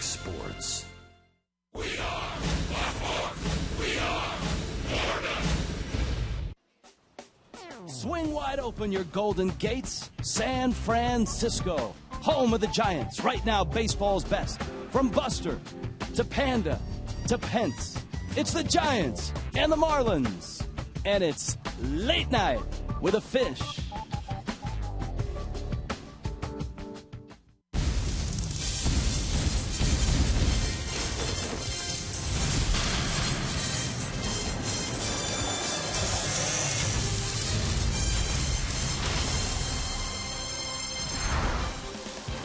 sports. We are Baltimore. We are Florida. Swing wide open your Golden Gates, San Francisco, home of the Giants. Right now, baseball's best. From Buster to Panda to Pence, it's the Giants and the Marlins. And it's late night with a fish.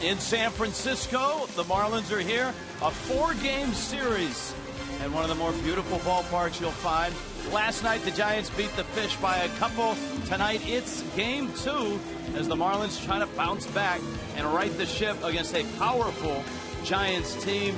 In San Francisco, the Marlins are here. A 4-game series and one of the more beautiful ballparks you'll find. Last night, the Giants beat the Fish by a couple. Tonight, it's game 2 as the Marlins try to bounce back and right the ship against a powerful Giants team.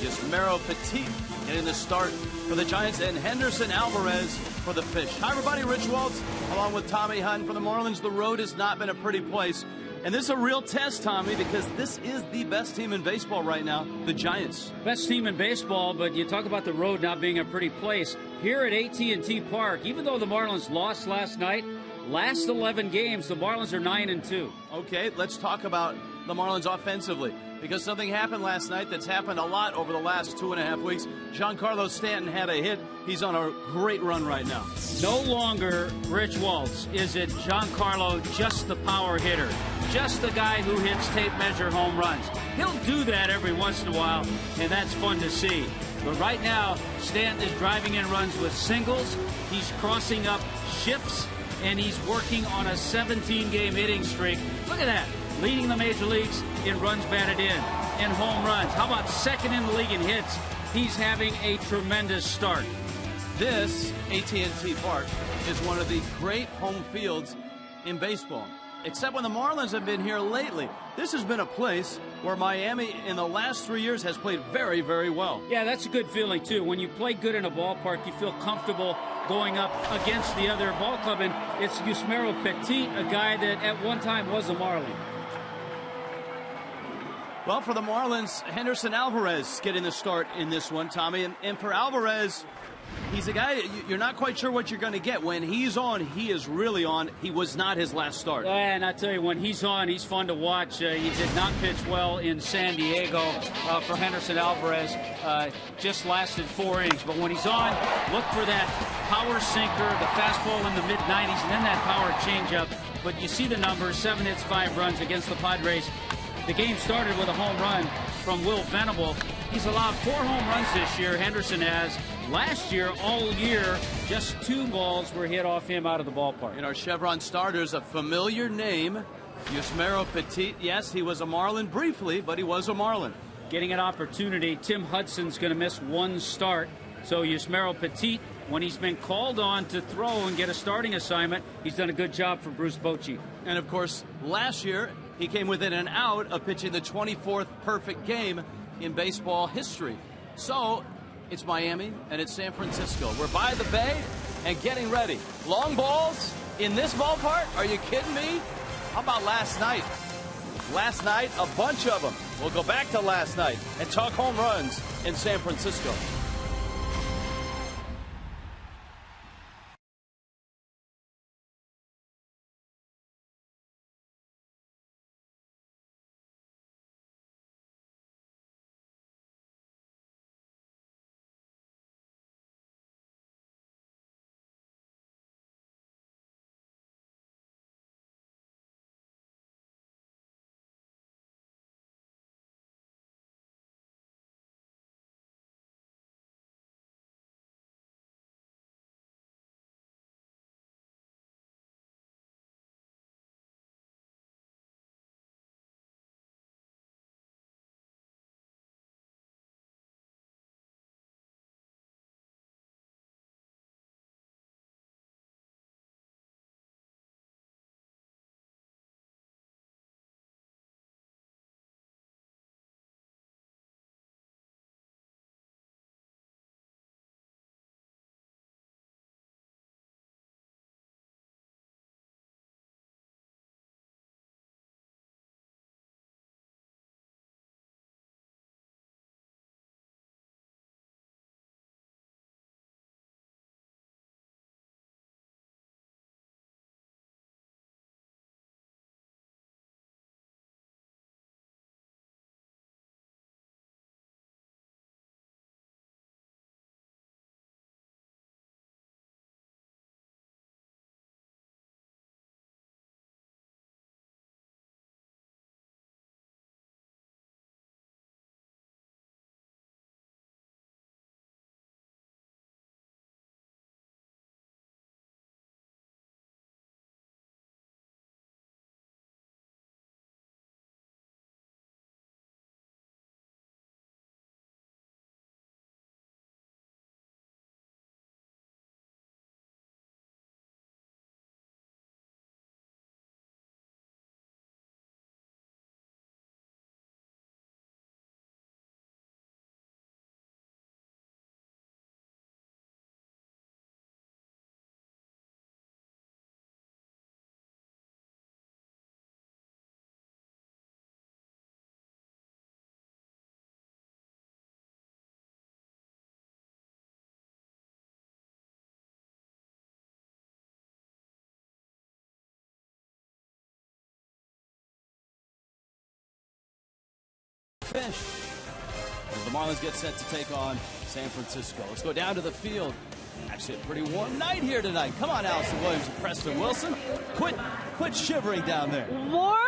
Yusmeiro Petit getting the start for the Giants and Henderson Alvarez for the Fish. Hi, everybody. Rich Waltz along with Tommy Hunt for the Marlins. The road has not been a pretty place. And this is a real test, Tommy, because this is the best team in baseball right now, the Giants. Best team in baseball, but you talk about the road not being a pretty place. Here at AT Park, even though the Marlins lost last night, last 11 games, the Marlins are 9-2. Okay, let's talk about the Marlins offensively, because something happened last night that's happened a lot over the last 2.5 weeks. Giancarlo Stanton had a hit. He's on a great run right now. No longer, Rich Waltz, is it Giancarlo just the power hitter, just the guy who hits tape measure home runs. He'll do that every once in a while, and that's fun to see. But right now, Stanton is driving in runs with singles. He's crossing up shifts, and he's working on a 17-game hitting streak. Look at that. Leading the major leagues in runs batted in and home runs. How about second in the league in hits? He's having a tremendous start. This, AT&T Park, is one of the great home fields in baseball. Except when the Marlins have been here lately. This has been a place where Miami in the last 3 years has played very, very well. Yeah, that's a good feeling, too. When you play good in a ballpark, you feel comfortable going up against the other ball club. And it's Yusmeiro Petit, a guy that at one time was a Marlin. Well, for the Marlins, Henderson Alvarez getting the start in this one, Tommy. And for Alvarez, he's a guy you're not quite sure what you're going to get. When he's on, he is really on. He was not his last start. And I tell you, when he's on, he's fun to watch. He did not pitch well in San Diego for Henderson Alvarez. Just lasted 4 innings. But when he's on, look for that power sinker, the fastball in the mid-90s, and then that power changeup. But you see the numbers, 7 hits, 5 runs against the Padres. The game started with a home run from Will Venable. He's allowed 4 home runs this year, Henderson has. Last year, all year, just 2 balls were hit off him out of the ballpark. In our Chevron starters, a familiar name, Yusmeiro Petit. Yes, he was a Marlin briefly, but he was a Marlin. Getting an opportunity. Tim Hudson's going to miss 1 start. So Yusmeiro Petit, when he's been called on to throw and get a starting assignment, he's done a good job for Bruce Bochy. And, of course, last year, he came within an out of pitching the 24th perfect game in baseball history. So it's Miami and it's San Francisco. We're by the bay and getting ready. Long balls in this ballpark? Are you kidding me? How about last night? Last night, a bunch of them. We'll go back to last night and talk home runs in San Francisco. fish as the Marlins get set to take on San Francisco. Let's go down to the field. Actually, a pretty warm night here tonight. Come on, Allison Williams and Preston Wilson. Quit shivering down there. Warm?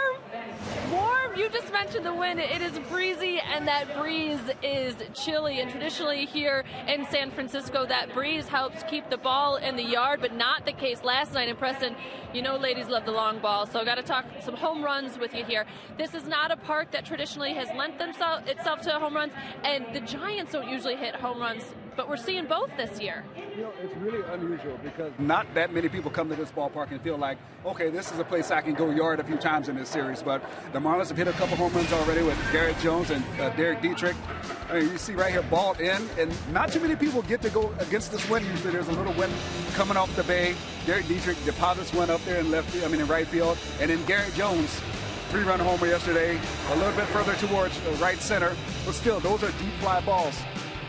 You just mentioned the wind. It is breezy, and that breeze is chilly. And traditionally here in San Francisco, that breeze helps keep the ball in the yard, but not the case last night. And Preston, you know ladies love the long ball, so I got to talk some home runs with you here. This is not a park that traditionally has lent itself to home runs, and the Giants don't usually hit home runs, but we're seeing both this year. You know, it's really unusual because not that many people come to this ballpark and feel like, okay, this is a place I can go yard a few times in this series. But the Marlins have hit a couple home runs already with Garrett Jones and Derek Dietrich. I mean, you see right here, ball in, and not too many people get to go against this wind. Usually there's a little wind coming off the bay. Derek Dietrich deposits one up there in in right field. And then Garrett Jones, 3-run homer yesterday, a little bit further towards right center. But still, those are deep fly balls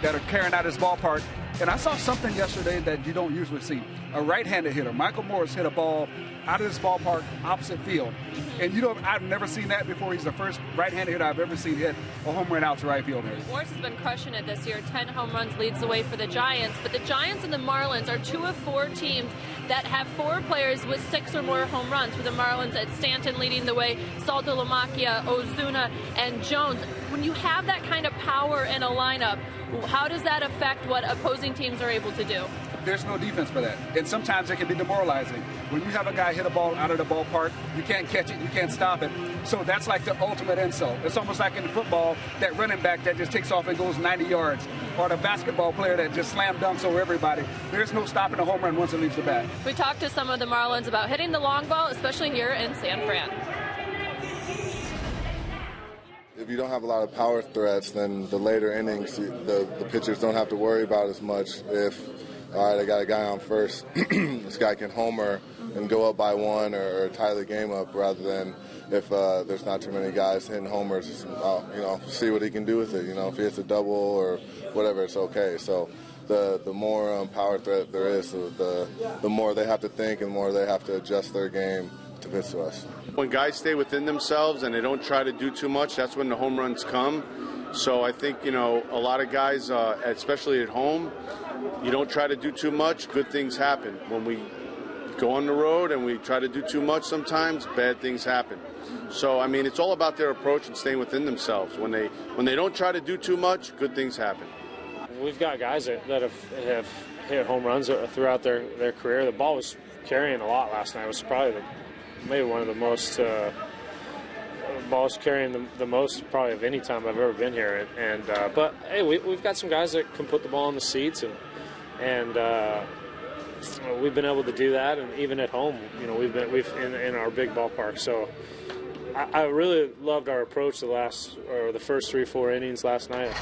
that are carrying out his ballpark. And I saw something yesterday that you don't usually see. A right-handed hitter, Michael Morris, hit a ball out of this ballpark opposite field. And I've never seen that before. He's the first right-handed hitter I've ever seen hit a home run out to right field. Morris has been crushing it this year. 10 home runs leads the way for the Giants. But the Giants and the Marlins are 2 of 4 teams that have 4 players with 6 or more home runs. For the Marlins, it's Stanton leading the way, Saltalamacchia, Ozuna, and Jones. When you have that kind of power in a lineup, how does that affect what opposing teams are able to do? There's no defense for that. And sometimes it can be demoralizing. When you have a guy hit a ball out of the ballpark, you can't catch it, you can't stop it. So that's like the ultimate insult. It's almost like in football, that running back that just takes off and goes 90 yards, or the basketball player that just slam dunks over everybody. There's no stopping a home run once it leaves the bat. We talked to some of the Marlins about hitting the long ball, especially here in San Fran. If you don't have a lot of power threats, then the later innings, the pitchers don't have to worry about as much. If, all right, I got a guy on first, this guy can homer and go up by 1 or tie the game up, rather than if there's not too many guys hitting homers, see what he can do with it. If he hits a double or whatever, it's okay. So the more power threat there is, the more they have to think and more they have to adjust their game to pitch to us. When guys stay within themselves and they don't try to do too much, that's when the home runs come. So I think, a lot of guys, especially at home, you don't try to do too much, good things happen. When we go on the road and we try to do too much sometimes, bad things happen. So, it's all about their approach and staying within themselves. When they don't try to do too much, good things happen. We've got guys that have hit home runs throughout their career. The ball was carrying a lot last night. It was probably maybe one of the most balls carrying the most probably of any time I've ever been here. But hey, we've got some guys that can put the ball in the seats, and we've been able to do that. And even at home, we've in our big ballpark. So I really loved our approach the first 3-4 innings last night.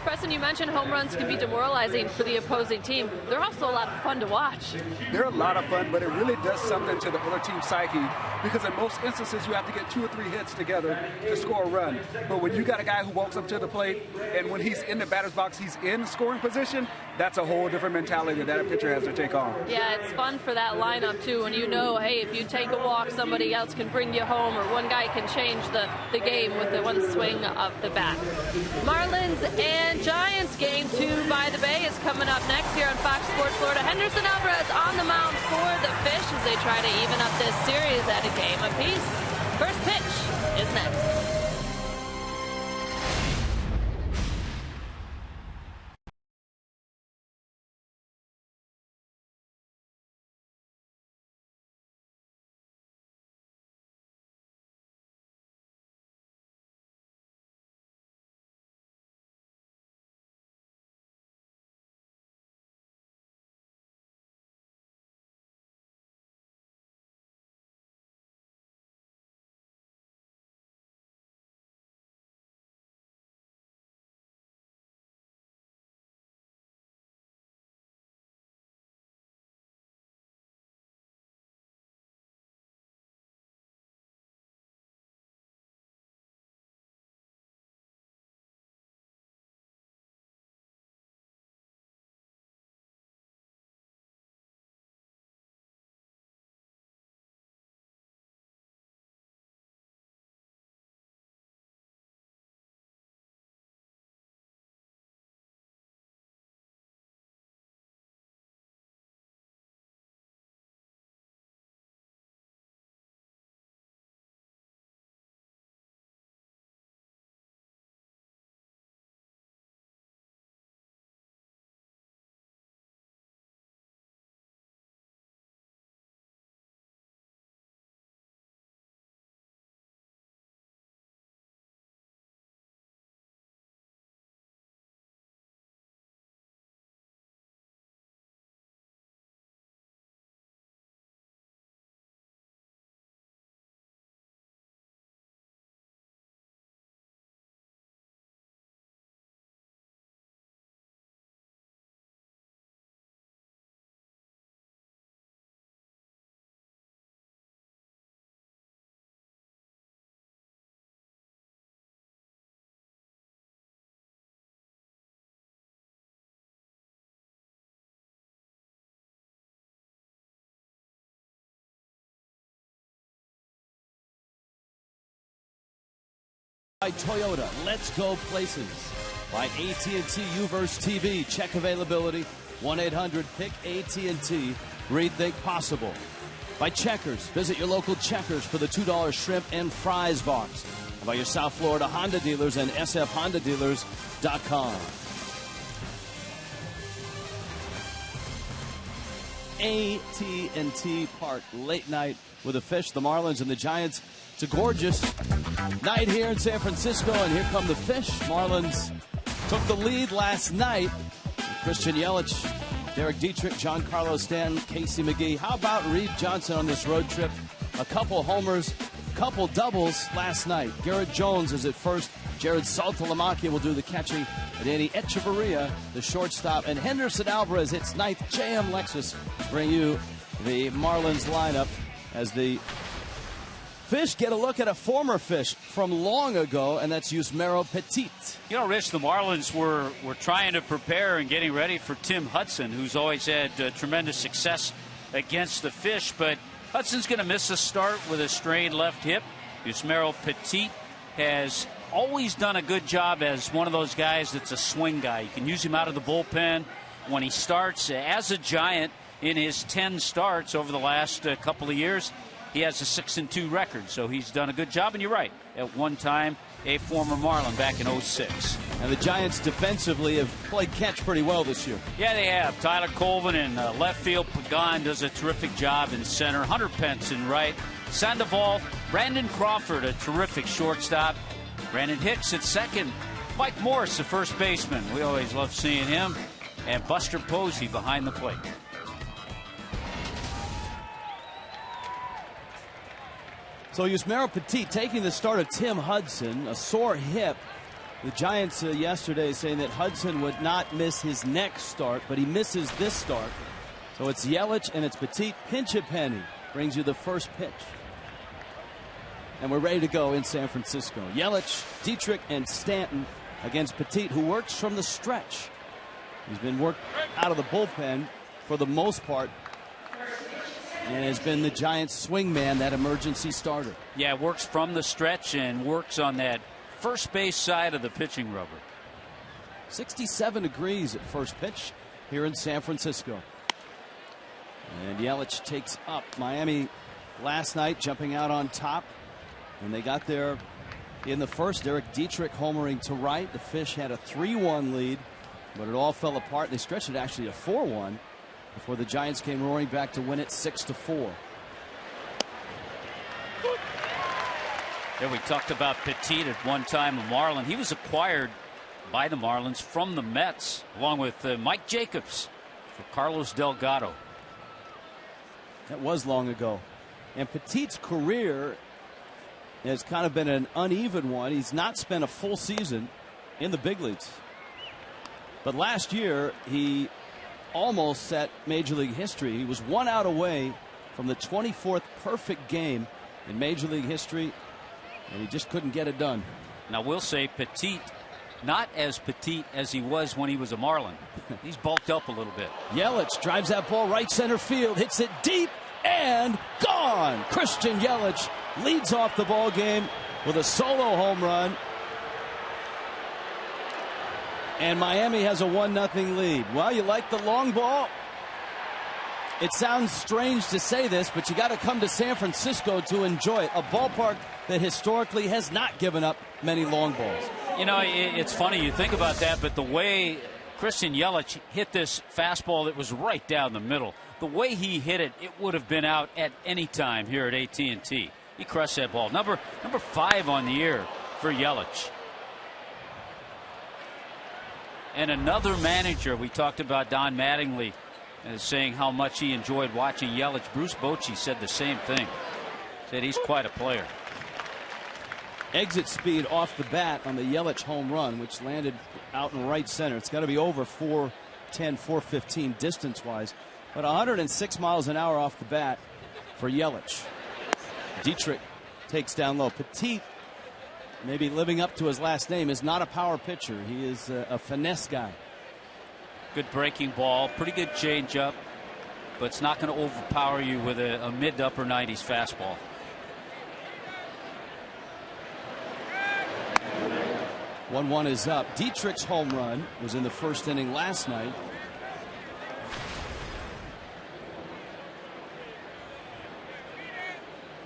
Preston, you mentioned home runs can be demoralizing for the opposing team. They're also a lot of fun to watch. They're a lot of fun, but it really does something to the other team's psyche, because in most instances you have to get 2 or 3 hits together to score a run. But when you got a guy who walks up to the plate, and when he's in the batter's box, he's in scoring position, that's a whole different mentality that a pitcher has to take on. Yeah, it's fun for that lineup, too, when hey, if you take a walk, somebody else can bring you home, or one guy can change the game with the one swing of the bat. Marlins and Giants, game 2 by the Bay is coming up next here on Fox Sports Florida. Henderson Alvarez on the mound for the Fish as they try to even up this series at a game apiece. First pitch is next. By Toyota, let's go places. By AT&T Uverse TV, check availability, 1-800-PICK-AT&T, rethink possible. By Checkers, visit your local Checkers for the $2 shrimp and fries box. And by your South Florida Honda dealers and sfhondadealers.com. AT&T Park, late night with the Fish, the Marlins, and the Giants. It's a gorgeous night here in San Francisco, and here come the Fish. Marlins took the lead last night. Christian Yelich, Derek Dietrich, Giancarlo Stanton, Casey McGee. How about Reed Johnson on this road trip? A couple homers, couple doubles last night. Garrett Jones is at first. Jared Saltalamacchia will do the catching. Danny Echeverria, the shortstop. And Henderson Alvarez hits ninth. JM Lexus bring you the Marlins lineup as the Fish get a look at a former Fish from long ago, and that's Yusmeiro Petit. You know, Rich, the Marlins were trying to prepare and getting ready for Tim Hudson, who's always had tremendous success against the Fish. But Hudson's going to miss a start with a strained left hip. Yusmeiro Petit has always done a good job as one of those guys that's a swing guy. You can use him out of the bullpen when he starts. As a Giant, in his 10 starts over the last couple of years, he has a 6-2 record, so he's done a good job. And you're right, at one time, a former Marlin back in 06. And the Giants defensively have played catch pretty well this year. Yeah, they have. Tyler Colvin in left field. Pagan does a terrific job in center. Hunter Pence in right. Sandoval, Brandon Crawford, a terrific shortstop. Brandon Hicks at second. Mike Morris, the first baseman. We always love seeing him. And Buster Posey behind the plate. So Yusmeiro Petit taking the start of Tim Hudson, a sore hip. The Giants yesterday saying that Hudson would not miss his next start, but he misses this start. So it's Yelich and it's Petit. Pinch a penny brings you the first pitch. And we're ready to go in San Francisco. Yelich, Dietrich, and Stanton against Petit, who works from the stretch. He's been worked out of the bullpen for the most part, and has been the Giants' swing man, that emergency starter. Yeah, works from the stretch and works on that first base side of the pitching rubber. 67 degrees at first pitch here in San Francisco. And Yelich takes up Miami last night, jumping out on top. And they got there in the first. Derek Dietrich homering to right. The Fish had a 3-1 lead, but it all fell apart. They stretched it actually to 4-1 before the Giants came roaring back to win it 6-4. Yeah, we talked about Petit at one time, a Marlin. He was acquired by the Marlins from the Mets, along with Mike Jacobs for Carlos Delgado. That was long ago. And Petit's career has kind of been an uneven one. He's not spent a full season in the big leagues. But last year, he almost set Major League history. He was 1 out away from the 24th perfect game in Major League history, and he just couldn't get it done. Now, we'll say Petit, not as petite as he was when he was a Marlin. He's bulked up a little bit. Yelich drives that ball right center field, hits it deep, and gone. Christian Yelich leads off the ball game with a solo home run. And Miami has a 1-0 lead. Well, you like the long ball? It sounds strange to say this, but you got to come to San Francisco to enjoy it. A ballpark that historically has not given up many long balls. You know, it's funny you think about that, but the way Christian Yelich hit this fastball that was right down the middle, the way he hit it, it would have been out at any time here at AT&T. He crushed that ball. Number 5 on the year for Yelich. And another manager, we talked about Don Mattingly saying how much he enjoyed watching Yelich. Bruce Bochy said the same thing. Said he's quite a player. Exit speed off the bat on the Yelich home run, which landed out in right center. It's got to be over 410, 415 distance-wise. But 106 miles an hour off the bat for Yelich. Dietrich takes down low. Petit, maybe living up to his last name, is not a power pitcher. He is a finesse guy. Good breaking ball, pretty good changeup, but it's not going to overpower you with a mid to upper 90s fastball. 1-1 is up. Dietrich's home run was in the first inning last night.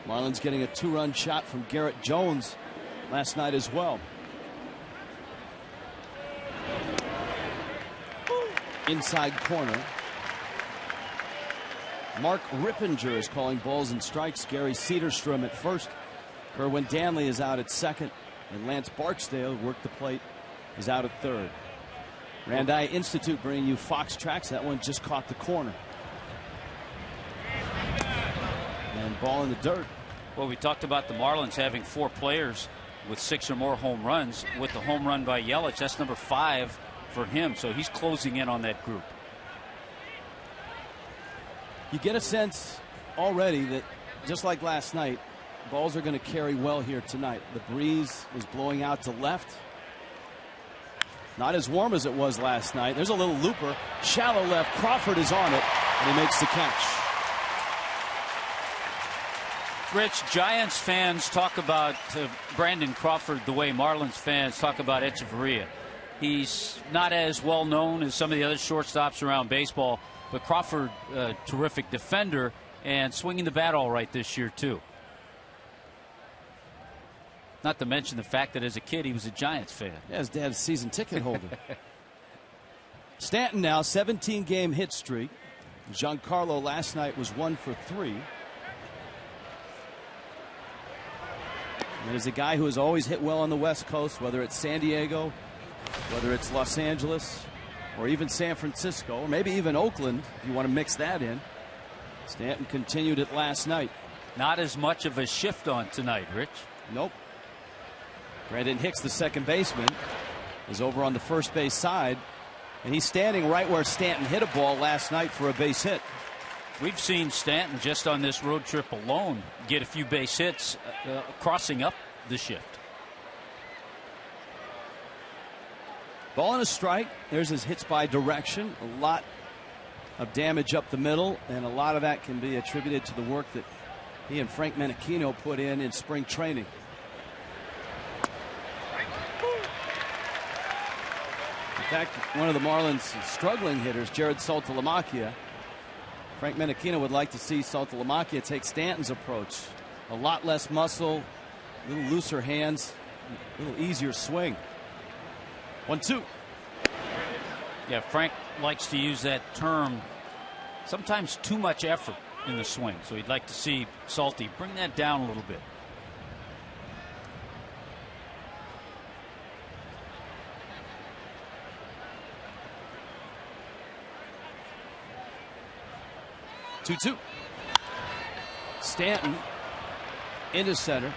Marlins getting a 2-run shot from Garrett Jones last night as well. Inside corner. Mark Rippinger is calling balls and strikes. Gary Cedarstrom at first. Kerwin Danley is out at second. And Lance Barksdale, worked the plate, is out at third. Randi Institute bringing you Fox Tracks. That one just caught the corner. And ball in the dirt. Well, we talked about the Marlins having 4 players with 6 or more home runs. With the home run by Yelich, that's number 5 for him. So he's closing in on that group. You get a sense already that, just like last night, balls are going to carry well here tonight. The breeze is blowing out to left. Not as warm as it was last night. There's a little looper. Shallow left. Crawford is on it, and he makes the catch. Rich, Giants fans talk about Brandon Crawford the way Marlins fans talk about Echeverria. He's not as well known as some of the other shortstops around baseball, but Crawford, terrific defender and swinging the bat all right this year too. Not to mention the fact that as a kid he was a Giants fan. Yeah, his dad's a season ticket holder. Stanton now 17-game hit streak. Giancarlo last night was 1 for 3. And is a guy who has always hit well on the West Coast, whether it's San Diego, whether it's Los Angeles, or even San Francisco, or maybe even Oakland, if you want to mix that in. Stanton continued it last night. Not as much of a shift on tonight, Rich. Nope. Brandon Hicks, the second baseman, is over on the first base side, and he's standing right where Stanton hit a ball last night for a base hit. We've seen Stanton just on this road trip alone get a few base hits crossing up the shift. Ball and a strike. There's his hits by direction. A lot of damage up the middle, and a lot of that can be attributed to the work that he and Frank Menechino put in spring training. In fact, one of the Marlins' struggling hitters, Jared Saltalamacchia, Frank Menechino would like to see Saltalamacchia take Stanton's approach. A lot less muscle, a little looser hands, a little easier swing. 1-2. Yeah, Frank likes to use that term, sometimes too much effort in the swing. So he'd like to see Salty bring that down a little bit. Two. Stanton into center,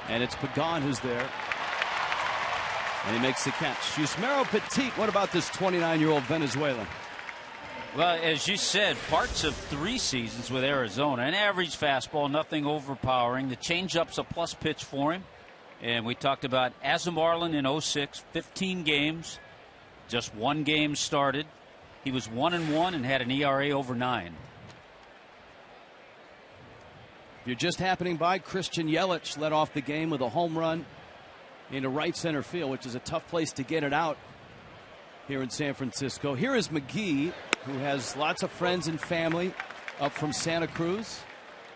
and it's Pagan who's there, and he makes the catch. Yusmeiro Petit, what about this 29-year-old Venezuelan? Well, as you said, parts of 3 seasons with Arizona. An average fastball, nothing overpowering. The changeup's a plus pitch for him. And we talked about as a Marlin in 06, 15 games, just 1 game started. He was 1-1 and had an ERA over 9. If you're just happening by, Christian Yelich led off the game with a home run into right center field, which is a tough place to get it out here in San Francisco. Here is McGee, who has lots of friends and family up from Santa Cruz,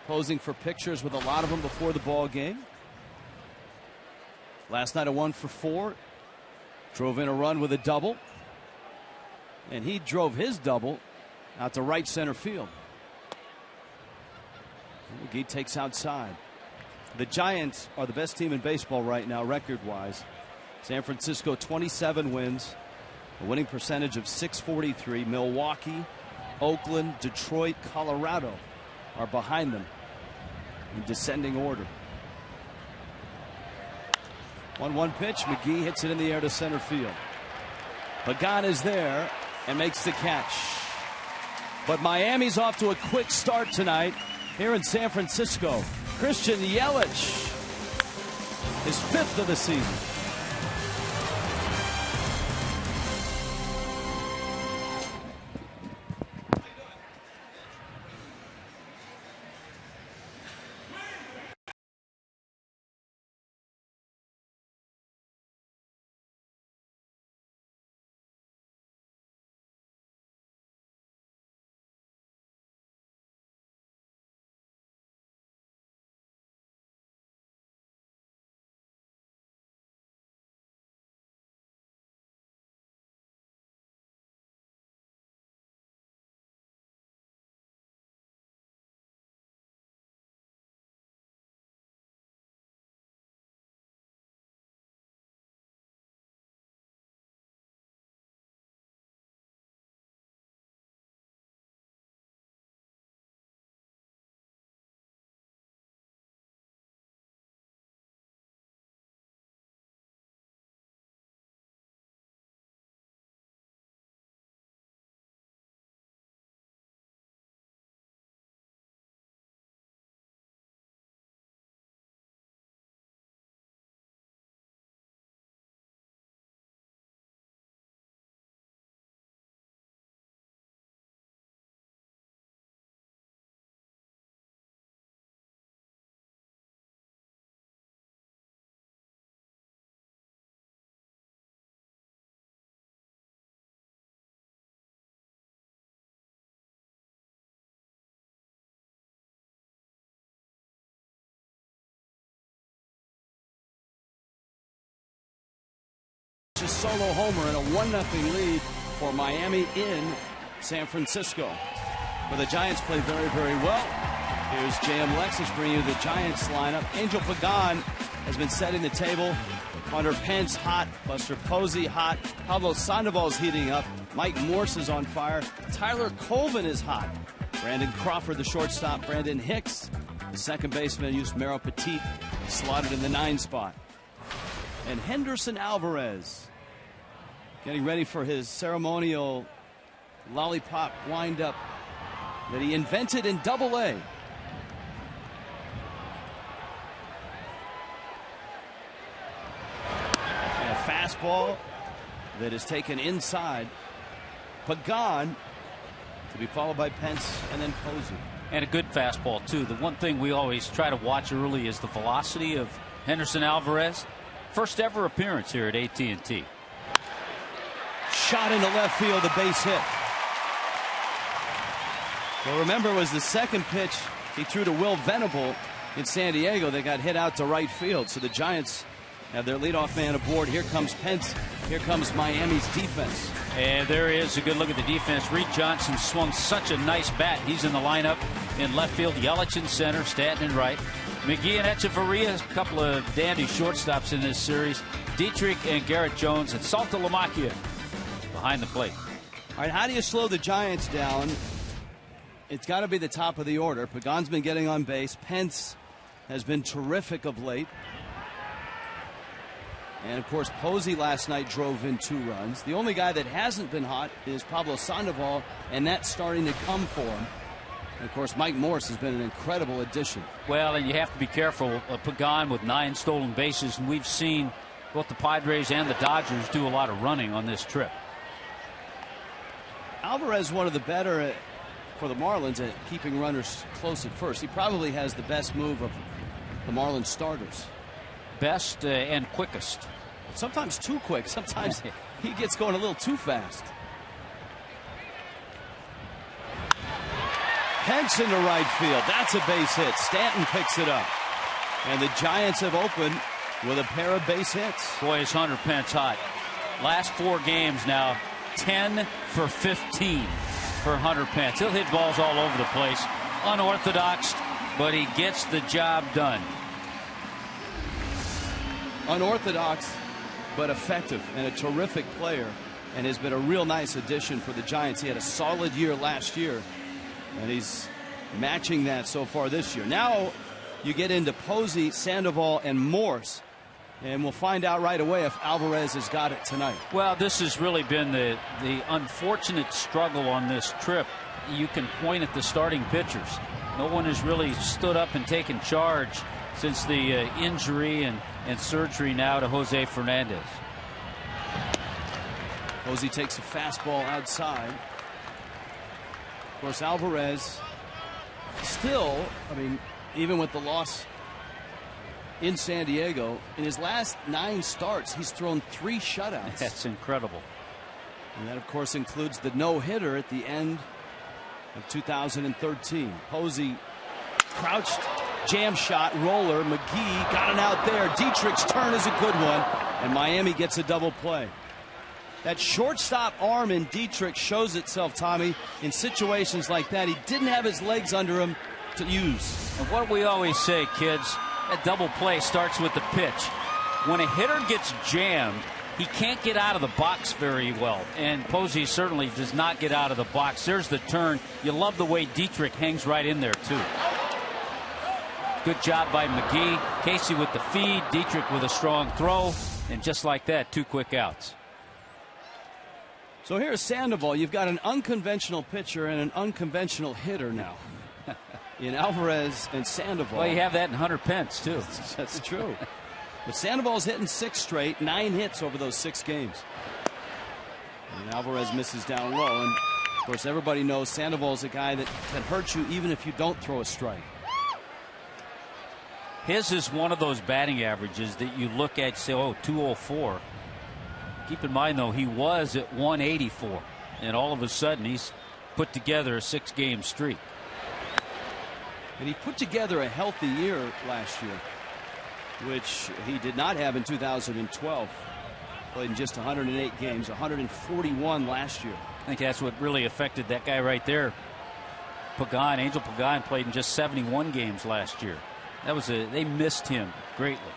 posing for pictures with a lot of them before the ball game. Last night a 1 for 4, drove in a run with a double, and he drove his double out to right center field. McGee takes outside. The Giants are the best team in baseball right now, record-wise. San Francisco 27 wins, a winning percentage of .643. Milwaukee, Oakland, Detroit, Colorado are behind them in descending order. 1-1 pitch. McGee hits it in the air to center field. Pagan is there and makes the catch. But Miami's off to a quick start tonight here in San Francisco. Christian Yelich, his 5th of the season. a solo homer and a 1-0 lead for Miami in San Francisco. But the Giants play very, very well. Here's J.M. Lexus bringing you the Giants lineup. Angel Pagan has been setting the table. Hunter Pence hot, Buster Posey hot, Pablo Sandoval's heating up, Mike Morse is on fire, Tyler Colvin is hot, Brandon Crawford the shortstop, Brandon Hicks the second baseman, Yusmeiro Petit slotted in the 9 spot, and Henderson Alvarez getting ready for his ceremonial lollipop windup that he invented in Double-A. Fastball that is taken inside. Pagan to be followed by Pence and then Posey. And a good fastball too. The one thing we always try to watch early is the velocity of Henderson Alvarez. First ever appearance here at AT&T. Shot into left field, a base hit. Well, remember, it was the second pitch he threw to Will Venable in San Diego that got hit out to right field. So the Giants have their leadoff man aboard. Here comes Pence. Here comes Miami's defense. And there is a good look at the defense. Reed Johnson swung such a nice bat. He's in the lineup in left field. Yelich in center. Stanton in right. McGee and Echeverria, a couple of dandy shortstops in this series. Dietrich and Garrett Jones and Saltalamacchia behind the plate. All right, how do you slow the Giants down? It's got to be the top of the order. Pagan's been getting on base. Pence has been terrific of late. And, of course, Posey last night drove in 2 runs. The only guy that hasn't been hot is Pablo Sandoval, and that's starting to come for him. And, of course, Mike Morse has been an incredible addition. Well, and you have to be careful. Pagan with 9 stolen bases, and we've seen both the Padres and the Dodgers do a lot of running on this trip. Alvarez, one of the better for the Marlins at keeping runners close at first. He probably has the best move of the Marlins starters. Best and quickest. Sometimes too quick. Sometimes he gets going a little too fast. Pence into right field. That's a base hit. Stanton picks it up. And the Giants have opened with a pair of base hits. Boy, is Hunter Pence hot. Last 4 games now, 10 for 15 for Hunter Pence. He'll hit balls all over the place. Unorthodox, but he gets the job done. Unorthodox, but effective and a terrific player, and has been a real nice addition for the Giants. He had a solid year last year, and he's matching that so far this year. Now you get into Posey, Sandoval, and Morse, and we'll find out right away if Alvarez has got it tonight. Well, this has really been the unfortunate struggle on this trip. You can point at the starting pitchers. No one has really stood up and taken charge since the injury and surgery now to Jose Fernandez. Posey takes a fastball outside. Of course, Alvarez still, I mean, even with the loss in San Diego, in his last 9 starts, he's thrown 3 shutouts. That's incredible. And that, of course, includes the no-hitter at the end of 2013. Posey crouched, jam shot, roller. McGee got it out there. Dietrich's turn is a good one, and Miami gets a double play. That shortstop arm in Dietrich shows itself, Tommy, in situations like that. He didn't have his legs under him to use. And what we always say, kids, that double play starts with the pitch. When a hitter gets jammed, he can't get out of the box very well, and Posey certainly does not get out of the box. There's the turn. You love the way Dietrich hangs right in there, too. Good job by McGee. Casey with the feed. Dietrich with a strong throw. And just like that, 2 quick outs. So here's Sandoval. You've got an unconventional pitcher and an unconventional hitter now in Alvarez and Sandoval. Well, you have that in Hunter Pence, too. That's true. But Sandoval's hitting 6 straight, 9 hits over those 6 games. And Alvarez misses down low. And, of course, everybody knows Sandoval's a guy that can hurt you even if you don't throw a strike. His is one of those batting averages that you look at and say, oh, 204. Keep in mind, though, he was at 184. And all of a sudden, he's put together a 6-game streak. And he put together a healthy year last year, which he did not have in 2012. Played in just 108 games, 141 last year. I think that's what really affected that guy right there. Pagan, Angel Pagan, played in just 71 games last year. They missed him greatly.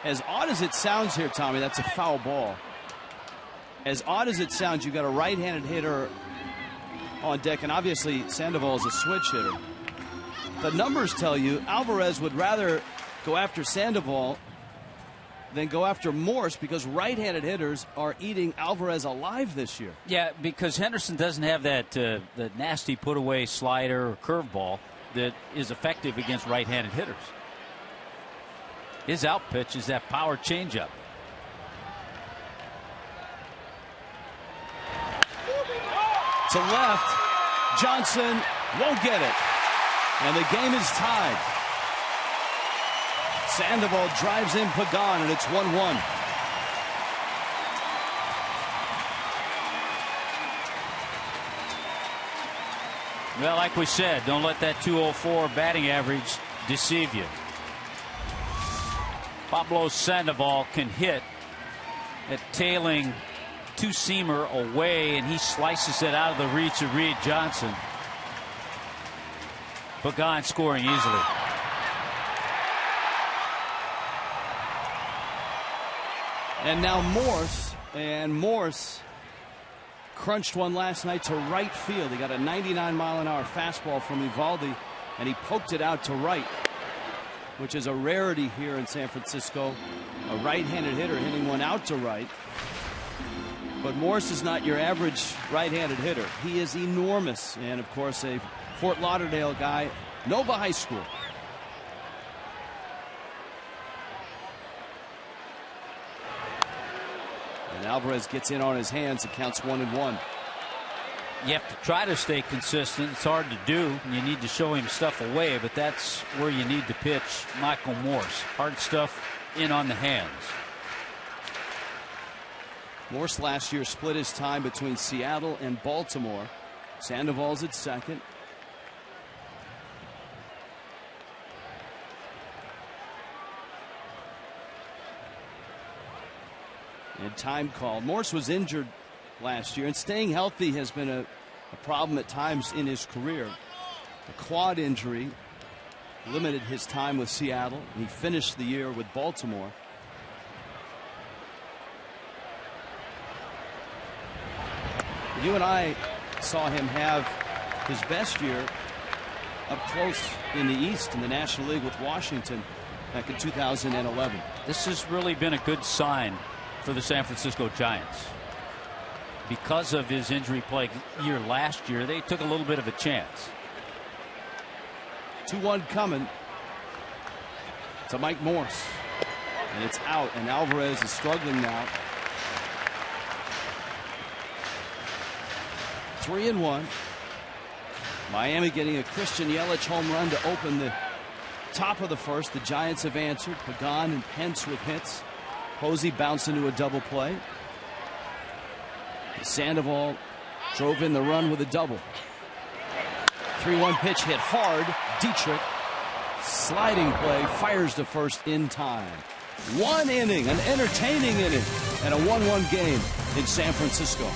As odd as it sounds here, Tommy, that's a foul ball. As odd as it sounds, you got a right-handed hitter on deck, and obviously Sandoval is a switch hitter. The numbers tell you Alvarez would rather go after Sandoval than go after Morse, because right-handed hitters are eating Alvarez alive this year. Yeah, because Henderson doesn't have that nasty put-away slider or curveball that is effective against right-handed hitters. His out pitch is that power changeup. To left, Johnson won't get it, and the game is tied. Sandoval drives in Pagan, and it's 1-1. Well, like we said, don't let that 204 batting average deceive you. Pablo Sandoval can hit at tailing two-seamer away, and he slices it out of the reach of Reed Johnson. Pagan scoring easily. And now Morse crunched one last night to right field. He got a 99-mile-an-hour fastball from Eovaldi, and he poked it out to right, which is a rarity here in San Francisco. A right-handed hitter hitting one out to right. But Morse is not your average right-handed hitter. He is enormous, and of course a Fort Lauderdale guy, Nova High School. And Alvarez gets in on his hands. It counts 1-1. You have to try to stay consistent. It's hard to do, and you need to show him stuff away, but that's where you need to pitch Michael Morse. Hard stuff in on the hands. Morse last year split his time between Seattle and Baltimore. Sandoval's at second. And time called. Morse was injured last year, and staying healthy has been a problem at times in his career. A quad injury limited his time with Seattle. He finished the year with Baltimore. You and I saw him have his best year up close in the East in the National League with Washington back in 2011. This has really been a good sign for the San Francisco Giants. Because of his injury plagued year last year, they took a little bit of a chance. 2-1 coming to Mike Morse, and it's out, and Alvarez is struggling now. 3-1. Miami getting a Christian Yelich home run to open the top of the first. The Giants have answered. Pagan and Pence with hits. Posey bounced into a double play. Sandoval drove in the run with a double. 3-1 pitch hit hard. Dietrich, sliding play, fires to first in time. One inning, an entertaining inning, and a 1-1 game in San Francisco.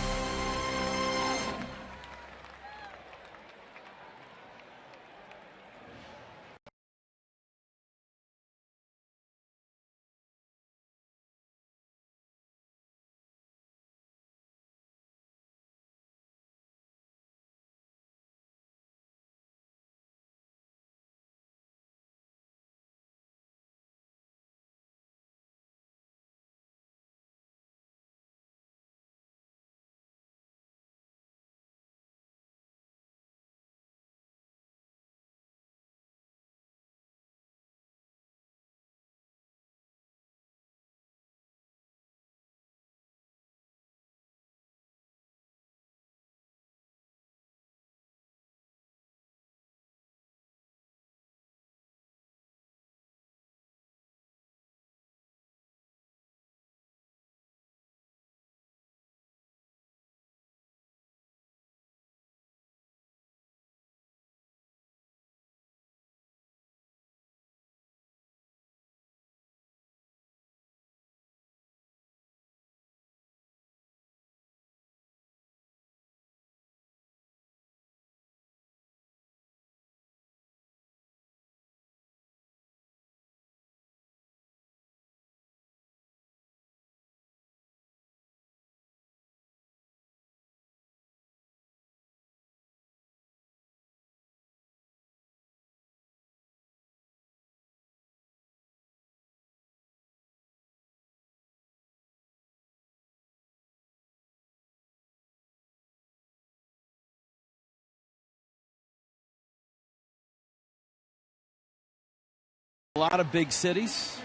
lot of big cities.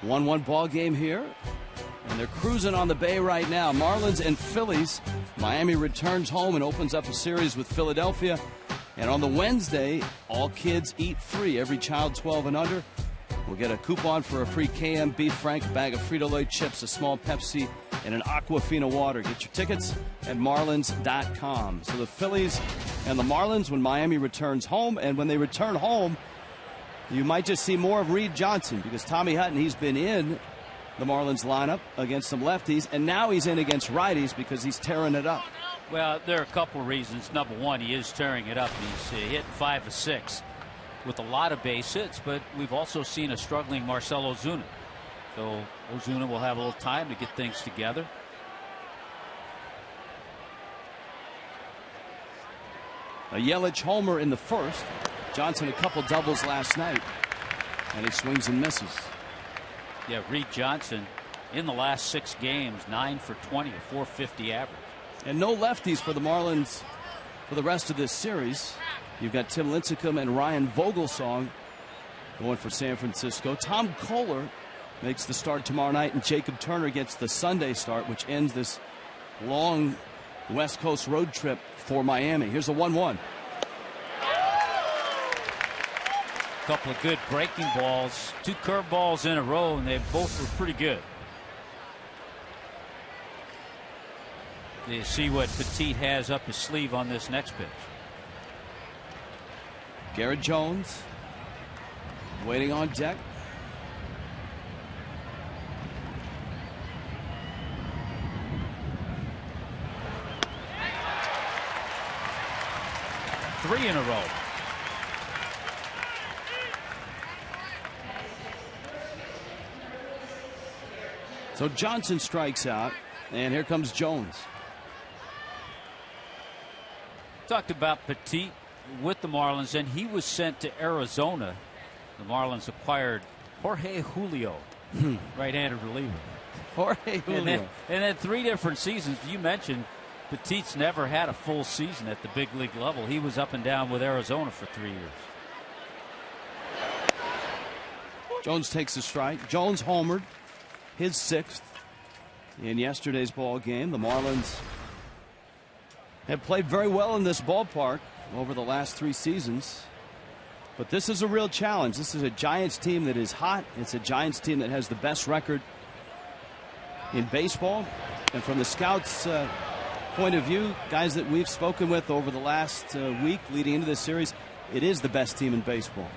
1-1 ball game here. And they're cruising on the Bay right now. Marlins and Phillies. Miami returns home and opens up a series with Philadelphia. And on the Wednesday, all kids eat free. Every child 12 and under will get a coupon for a free KM Beef Frank, a bag of Frito-Lay chips, a small Pepsi, and an Aquafina water. Get your tickets at Marlins.com. So the Phillies and the Marlins when Miami returns home. And when they return home, you might just see more of Reed Johnson because Tommy Hutton, he's been in the Marlins lineup against some lefties, and now he's in against righties because he's tearing it up. Well, there are a couple reasons. Number one, he is tearing it up. He's hit 5 of 6 with a lot of base hits, but we've also seen a struggling Marcell Ozuna. So Ozuna will have a little time to get things together. A Yelich homer in the first. Johnson a couple doubles last night, and he swings and misses. Yeah, Reed Johnson in the last 6 games, 9 for 20, a 450 average. And no lefties for the Marlins for the rest of this series. You've got Tim Lincecum and Ryan Vogelsong going for San Francisco. Tom Kohler makes the start tomorrow night, and Jacob Turner gets the Sunday start, which ends this long West Coast road trip for Miami. Here's a 1-1. Couple of good breaking balls, 2 curveballs in a row, and they both were pretty good. You see what Petit has up his sleeve on this next pitch. Garrett Jones waiting on deck. Three in a row. So Johnson strikes out, and here comes Jones. Talked about Petit with the Marlins, and he was sent to Arizona. The Marlins acquired Jorge Julio, right-handed reliever. Jorge Julio. And then 3 different seasons. You mentioned Petit's never had a full season at the big league level. He was up and down with Arizona for 3 years. Jones takes a strike. Jones homered, his 6th in yesterday's ball game. The Marlins have played very well in this ballpark over the last 3 seasons. But this is a real challenge. This is a Giants team that is hot. It's a Giants team that has the best record in baseball. And from the scouts' point of view, guys that we've spoken with over the last week leading into this series, it is the best team in baseball.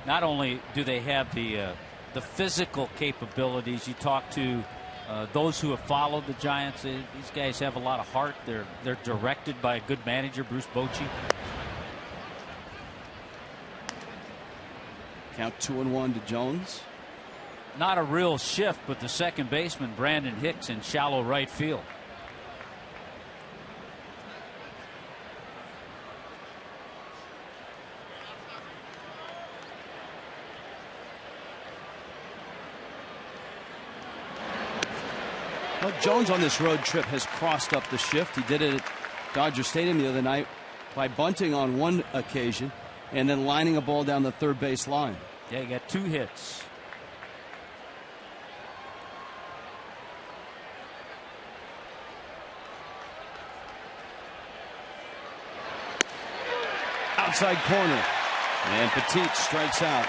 Not only do they have the physical capabilities, you talk to those who have followed the Giants, these guys have a lot of heart. They're directed by a good manager, Bruce Bochy. Count 2-1 to Jones. Not a real shift, but the second baseman, Brandon Hicks, in shallow right field. Well, Jones on this road trip has crossed up the shift. He did it at Dodger Stadium the other night by bunting on one occasion and then lining a ball down the third base line. Yeah, he got 2 hits. Outside corner, and Petit strikes out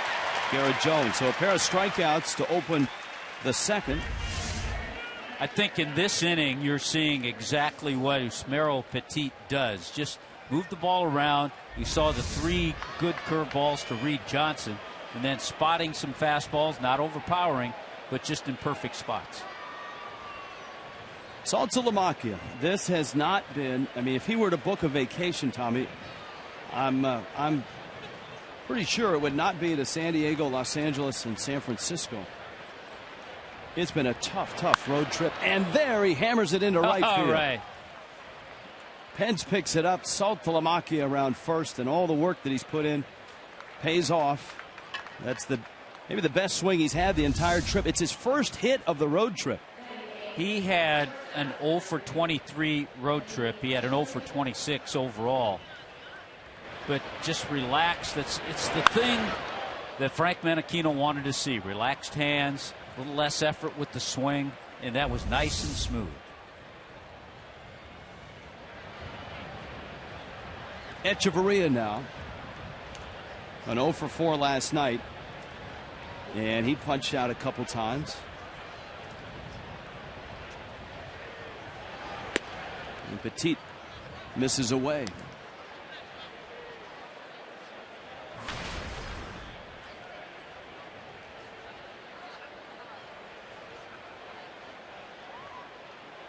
Garrett Jones. So a pair of strikeouts to open the second. I think in this inning you're seeing exactly what Yusmeiro Petit does. Just move the ball around. We saw the 3 good curveballs to Reed Johnson, and then spotting some fastballs, not overpowering, but just in perfect spots. Saltalamacchia. This has not been, I mean, if he were to book a vacation, Tommy, I'm pretty sure it would not be to San Diego, Los Angeles, and San Francisco. It's been a tough road trip, and there he hammers it into right field. Right. Pence picks it up. Saltalamacchia around first, and all the work that he's put in pays off. That's maybe the best swing he's had the entire trip. It's his first hit of the road trip. He had an 0 for 23 road trip. He had an 0 for 26 overall. But just relax. It's the thing that Frank Menachino wanted to see. Relaxed hands, a little less effort with the swing, and that was nice and smooth. Echeverria now. An 0 for 4 last night. And he punched out a couple times. And Petit misses away.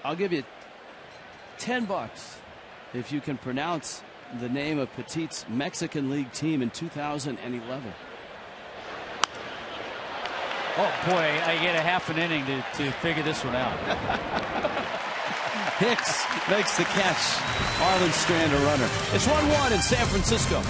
I'll give you $10 if you can pronounce the name of Petit's Mexican League team in 2011. Oh boy, I get a half an inning to figure this one out. Hicks makes the catch. Marlins strand a runner. It's 1-1 in San Francisco.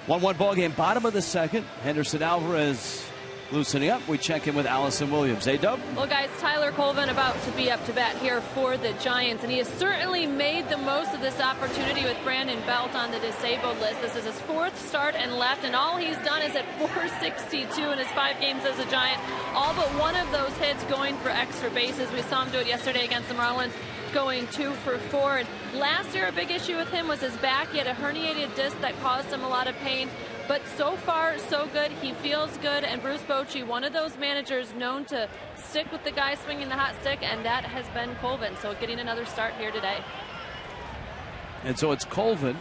One ball game, bottom of the second. Henderson Alvarez loosening up. We check in with Allison Williams. Hey, Dub? Well, guys, Tyler Colvin about to be up to bat here for the Giants, and he has certainly made the most of this opportunity with Brandon Belt on the disabled list. This is his 4th start and left, and all he's done is hit .462 in his 5 games as a Giant. All but one of those hits going for extra bases. We saw him do it yesterday against the Marlins, going 2 for 4. And last year, a big issue with him was his back. He had a herniated disc that caused him a lot of pain. But so far, so good. He feels good. And Bruce Bochy, one of those managers known to stick with the guy swinging the hot stick, and that has been Colvin. So getting another start here today. And so it's Colvin,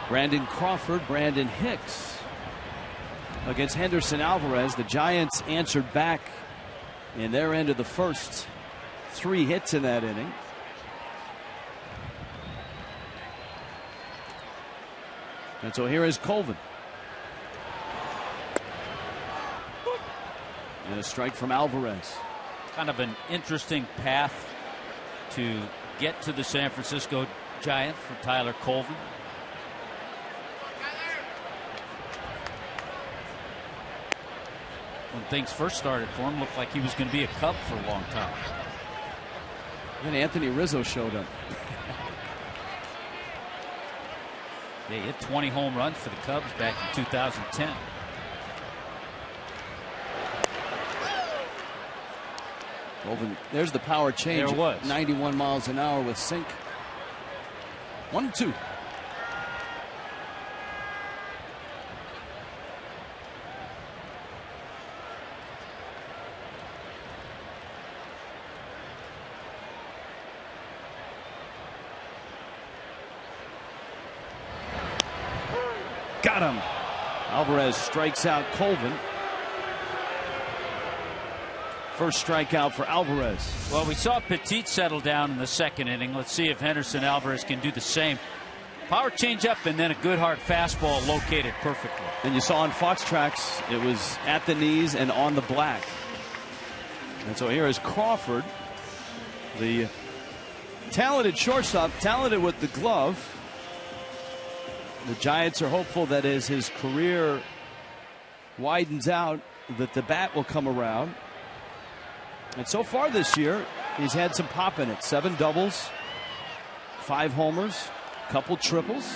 Brandon Crawford, Brandon Hicks against Henderson Alvarez. The Giants answered back in their end of the first. 3 hits in that inning. And so here is Colvin. And a strike from Alvarez. Kind of an interesting path to get to the San Francisco Giants for Tyler Colvin. When things first started for him, looked like he was going to be a Cub for a long time. And Anthony Rizzo showed up. He hit 20 home runs for the Cubs back in 2010. Colvin, there's the power change. There was 91 miles an hour with sink. 1-2. Got him. Alvarez strikes out Colvin. first strikeout for Alvarez. Well, we saw Petit settle down in the second inning. Let's see if Henderson Alvarez can do the same. Power changeup and then a good hard fastball located perfectly. And you saw on Fox Tracks, it was at the knees and on the black. And so here is Crawford, the talented shortstop, talented with the glove. The Giants are hopeful that as his career widens out, that the bat will come around. And so far this year, he's had some pop in it. 7 doubles, 5 homers, couple triples.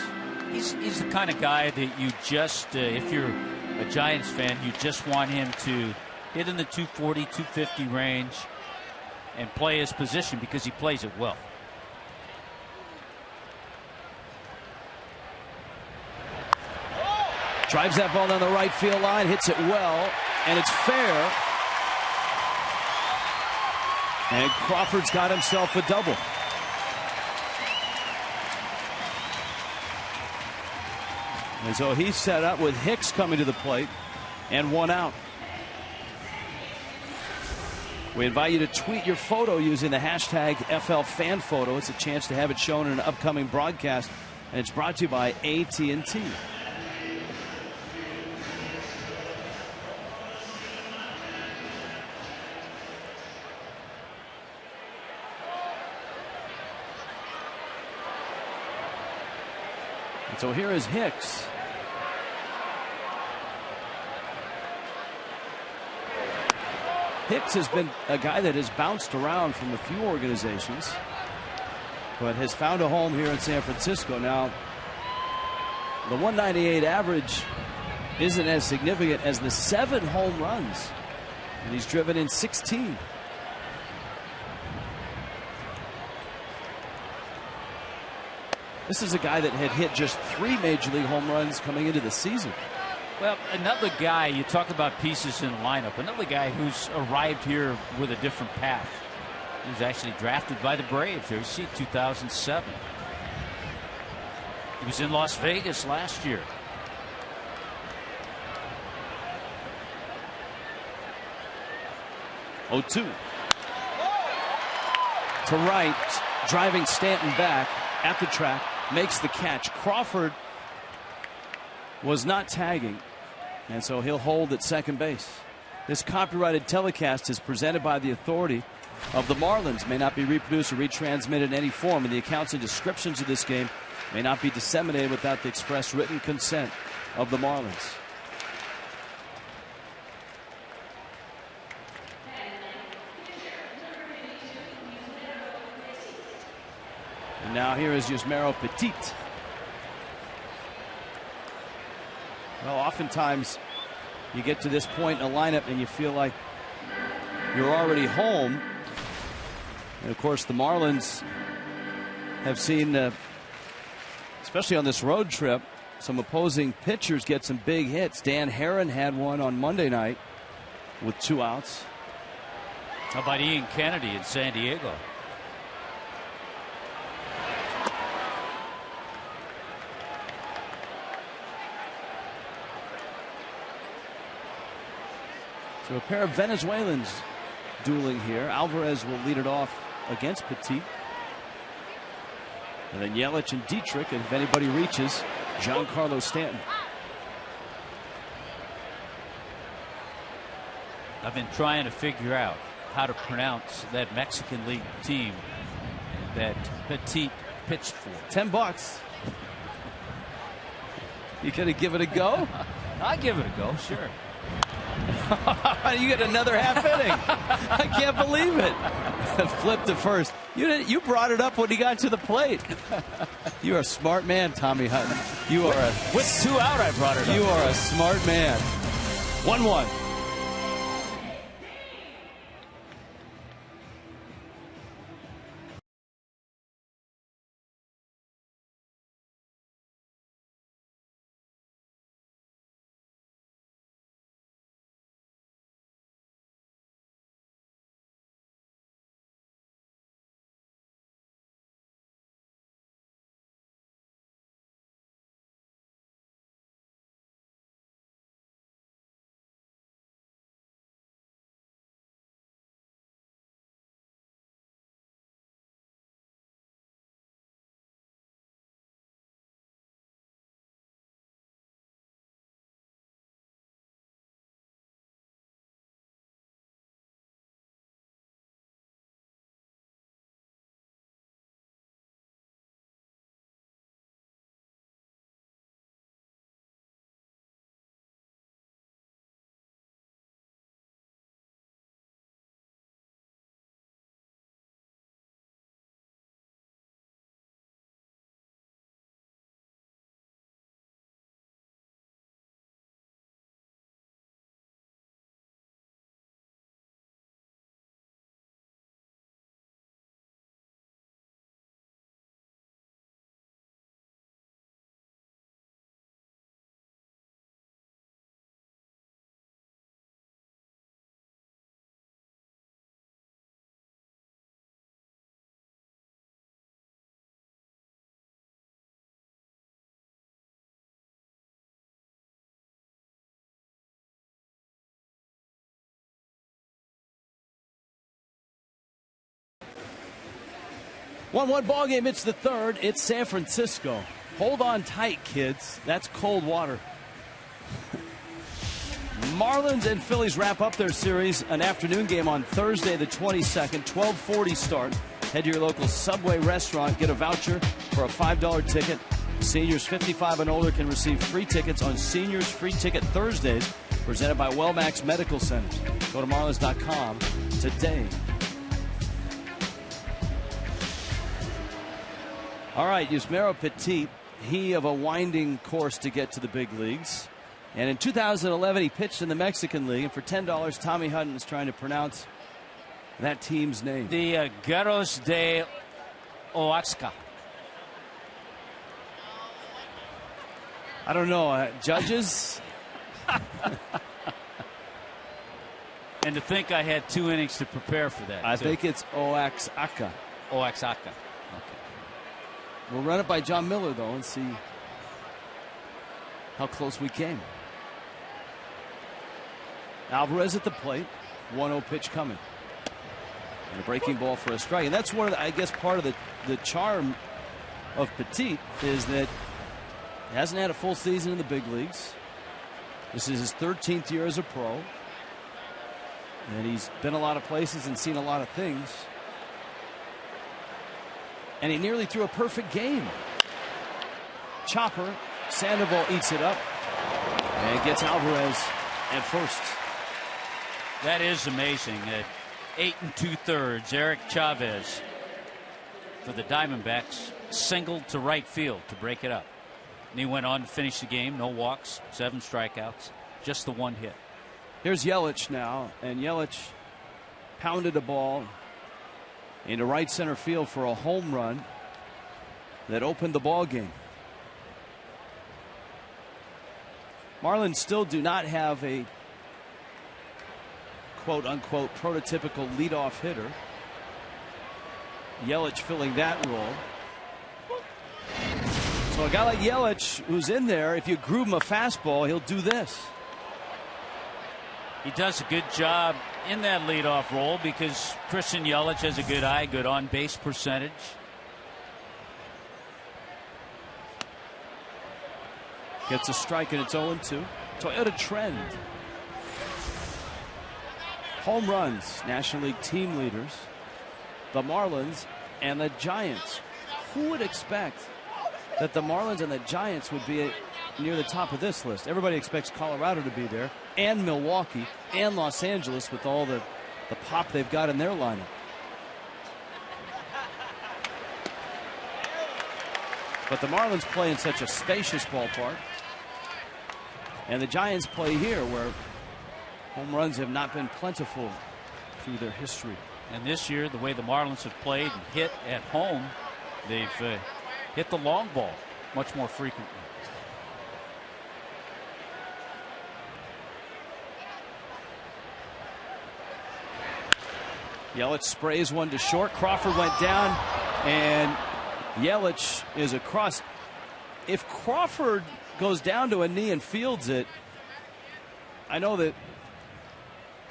He's the kind of guy that you just, if you're a Giants fan, you just want him to hit in the 240, 250 range and play his position because he plays it well. Drives that ball down the right field line, hits it well, and it's fair. And Crawford's got himself a double. And so he's set up with Hicks coming to the plate and 1 out. We invite you to tweet your photo using the hashtag FLFanPhoto. It's a chance to have it shown in an upcoming broadcast, and it's brought to you by AT&T. And so here is Hicks. Hicks has been a guy that has bounced around from a few organizations, but has found a home here in San Francisco. Now, the 198 average isn't as significant as the 7 home runs, and he's driven in 16. This is a guy that had hit just 3 major league home runs coming into the season. Well, another guy, you talk about pieces in the lineup, another guy who's arrived here with a different path. He was actually drafted by the Braves. There you see 2007. He was in Las Vegas last year. Oh, 2 to right, driving Stanton back at the track, makes the catch. Crawford was not tagging, and so he'll hold at second base. This copyrighted telecast is presented by the authority of the Marlins, may not be reproduced or retransmitted in any form, and the accounts and descriptions of this game may not be disseminated without the express written consent of the Marlins. And now here is Yusmeiro Petit. Well, oftentimes you get to this point in a lineup and you feel like you're already home. And of course, the Marlins have seen, especially on this road trip, some opposing pitchers get some big hits. Dan Herron had one on Monday night with 2 outs. How about Ian Kennedy in San Diego? So a pair of Venezuelans dueling here. Alvarez will lead it off against Petit. And then Yelich and Dietrich, and if anybody reaches, Giancarlo Stanton. I've been trying to figure out how to pronounce that Mexican League team that Petit pitched for. $10. You gonna give it a go? I'll give it a go, sure. You get another half inning. I can't believe it. Flip to first. You brought it up when he got to the plate. You are a smart man, Tommy Hutton. You are with 2 out. I brought it up. You are a smart man. 1-1. 1-1 ball game. It's the third. It's San Francisco. Hold on tight, kids. That's cold water. Marlins and Phillies wrap up their series. An afternoon game on Thursday the 22nd, 12:40 start. Head to your local Subway restaurant. Get a voucher for a $5 ticket. Seniors 55 and older can receive free tickets on Seniors Free Ticket Thursdays, presented by Wellmax Medical Centers. Go to Marlins.com today. All right, Yusmeiro Petit, he of a winding course to get to the big leagues. And in 2011, he pitched in the Mexican League. And for $10, Tommy Hutton is trying to pronounce that team's name. The Guerreros de Oaxaca. I don't know. Judges? And to think I had 2 innings to prepare for that. I think it's Oaxaca. Oaxaca. Okay. We'll run it by John Miller, though, and see how close we came. Alvarez at the plate. 1-0 pitch coming. And a breaking ball for a strike. And that's one of the, I guess, part of the charm of Petit is that he hasn't had a full season in the big leagues. This is his 13th year as a pro. And he's been a lot of places and seen a lot of things. And he nearly threw a perfect game. Chopper. Sandoval eats it up. And gets Alvarez at first. That is amazing. At 8 2/3, Eric Chavez for the Diamondbacks singled to right field to break it up. And he went on to finish the game. No walks, 7 strikeouts, just the 1 hit. Here's Yelich now, and Yelich pounded a ball into right center field for a home run that opened the ball game. Marlins still do not have a quote-unquote prototypical leadoff hitter. Yelich filling that role. So a guy like Yelich who's in there, if you groove him a fastball, he'll do this. He does a good job in that leadoff role because Christian Yelich has a good eye, good on-base percentage. Gets a strike and it's 0-2. Toyota trend. Home runs, National League team leaders, the Marlins and the Giants. Who would expect that the Marlins and the Giants would be near the top of this list? Everybody expects Colorado to be there, and Milwaukee, and Los Angeles with all the pop they've got in their lineup. But the Marlins play in such a spacious ballpark, and the Giants play here where home runs have not been plentiful through their history. And this year, the way the Marlins have played and hit at home, they've hit the long ball much more frequently. Yelich sprays one to short. Crawford went down, and Yelich is across. If Crawford goes down to a knee and fields it, I know that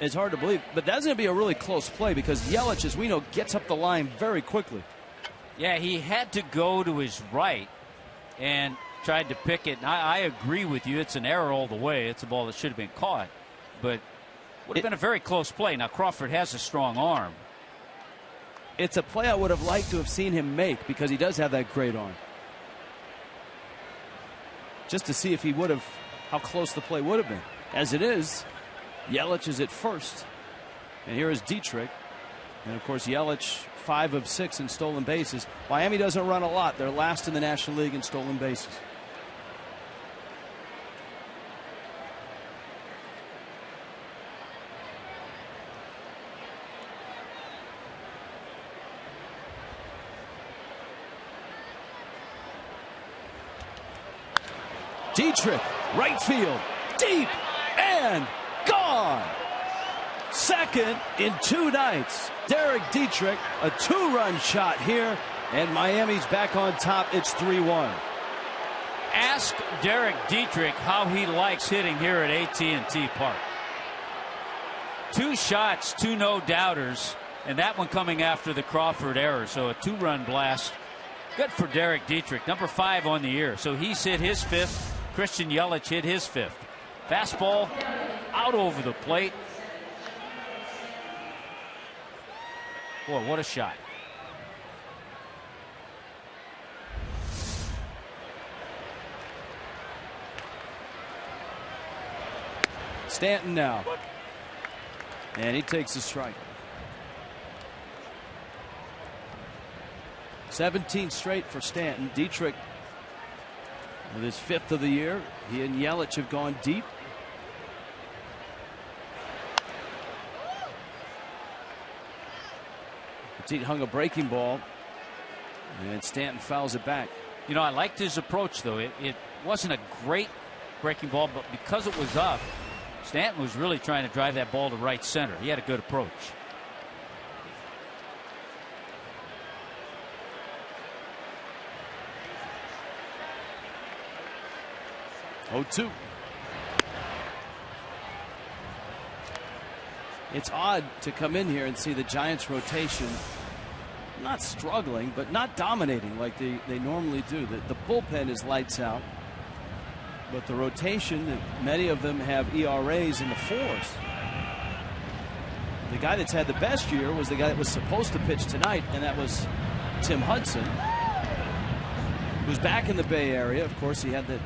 it's hard to believe, but that's going to be a really close play because Yelich, as we know, gets up the line very quickly. Yeah, he had to go to his right and tried to pick it. I agree with you. It's an error all the way. It's a ball that should have been caught, but would have been a very close play. Now, Crawford has a strong arm. It's a play I would have liked to have seen him make because he does have that great arm. Just to see if he would have, how close the play would have been. As it is, Yelich is at first. And here is Dietrich. And, of course, Yelich, 5 of 6 in stolen bases. Miami doesn't run a lot. They're last in the National League in stolen bases. Dietrich, right field, deep, and gone. Second in 2 nights. Derek Dietrich, a 2-run shot here, and Miami's back on top. It's 3-1. Ask Derek Dietrich how he likes hitting here at AT Park. 2 shots, 2 no-doubters, And that one coming after the Crawford error. So a 2-run blast. Good for Derek Dietrich, number 5 on the year. So he's hit his 5th. Christian Yelich hit his 5th. Fastball out over the plate. Boy, what a shot. Stanton now. And he takes a strike. 17 straight for Stanton. Dietrich with his 5th of the year. He and Yelich have gone deep. Petit hung a breaking ball, and Stanton fouls it back. You know, I liked his approach, though. It wasn't a great breaking ball, but because it was up, Stanton was really trying to drive that ball to right center. He had a good approach. Oh-2. It's odd to come in here and see the Giants rotation not struggling, but not dominating like they normally do. The bullpen is lights out, but the rotation, many of them have ERAs in the 4s. The guy that's had the best year was the guy that was supposed to pitch tonight, and that was Tim Hudson, who's back in the Bay Area. Of course, he had the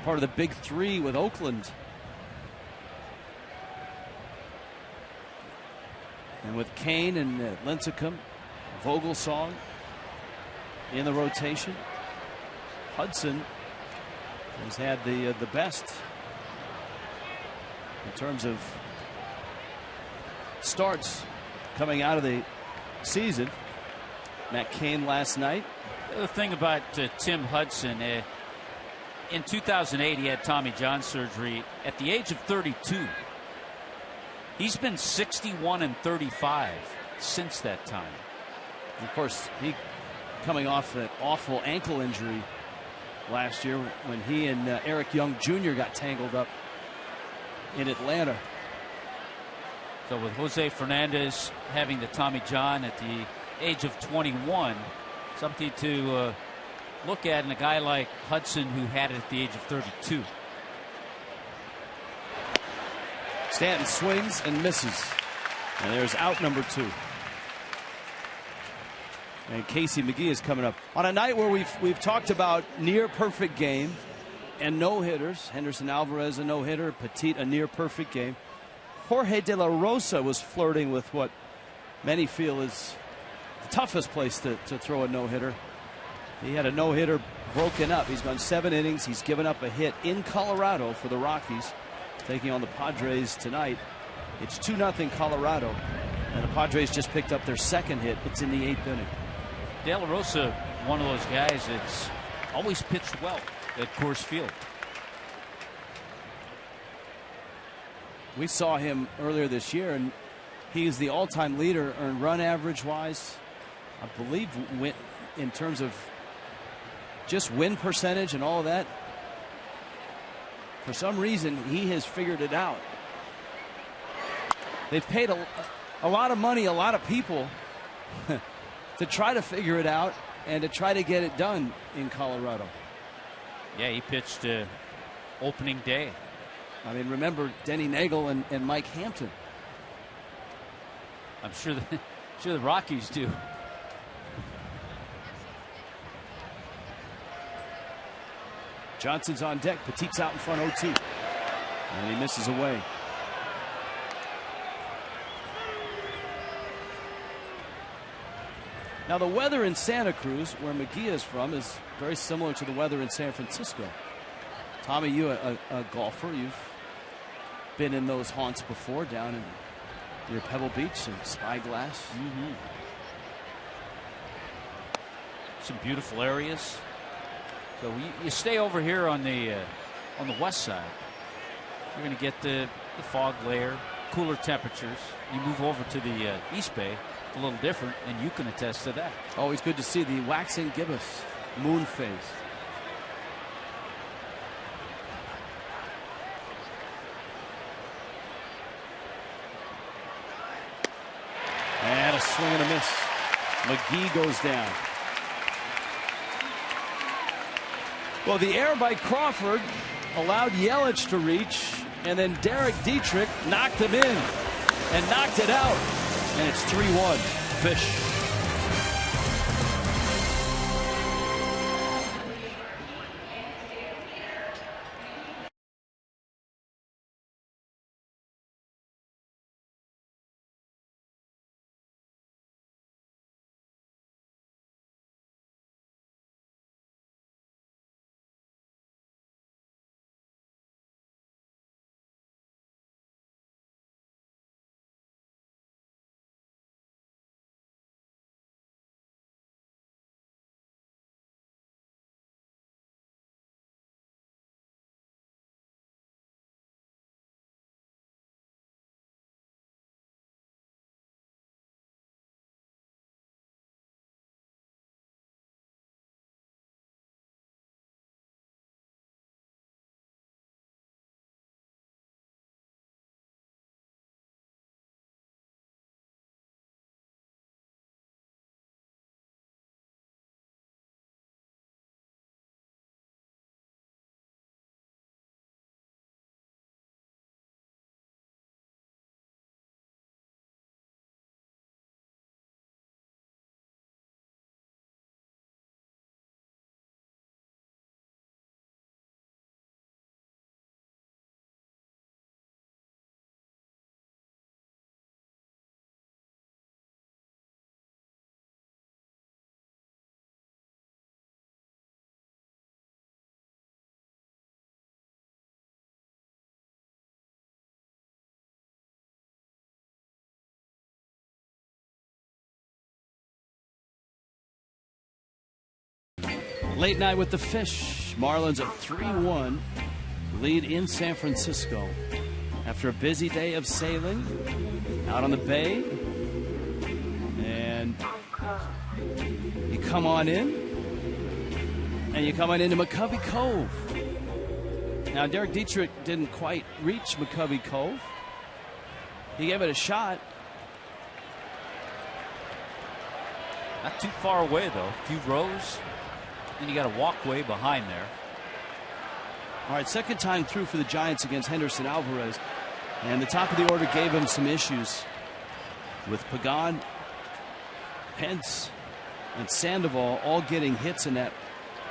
part of the big 3 with Oakland. And with Kane and Lincecum, Vogelsong in the rotation, Hudson has had the best in terms of starts coming out of the season. Matt Cain last night. The thing about Tim Hudson, in 2008 he had Tommy John surgery at the age of 32. He's been 61-35 since that time. Of course, he coming off that awful ankle injury last year when he and Eric Young Jr. got tangled up in Atlanta. So with Jose Fernandez having the Tommy John at the age of 21, something to look at in a guy like Hudson who had it at the age of 32. Stanton swings and misses, and there's out number 2. And Casey McGee is coming up on a night where we've talked about near perfect game and no hitters. Henderson Alvarez a no hitter, Petit a near perfect game. Jorge De La Rosa was flirting with what many feel is the toughest place to throw a no hitter. He had a no hitter broken up. He's gone 7 innings. He's given up a hit in Colorado for the Rockies, taking on the Padres tonight. It's 2-0 Colorado, and the Padres just picked up their second hit. It's in the 8th inning. De La Rosa, one of those guys that's always pitched well at Coors Field. We saw him earlier this year, and he is the all-time leader earned run average wise. I believe in terms of just win percentage and all of that. For some reason, he has figured it out. They've paid a lot of money, a lot of people to try to figure it out and to try to get it done in Colorado. Yeah, he pitched opening day. I mean, remember Denny Nagel and Mike Hampton. I'm sure the Rockies do. Johnson's on deck. Petit's out in front, 0-2. And he misses away. Now, the weather in Santa Cruz, where McGee is from, is very similar to the weather in San Francisco. Tommy, you a golfer. You've been in those haunts before, down in near Pebble Beach and Spyglass. Mm-hmm. Some beautiful areas. So you stay over here on the west side. You're going to get the fog layer, cooler temperatures. You move over to the East Bay, a little different, and you can attest to that. Always good to see the waxing gibbous moon phase. And swing and a miss. McGee goes down. Well, the error by Crawford allowed Yelich to reach, and then Derek Dietrich knocked him in and knocked it out. And it's 3-1. Fish. Late night with the Fish. Marlins at 3-1. Lead in San Francisco. After a busy day of sailing out on the bay. And you come on in. And you come on into McCovey Cove. Now, Derek Dietrich didn't quite reach McCovey Cove. He gave it a shot. Not too far away, though. A few rows. Then you got a walkway behind there. All right, second time through for the Giants against Henderson Alvarez. And the top of the order gave him some issues with Pagan, Pence, and Sandoval all getting hits in that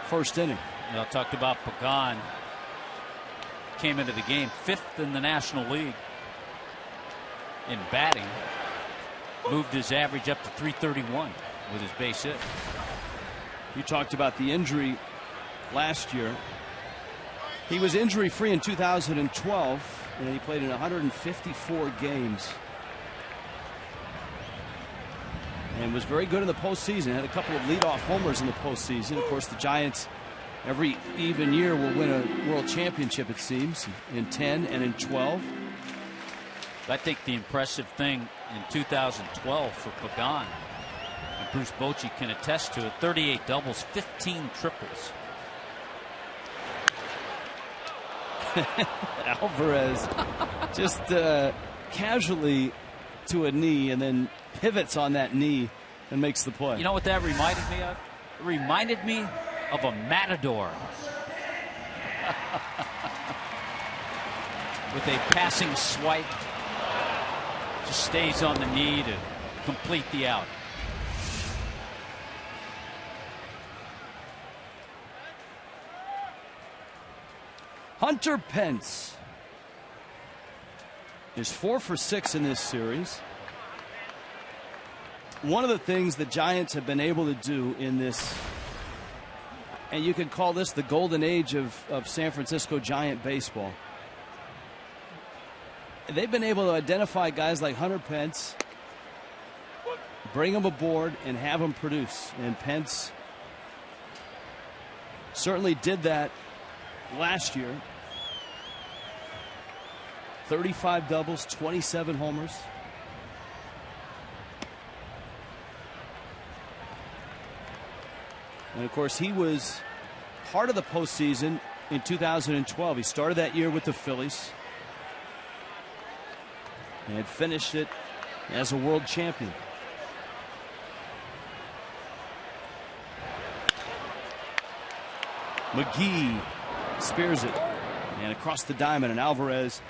first inning. I talked about Pagan. Came into the game 5th in the National League in batting. Moved his average up to 331 with his base hit. You talked about the injury last year. He was injury-free in 2012, and he played in 154 games. And was very good in the postseason. Had a couple of leadoff homers in the postseason. Of course, the Giants, every even year, will win a world championship, it seems, in 10 and in 12. I think the impressive thing in 2012 for Pagan, and Bruce Bochy can attest to it, 38 doubles, 15 triples. Alvarez just casually to a knee and then pivots on that knee and makes the play. You know what that reminded me of? It reminded me of a matador. With a passing swipe. Just stays on the knee to complete the out. Hunter Pence is 4 for 6 in this series. One of the things the Giants have been able to do in this, and you can call this the golden age of San Francisco Giant baseball. They've been able to identify guys like Hunter Pence, bring them aboard, and have them produce. And Pence certainly did that last year. 35 doubles, 27 homers. And of course, he was part of the postseason in 2012. He started that year with the Phillies and finished it as a world champion. McGee spears it. And across the diamond, and Alvarez,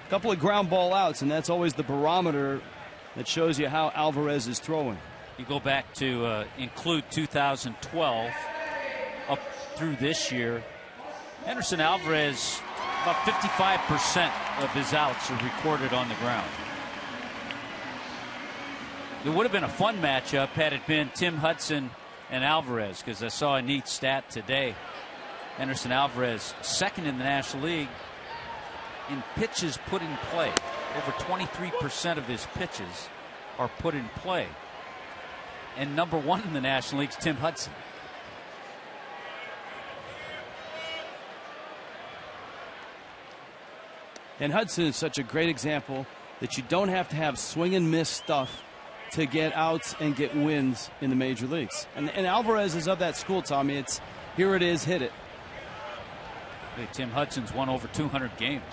a couple of ground ball outs, and that's always the barometer that shows you how Alvarez is throwing. You go back to include 2012 up through this year. Anderson Alvarez, about 55% of his outs are recorded on the ground. It would have been a fun matchup had it been Tim Hudson and Alvarez, because I saw a neat stat today. Anderson Alvarez, second in the National League in pitches put in play. Over 23% of his pitches are put in play. And number one in the National League is Tim Hudson. And Hudson is such a great example that you don't have to have swing and miss stuff to get outs and get wins in the major leagues. And Alvarez is of that school, Tommy. It's here it is, hit it. Hey, Tim Hudson's won over 200 games.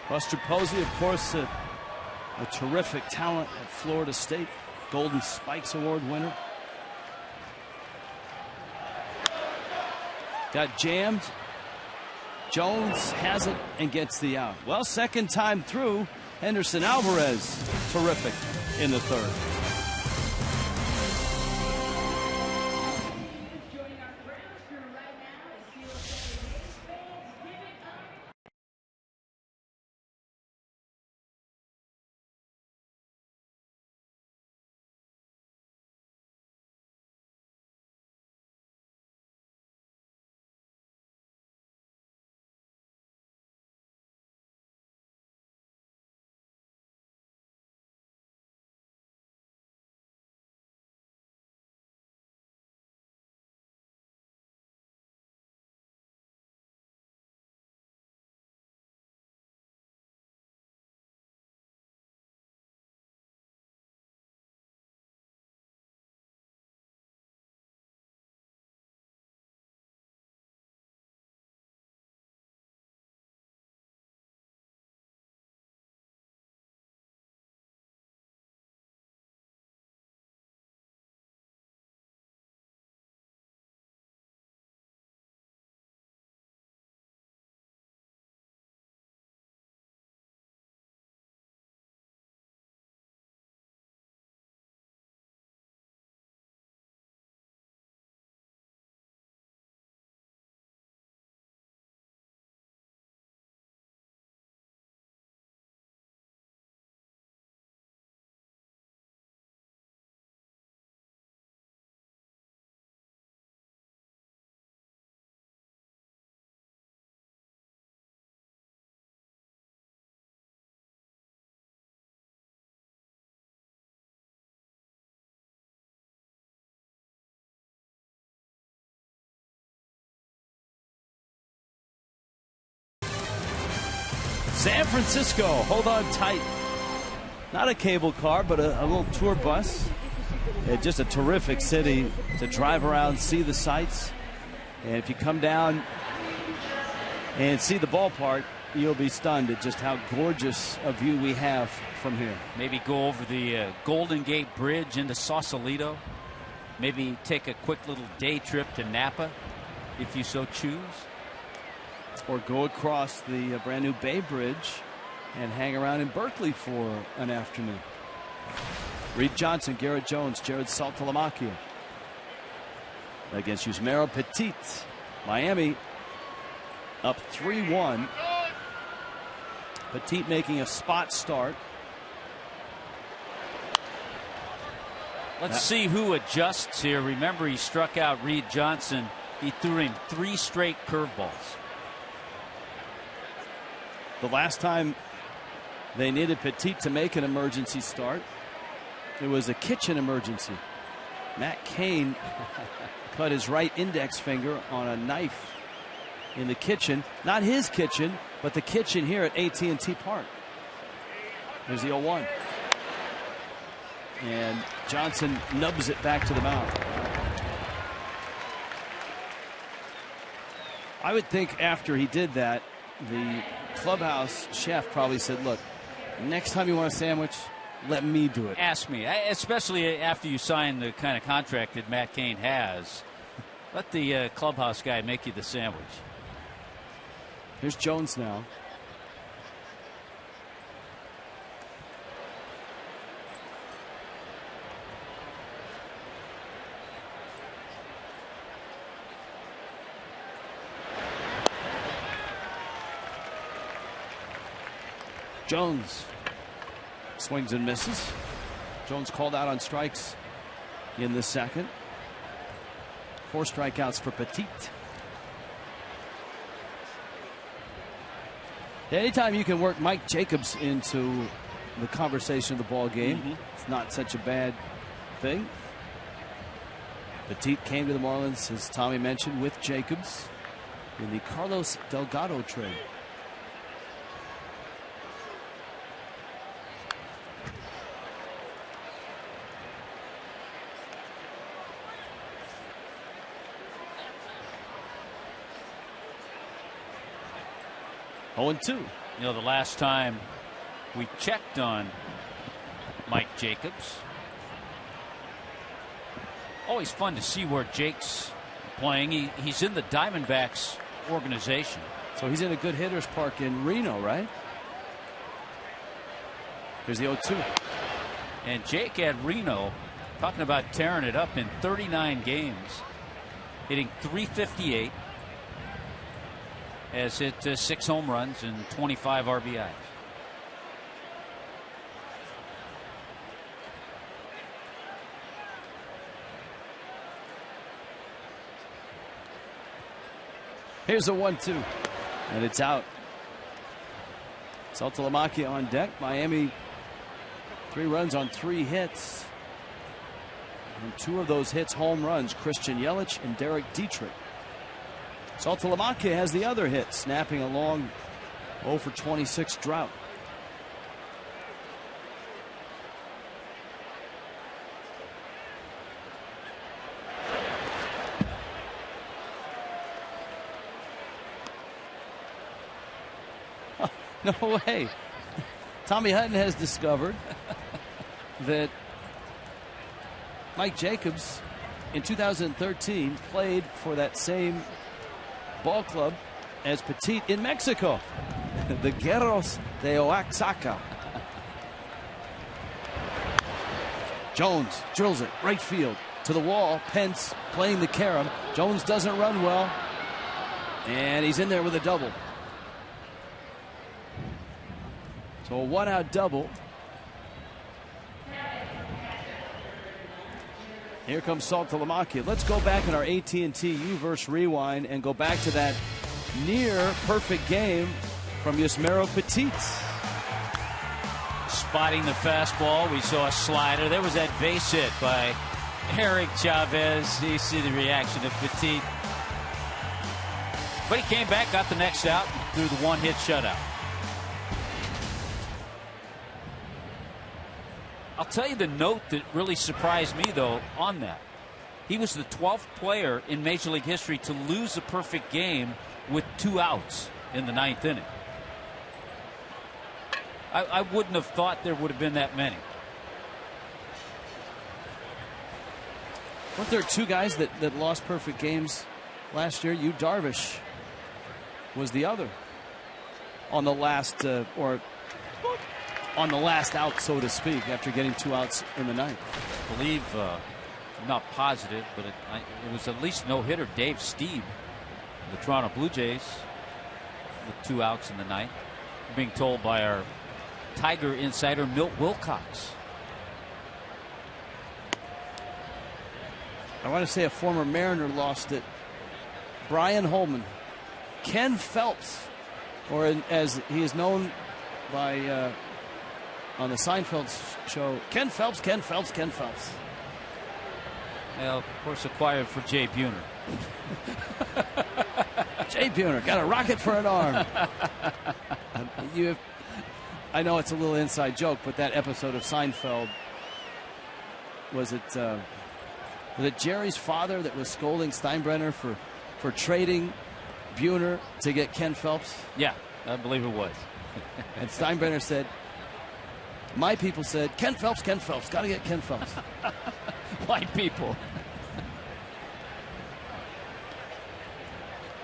Buster Posey, of course, a terrific talent at Florida State. Golden Spikes Award winner. Got jammed. Jones has it and gets the out. Well, second time through, Henderson Alvarez, terrific in the third. San Francisco, hold on tight. Not a cable car, but a little tour bus. Just a terrific city to drive around, see the sights. And if you come down and see the ballpark, you'll be stunned at just how gorgeous a view we have from here. Maybe go over the Golden Gate Bridge into Sausalito. Maybe take a quick little day trip to Napa, if you so choose. Or go across the brand new Bay Bridge and hang around in Berkeley for an afternoon. Reed Johnson, Garrett Jones, Jared Saltalamacchia against Yusmeiro Petit. Miami up 3-1. Petit making a spot start. Let's see who adjusts here. Remember, he struck out Reed Johnson. He threw him 3 straight curveballs. The last time they needed Petit to make an emergency start, it was a kitchen emergency. Matt Cain cut his right index finger on a knife in the kitchen. Not his kitchen, but the kitchen here at AT&T Park. There's the 0-1. And Johnson nubs it back to the mound. I would think after he did that, the clubhouse chef probably said, look, Next time you want a sandwich, let me do it. Ask me, especially after you sign the kind of contract that Matt Cain has. Let the clubhouse guy make you the sandwich. Here's Jones now. Jones swings and misses. Jones called out on strikes in the second. 4 strikeouts for Petit. Anytime you can work Mike Jacobs into the conversation of the ball game, it's not such a bad thing. Petit came to the Marlins, as Tommy mentioned, with Jacobs in the Carlos Delgado trade. Oh, 2. You know, the last time we checked on Mike Jacobs, always fun to see where Jake's playing. He's in the Diamondbacks organization. So he's in a good hitter's park in Reno, right? Here's the 0-2. And Jake at Reno, talking about tearing it up in 39 games, hitting .358. Has hit 6 home runs and 25 RBIs. Here's a 1-2, and it's out. Saltalamacchia on deck. Miami 3 runs on 3 hits. And 2 of those hits home runs. Christian Yelich and Derek Dietrich. Saltalamacchia has the other hit, snapping a long 0-for-26 drought. No way. Tommy Hutton has discovered that Mike Jacobs in 2013 played for that same ball club as Petit in Mexico. The Guerreros de Oaxaca. Jones drills it right field to the wall. Pence playing the carom. Jones doesn't run well, and he's in there with a double. So a 1-out double. Here comes Saltalamacchia. Let's go back in our AT&T U-verse rewind and go back to that near perfect game from Yusmeiro Petit. Spotting the fastball, we saw a slider. There was that base hit by Eric Chavez. You see the reaction of Petit. But he came back, got the next out, threw the 1-hit shutout. I'll tell you the note that really surprised me, though, on that. He was the 12th player in Major League history to lose a perfect game with 2 outs in the 9th inning. I wouldn't have thought there would have been that many. Weren't there 2 guys that lost perfect games last year? Yu Darvish was the other on the last on the last out, so to speak, after getting 2 outs in the 9th. I believe, I'm not positive, but it was at least no-hitter Dave Stieb, the Toronto Blue Jays, with 2 outs in the 9th. Being told by our Tiger insider Milt Wilcox. I want to say a former Mariner lost it. Brian Holman. Ken Phelps, or as he is known by on the Seinfeld show, Ken Phelps, Ken Phelps, Ken Phelps. Well, of course, acquired for Jay Buhner. Jay Buhner got a rocket for an arm. I know it's a little inside joke, but that episode of Seinfeld, was it Jerry's father that was scolding Steinbrenner for trading Buhner to get Ken Phelps? Yeah, I believe it was. And Steinbrenner said, My people said, Ken Phelps, got to get Ken Phelps. White people.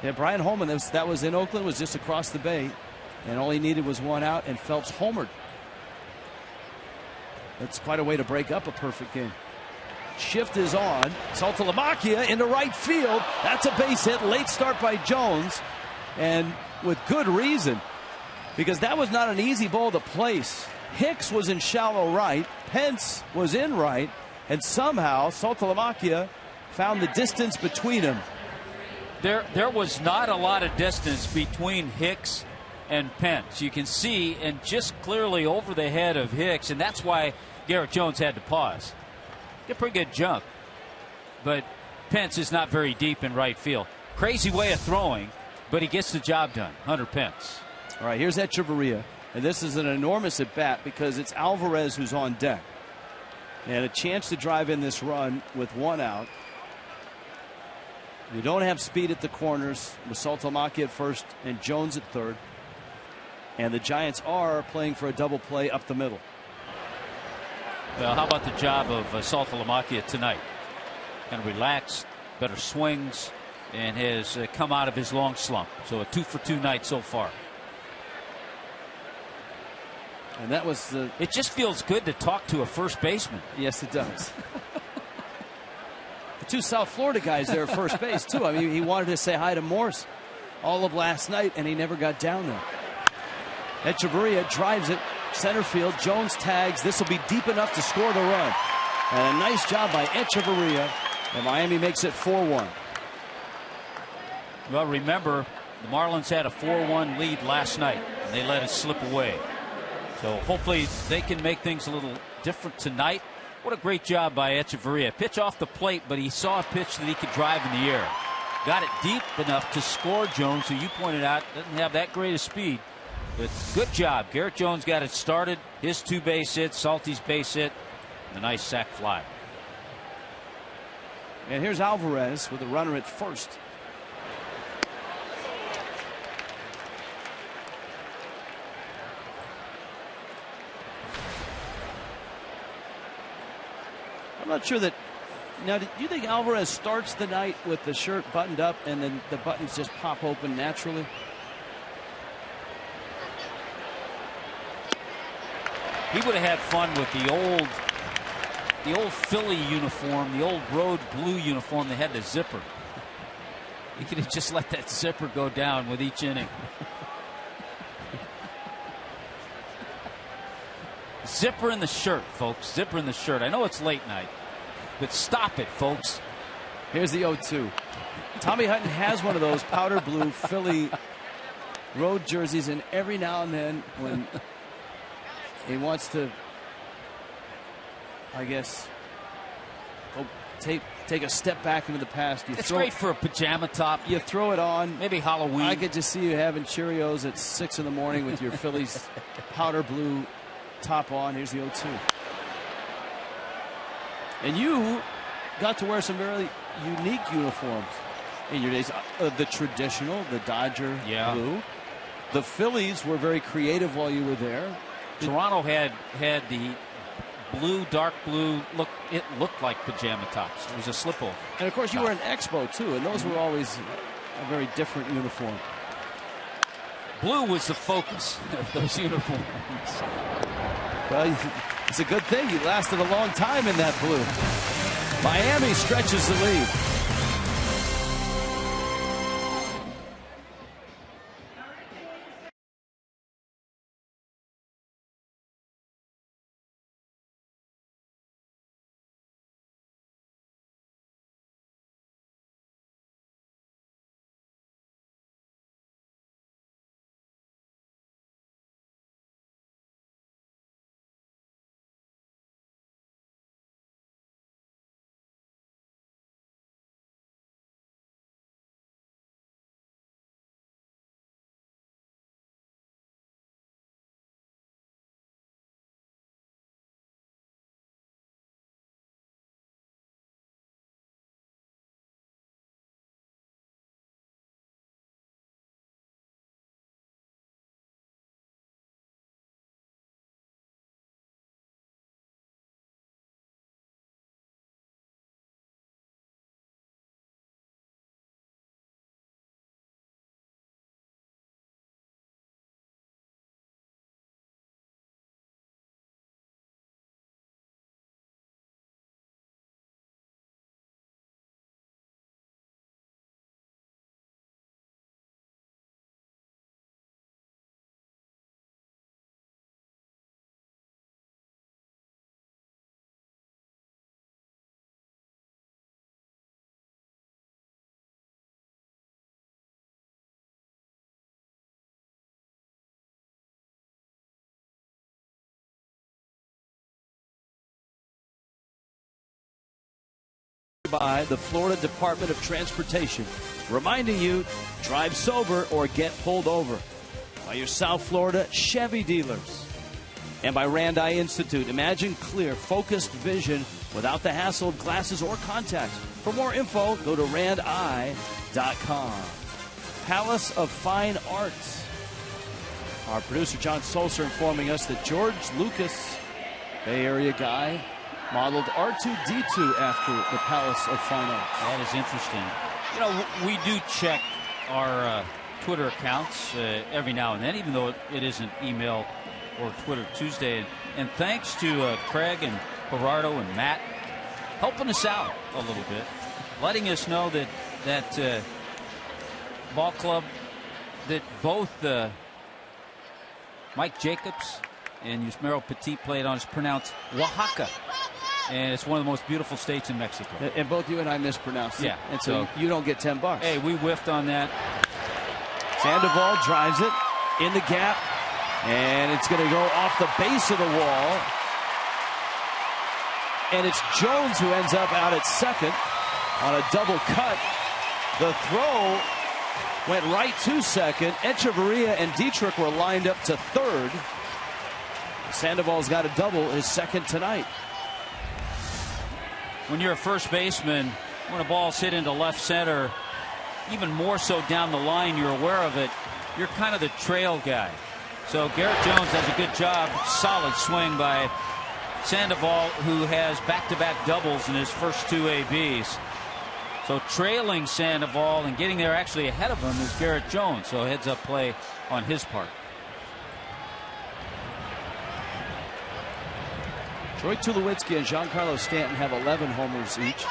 Yeah, Brian Holman, that was in Oakland, was just across the bay, and all he needed was one out, and Phelps homered. That's quite a way to break up a perfect game. Shift is on. Saltalamacchia into right field. That's a base hit. Late start by Jones, and with good reason, because that was not an easy ball to place. Hicks was in shallow right. Pence was in right, and somehow Saltalamacchia found the distance between them. There was not a lot of distance between Hicks and Pence. You can see, and just clearly over the head of Hicks, and that's why Garrett Jones had to pause. Get pretty good jump, but Pence is not very deep in right field. Crazy way of throwing, but he gets the job done. Hunter Pence. All right, here's Echeverria, and this is an enormous at bat because it's Alvarez who's on deck, and a chance to drive in this run with one out. You don't have speed at the corners with Saltalamacchia at first and Jones at third. And the Giants are playing for a double play up the middle. Well, how about the job of Saltalamacchia tonight? Kind of relaxed, better swings, and has come out of his long slump. So a 2-for-2 night so far. And that was the... It just feels good to talk to a first baseman. Yes, it does. The two South Florida guys there at first base, too. I mean, he wanted to say hi to Morse all of last night, and he never got down there. Echeverria drives it center field. Jones tags. This will be deep enough to score the run. And a nice job by Echeverria, and Miami makes it 4-1. Well, remember, the Marlins had a 4-1 lead last night, and they let it slip away. So hopefully they can make things a little different tonight. What a great job by Echeverria. Pitch off the plate, but he saw a pitch that he could drive in the air. Got it deep enough to score Jones, who you pointed out doesn't have that great of speed. But good job. Garrett Jones got it started. His 2 base hits, Salty's base hit, and a nice sac fly. And here's Alvarez with a runner at first. I'm not sure that. Now, do you think Alvarez starts the night with the shirt buttoned up and then the buttons just pop open naturally? He would have had fun with the old Philly uniform, the old road blue uniform that had the zipper. He could have just let that zipper go down with each inning. Zipper in the shirt, folks. Zipper in the shirt. I know it's late night, but stop it, folks. Here's the 0-2. Tommy Hutton has one of those powder blue Philly road jerseys, and every now and then when he wants to, I guess, take a step back into the past. It's great for a pajama top. You throw it on. Maybe Halloween. I could just see you having Cheerios at 6 in the morning with your Phillies powder blue top on. Here's the 0-2. And you got to wear some very unique uniforms in your days. The traditional, the Dodger blue. The Phillies were very creative while you were there. Toronto had the blue, dark blue look. It looked like pajama tops. It was a slip over. And of course, you were an Expo too, and those were always a very different uniform. Blue was the focus of those uniforms. Well, it's a good thing you lasted a long time in that blue. Miami stretches the lead. by the Florida Department of Transportation, reminding you, drive sober or get pulled over. By your South Florida Chevy dealers. And by Rand Eye Institute. Imagine clear, focused vision without the hassle of glasses or contacts. For more info, go to randeye.com. Palace of Fine Arts. Our producer John Solser informing us that George Lucas, Bay Area guy, modeled R2-D2 after the Palace of Fine Arts. That is interesting. You know, we do check our Twitter accounts every now and then, even though it isn't email or Twitter Tuesday. And thanks to Craig and Gerardo and Matt helping us out a little bit, letting us know that ball club that both Mike Jacobs and Yusmeiro Petit played on is pronounced Oaxaca. And it's one of the most beautiful states in Mexico. And both you and I mispronounced it. Yeah. And so you don't get $10. Hey, we whiffed on that. Sandoval drives it in the gap. And it's going to go off the base of the wall. And it's Jones who ends up out at second on a double cut. The throw went right to second. Echeverria and Dietrich were lined up to third. Sandoval's got a double, his second tonight. When you're a first baseman, when a ball's hit into left center, even more so down the line, you're aware of it. You're kind of the trail guy. So Garrett Jones does a good job. Solid swing by Sandoval, who has back-to-back doubles in his first two ABs. So trailing Sandoval and getting there actually ahead of him is Garrett Jones. So heads-up play on his part. Troy Tulowitzki and Giancarlo Stanton have 11 homers each.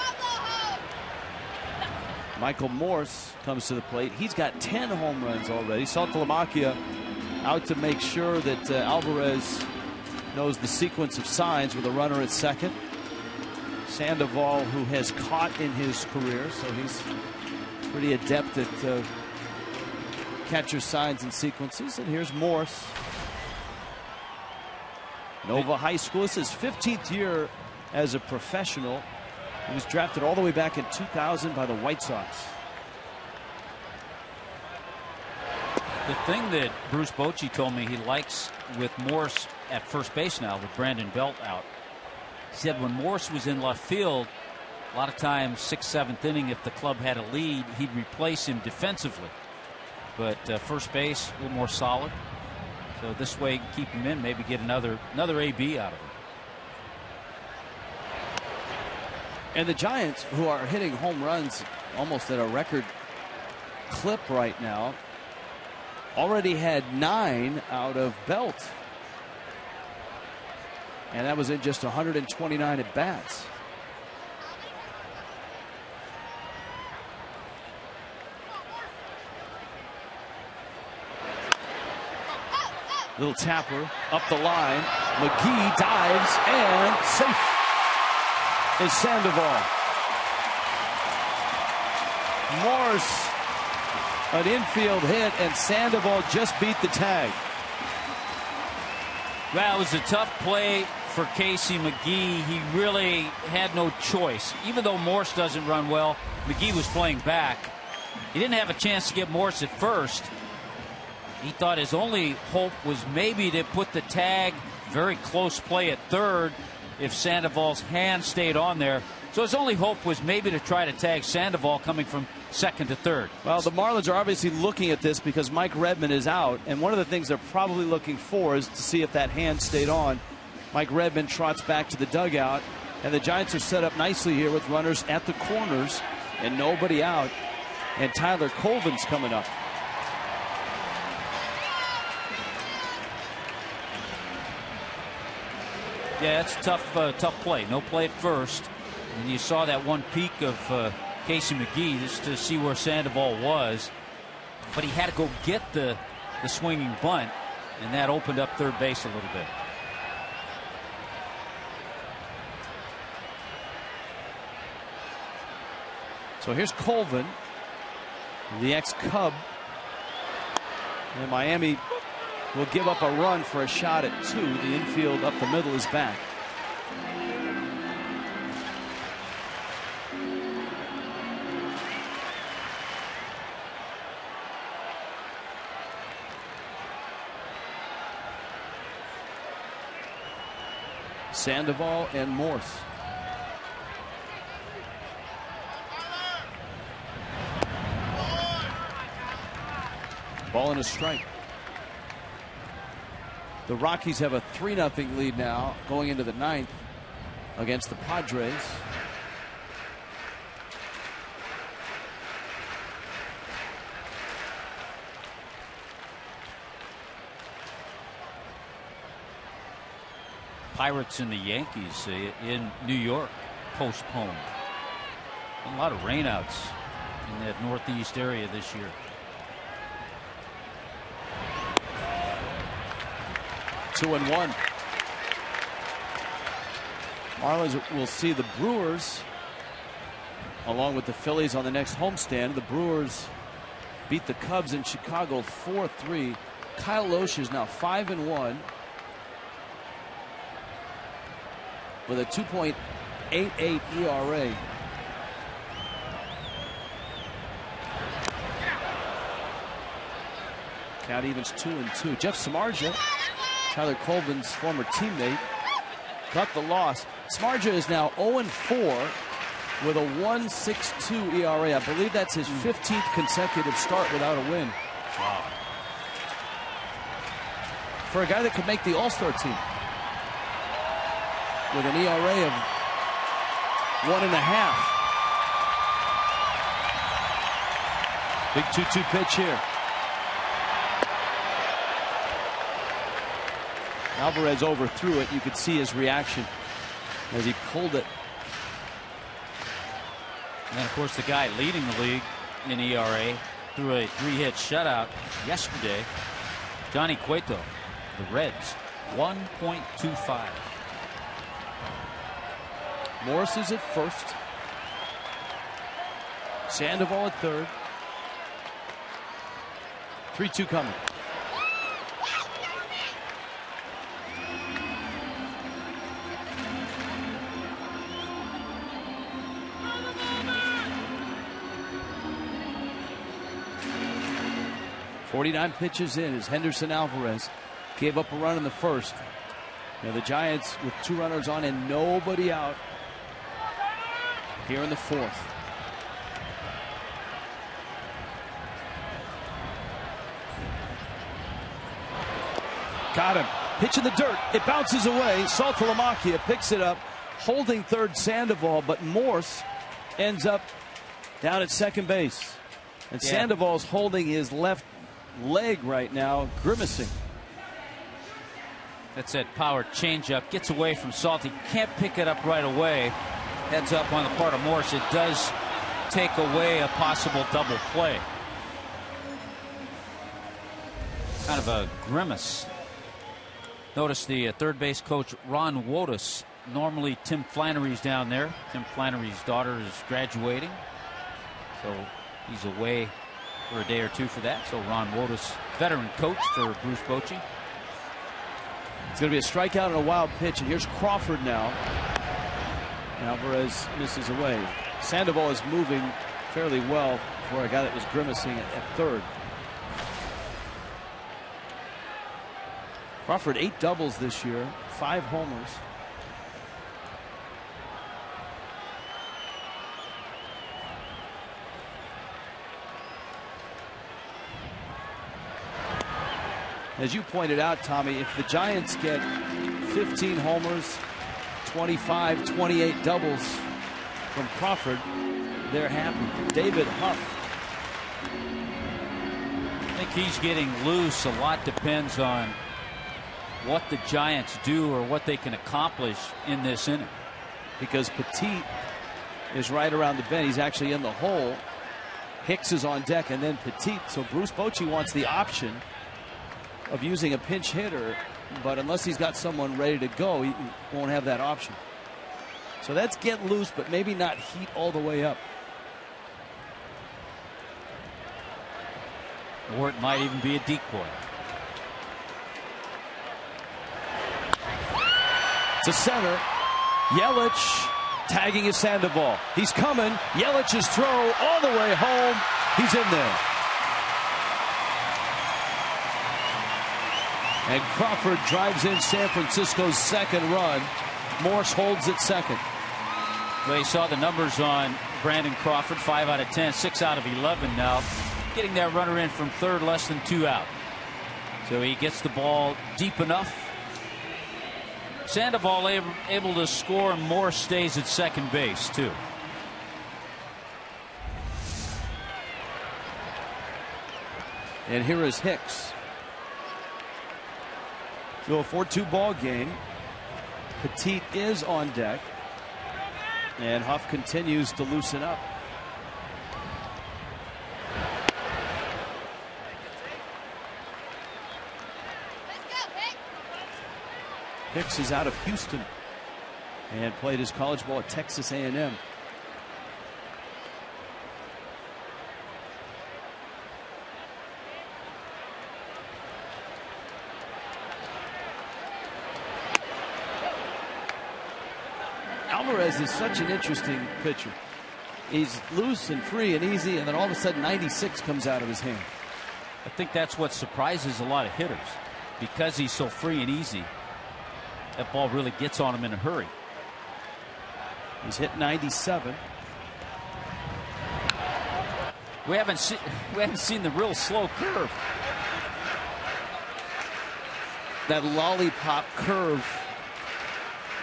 Michael Morse comes to the plate. He's got 10 home runs already. Saltalamacchia out to make sure that Alvarez knows the sequence of signs with a runner at second. Sandoval, who has caught in his career, so he's pretty adept at catcher signs and sequences. And here's Morse. Nova High School. This is his 15th year as a professional. He was drafted all the way back in 2000 by the White Sox. The thing that Bruce Bochy told me he likes with Morse at first base now, with Brandon Belt out, he said when Morse was in left field, a lot of times 6th, 7th inning, if the club had a lead, he'd replace him defensively. But first base, a little more solid. So this way, keep him in, maybe get another AB out of him. And the Giants, who are hitting home runs almost at a record clip right now, already had 9 out of Belt. And that was in just 129 at bats. Little tapper up the line. McGee dives and safe is Sandoval. Morse, an infield hit, and Sandoval just beat the tag. Well, it was a tough play for Casey McGee. He really had no choice. Even though Morse doesn't run well, McGee was playing back. He didn't have a chance to get Morse at first. He thought his only hope was maybe to put the tag, very close play at third, if Sandoval's hand stayed on there. So his only hope was maybe to try to tag Sandoval coming from second to third. Well, the Marlins are obviously looking at this because Mike Redmond is out, and one of the things they're probably looking for is to see if that hand stayed on. Mike Redmond trots back to the dugout, and the Giants are set up nicely here with runners at the corners and nobody out. And Tyler Colvin's coming up. Yeah, it's a tough play. No play at first. And you saw that one peek of Casey McGee just to see where Sandoval was. But he had to go get the swinging bunt, and that opened up third base a little bit. So here's Colvin, the ex-Cub. And Miami will give up a run for a shot at 2. The infield up the middle is back. Sandoval and Morse. Ball and a strike. The Rockies have a 3-0 lead now going into the 9th against the Padres. Pirates and the Yankees in New York postponed. A lot of rainouts in that northeast area this year. 2-1. Marlins will see the Brewers along with the Phillies on the next homestand. The Brewers beat the Cubs in Chicago 4-3. Kyle Lohse is now 5-1 with a 2.88 ERA. Count evens 2-2. Jeff Samardzija, Tyler Colvin's former teammate, cut the loss. Samardzija is now 0-4 with a 1.62 ERA. I believe that's his 15th consecutive start without a win. Wow. For a guy that could make the All-Star team with an ERA of 1.5. Big 2-2 pitch here. Alvarez overthrew it. You could see his reaction as he pulled it. And then, of course, the guy leading the league in ERA threw a 3-hit shutout yesterday. Johnny Cueto, the Reds, 1.25. Morris is at first. Sandoval at third. 3-2 coming. .49 pitches in as Henderson Alvarez gave up a run in the first. Now the Giants with 2 runners on and nobody out here in the 4th. Got him. Pitch in the dirt. It bounces away. Saltalamacchia picks it up, holding third Sandoval, but Morse ends up down at second base. And Sandoval's holding his left leg right now, grimacing. That's that power changeup. Gets away from Salty. Can't pick it up right away. Heads up on the part of Morse. It does take away a possible double play. Kind of a grimace. Notice the third base coach, Ron Wotus. Normally Tim Flannery's down there. Tim Flannery's daughter is graduating, so he's away for a day or two for that. So Ron Wotus, veteran coach for Bruce Bochy. It's going to be a strikeout and a wild pitch, and here's Crawford now. Alvarez misses away. Sandoval is moving fairly well for a guy that was grimacing at third. Crawford 8 doubles this year, 5 homers. As you pointed out, Tommy, if the Giants get 15 homers, 25, 28 doubles from Crawford, they're happy. David Huff. I think he's getting loose. A lot depends on what the Giants do or what they can accomplish in this inning. Because Petit is right around the bend. He's actually in the hole. Hicks is on deck, and then Petit. So Bruce Bochy wants the option of using a pinch hitter, but unless he's got someone ready to go, he won't have that option. So that's get loose, but maybe not heat all the way up. Or it might even be a decoy. To center. Yelich tagging his Sandoval. He's coming. Yelich's throw all the way home. He's in there. And Crawford drives in San Francisco's second run. Morse holds at second. Well, you saw the numbers on Brandon Crawford, 5 out of 10, 6 out of 11 now. Getting that runner in from third, less than 2 out. So he gets the ball deep enough. Sandoval able to score, and Morse stays at second base, too. And here is Hicks. So a 4-2 ball game. Petit is on deck. And Huff continues to loosen up. Hicks is out of Houston and played his college ball at Texas A&M. Alvarez is such an interesting pitcher. He's loose and free and easy, and then all of a sudden 96 comes out of his hand. I think that's what surprises a lot of hitters. Because he's so free and easy, that ball really gets on him in a hurry. He's hit 97. We haven't seen the real slow curve. That lollipop curve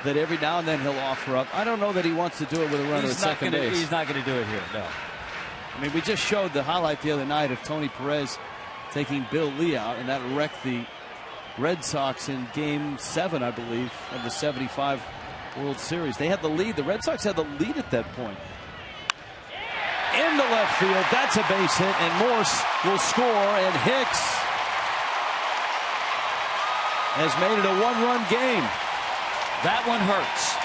that every now and then he'll offer up. I don't know that he wants to do it with a runner at second base. He's not going to do it here, no. I mean, we just showed the highlight the other night of Tony Perez taking Bill Lee out, and that wrecked the Red Sox in Game 7, I believe, of the '75 World Series. They had the lead. The Red Sox had the lead at that point. Into left field. That's a base hit, and Morse will score, and Hicks has made it a one-run game. That one hurts.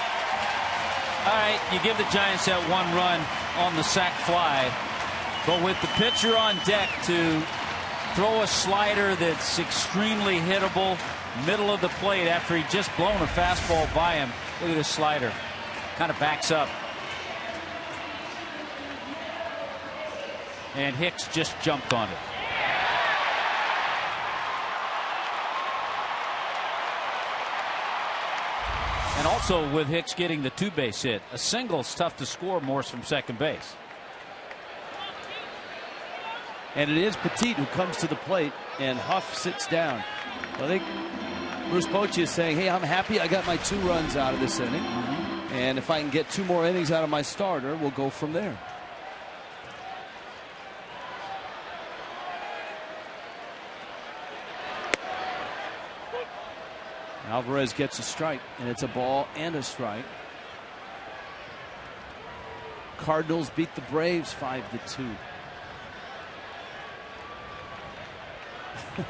All right, you give the Giants that one run on the sac fly, but with the pitcher on deck to throw a slider that's extremely hittable, middle of the plate after he just blown a fastball by him. Look at this slider. Kind of backs up. And Hicks just jumped on it. And also with Hicks getting the two-base hit, a single's tough to score, Morse, from second base. And it is Petit who comes to the plate, and Huff sits down. I think Bruce Bochy is saying, hey, I'm happy I got my 2 runs out of this inning. And if I can get 2 more innings out of my starter, we'll go from there. Alvarez gets a strike, and it's a ball and a strike. Cardinals beat the Braves 5-2.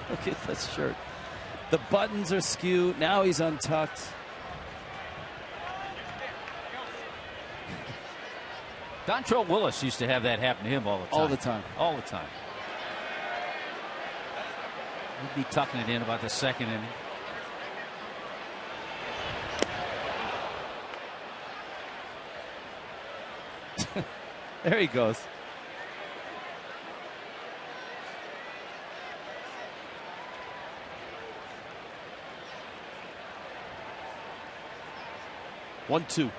Look at this shirt. The buttons are skewed. Now he's untucked. Dontrell Willis used to have that happen to him all the time. All the time. All the time. He'd be tucking it in about the second inning. There he goes. One-two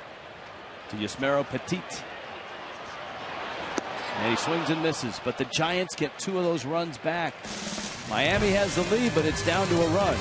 to Yusmeiro Petit. And he swings and misses, but the Giants get 2 of those runs back. Miami has the lead, but it's down to a run.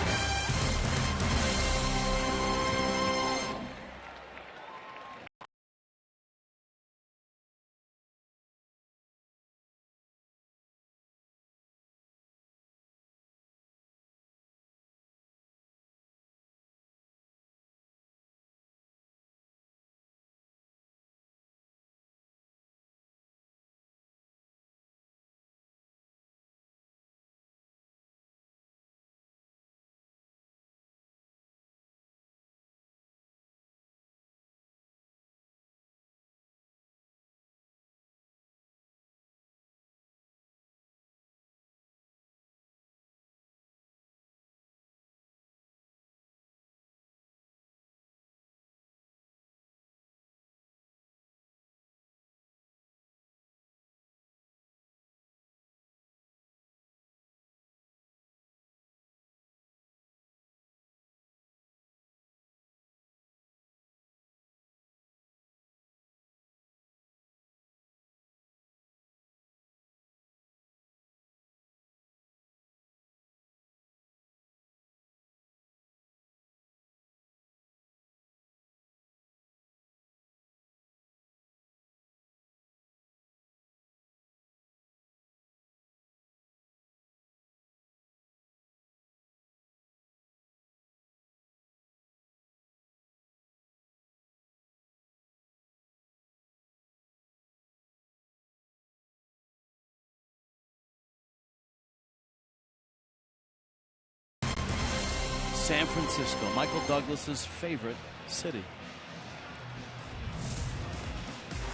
San Francisco, Michael Douglas's favorite city.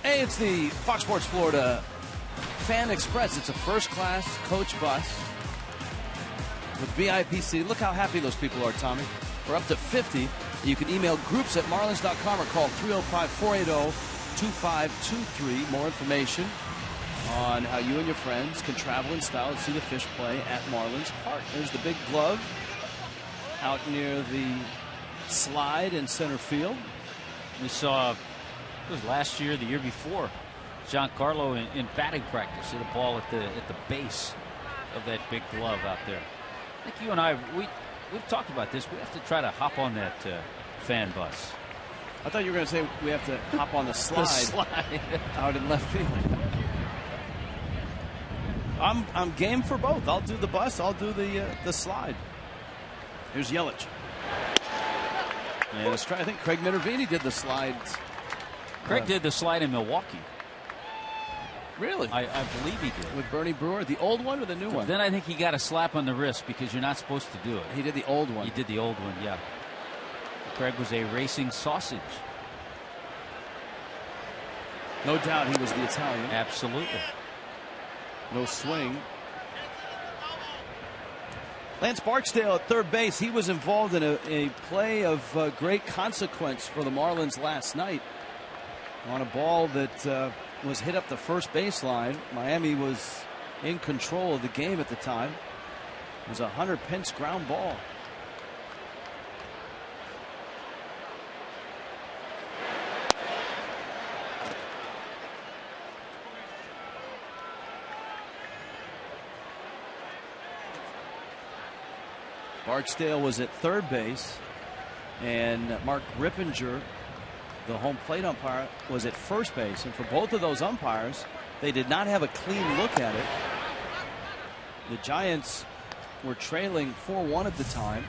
Hey, it's the Fox Sports Florida Fan Express. It's a first-class coach bus with VIP seat. Look how happy those people are, Tommy. For up to 50, you can email groups@marlins.com or call 305-480-2523. More information on how you and your friends can travel in style and see the fish play at Marlins Park. There's the big glove out near the slide in center field. We saw, it was last year, the year before, Giancarlo in batting practice hit a ball at the base of that big glove out there. I think you and I, we've talked about this. We have to try to hop on that fan bus. I thought you were going to say we have to hop on the slide, out in left field. I'm game for both. I'll do the bus. I'll do the slide. Here's Yelich. And I think Craig Minervini did the slides. Craig did the slide in Milwaukee. Really? I believe he did. With Bernie Brewer, the old one or the new one? Then I think he got a slap on the wrist because you're not supposed to do it. He did the old one. He did the old one, yeah. Craig was a racing sausage. No doubt he was the Italian. Absolutely. No swing. Lance Barksdale at third base. He was involved in a play of great consequence for the Marlins last night on a ball that was hit up the first baseline. Miami was in control of the game at the time. It was a Hunter Pence ground ball. Barksdale was at third base, and Mark Rippinger, the home plate umpire, was at first base. And for both of those umpires, they did not have a clean look at it. The Giants were trailing 4-1 at the time.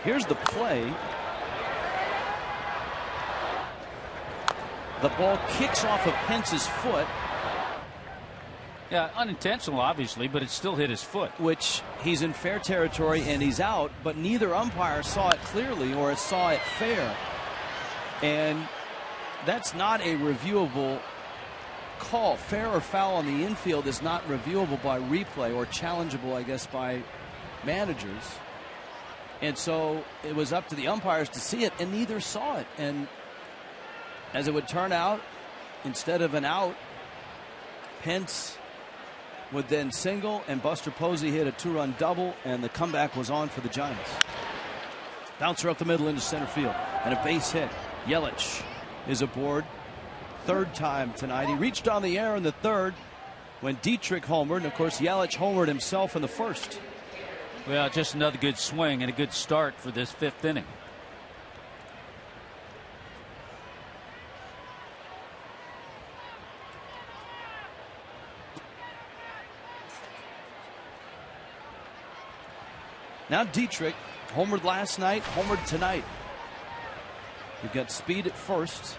Here's the play. The ball kicks off of Pence's foot. Yeah, unintentional, obviously, but it still hit his foot. Which he's in fair territory and he's out, but neither umpire saw it clearly or saw it fair. And that's not a reviewable call. Fair or foul on the infield is not reviewable by replay or challengeable, I guess, by managers. And so it was up to the umpires to see it, and neither saw it. And as it would turn out, instead of an out, Pence would then single, and Buster Posey hit a two-run double, and the comeback was on for the Giants. Bouncer up the middle into center field, and a base hit. Yelich is aboard. Third time tonight. He reached on the air in the third when Dietrich homered, and of course Yelich homered himself in the first. Well, just another good swing and a good start for this fifth inning. Now Dietrich, homered last night, homered tonight. You've got speed at first.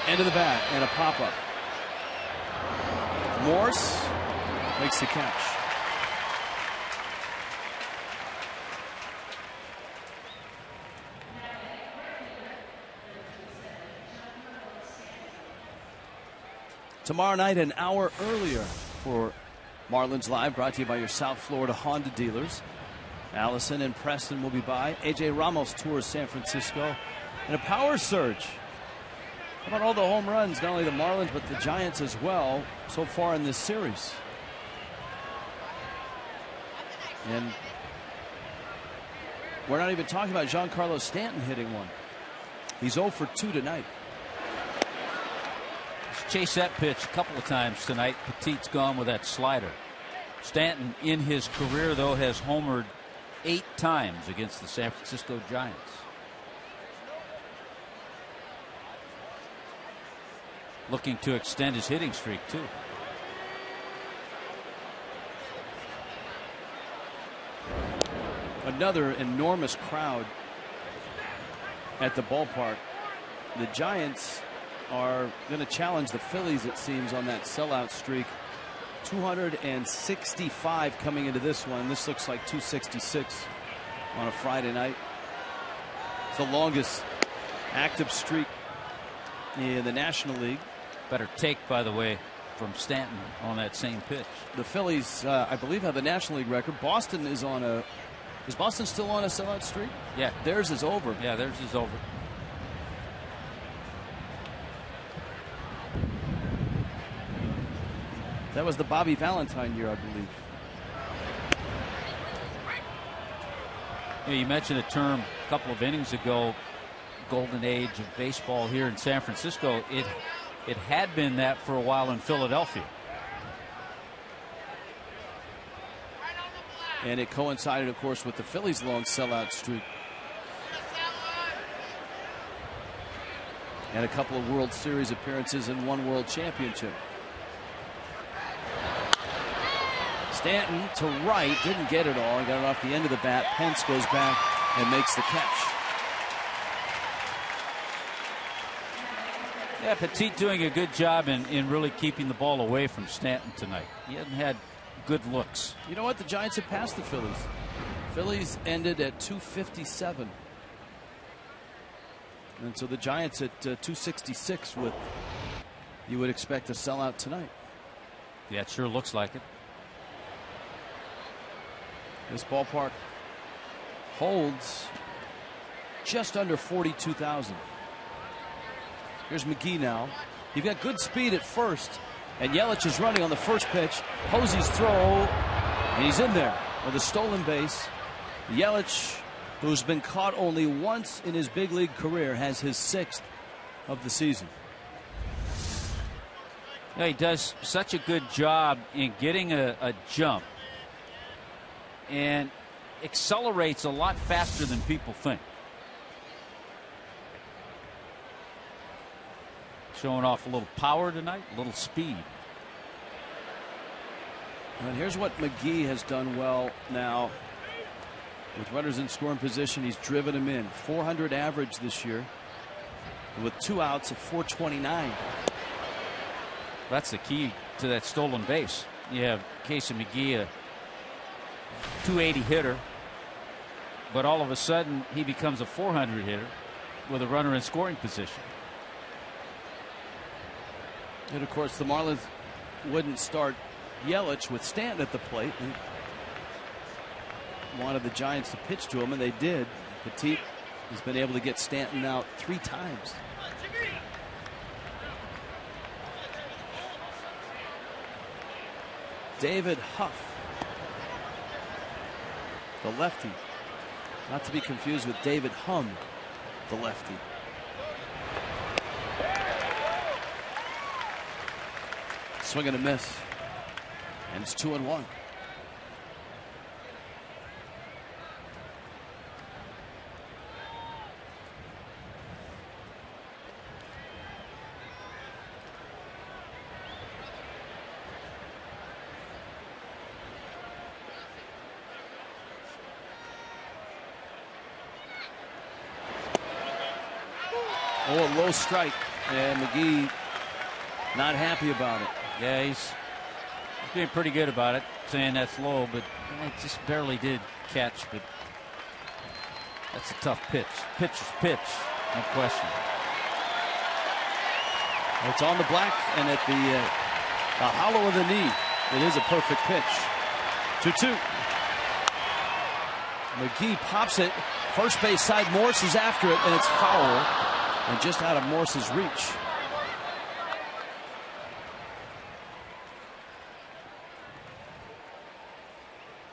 Into the bat and a pop-up. Morse makes the catch. Tomorrow night, an hour earlier for Marlins Live, brought to you by your South Florida Honda dealers. Allison and Preston will be by. AJ Ramos tours San Francisco. And a power surge. How about all the home runs, not only the Marlins, but the Giants as well, so far in this series? And we're not even talking about Giancarlo Stanton hitting one. He's 0 for 2 tonight. Chase that pitch a couple of times tonight. Petit's gone with that slider. Stanton in his career, though, has homered 8 times against the San Francisco Giants. Looking to extend his hitting streak, too. Another enormous crowd at the ballpark. The Giants are going to challenge the Phillies, it seems, on that sellout streak. 265 coming into this one. This looks like 266 on a Friday night. It's the longest active streak in the National League. Better take, by the way, from Stanton on that same pitch. The Phillies, I believe, have the National League record. Boston is on a. Is Boston still on a sellout streak? Yeah. Theirs is over. Yeah, theirs is over. That was the Bobby Valentine year, I believe. You mentioned a term a couple of innings ago, golden age of baseball here in San Francisco. It had been that for a while in Philadelphia. And it coincided, of course, with the Phillies' long sellout streak. And a couple of World Series appearances and one World Championship. Stanton to right, didn't get it all. He got it off the end of the bat. Pence goes back and makes the catch. Yeah, Petit doing a good job in really keeping the ball away from Stanton tonight. He hasn't had good looks. You know what? The Giants have passed the Phillies. Phillies ended at 257. And so the Giants at 266 with, you would expect, a sellout tonight. Yeah, it sure looks like it. This ballpark holds just under 42,000. Here's McGee now. You've got good speed at first, and Yelich is running on the first pitch. Posey's throw, and he's in there with a stolen base. Yelich, who's been caught only once in his big league career, has his 6th of the season. Yeah, he does such a good job in getting a jump and accelerates a lot faster than people think. Showing off a little power tonight, a little speed. And here's what McGee has done well now. With runners in scoring position, he's driven them in. 400 average this year. And with 2 outs, at 429. That's the key to that stolen base. You have Casey McGee, a 280 hitter, but all of a sudden he becomes a 400 hitter with a runner in scoring position. And of course, the Marlins wouldn't start Yelich with Stanton at the plate. And wanted the Giants to pitch to him, and they did. Petit has been able to get Stanton out 3 times. David Huff, the lefty, not to be confused with David Hum, the lefty. Swing and a miss, and it's 2-1. Oh, a low strike, and McGee not happy about it. Yeah, he's being pretty good about it, saying that's low, but it just barely did catch. But that's a tough pitch. Pitcher's pitch, no question. It's on the black and at the hollow of the knee. It is a perfect pitch. 2-2. McGee pops it. First base side, Morse is after it, and it's foul. And just out of Morse's reach.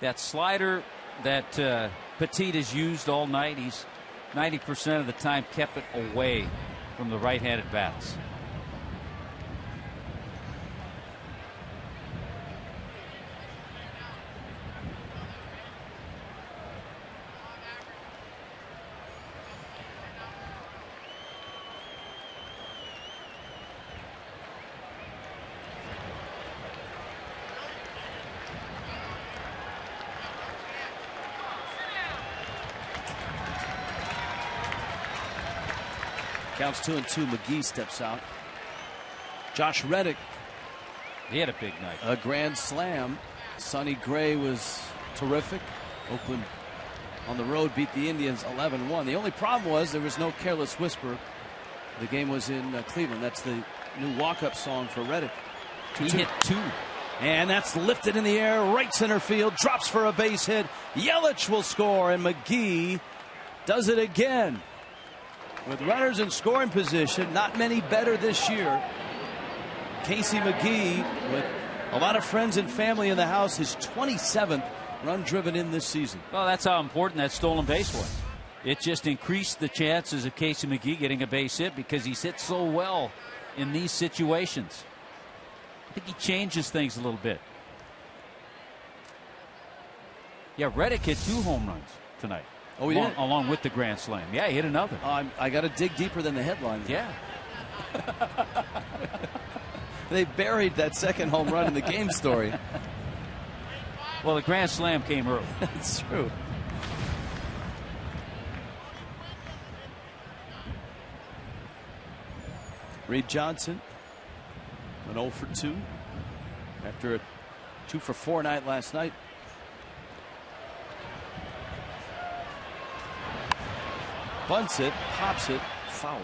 That slider that Petit has used all night, he's 90% of the time kept it away from the right-handed bats. Counts 2-2. McGee steps out. Josh Reddick. He had a big night. A grand slam. Sonny Gray was terrific. Oakland on the road beat the Indians 11-1. The only problem was there was no Careless Whisper. The game was in Cleveland. That's the new walk-up song for Reddick. He hit 2. And that's lifted in the air, right center field, drops for a base hit. Yelich will score, and McGee does it again. With runners in scoring position, not many better this year. Casey McGee, with a lot of friends and family in the house, his 27th run driven in this season. Well, that's how important that stolen base was. It just increased the chances of Casey McGee getting a base hit because he's hit so well in these situations. I think he changes things a little bit. Yeah, Reddick hit 2 home runs tonight. Oh, he did? Along with the grand slam. Yeah, he hit another. I got to dig deeper than the headline. Yeah. They buried that second home run in the game story. Well, the grand slam came early. That's true. Reed Johnson, an 0 for 2 after a 2 for 4 night last night. Bunts it, pops it, foul.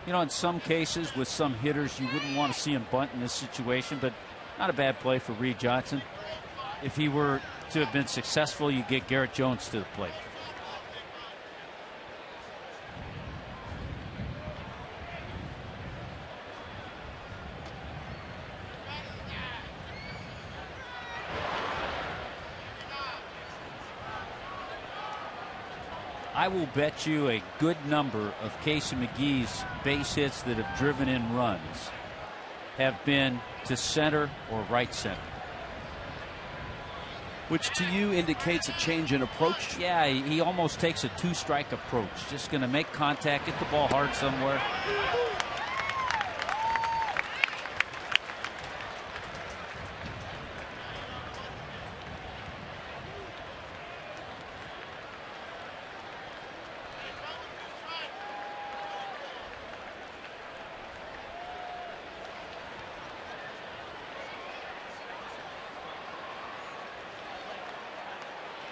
You know, in some cases with some hitters, you wouldn't want to see him bunt in this situation, but not a bad play for Reed Johnson. If he were to have been successful, you get Garrett Jones to the plate. I will bet you a good number of Casey McGee's base hits that have driven in runs have been to center or right center. Which to you indicates a change in approach? Yeah, he almost takes a 2-strike approach. Just going to make contact, get the ball hard somewhere.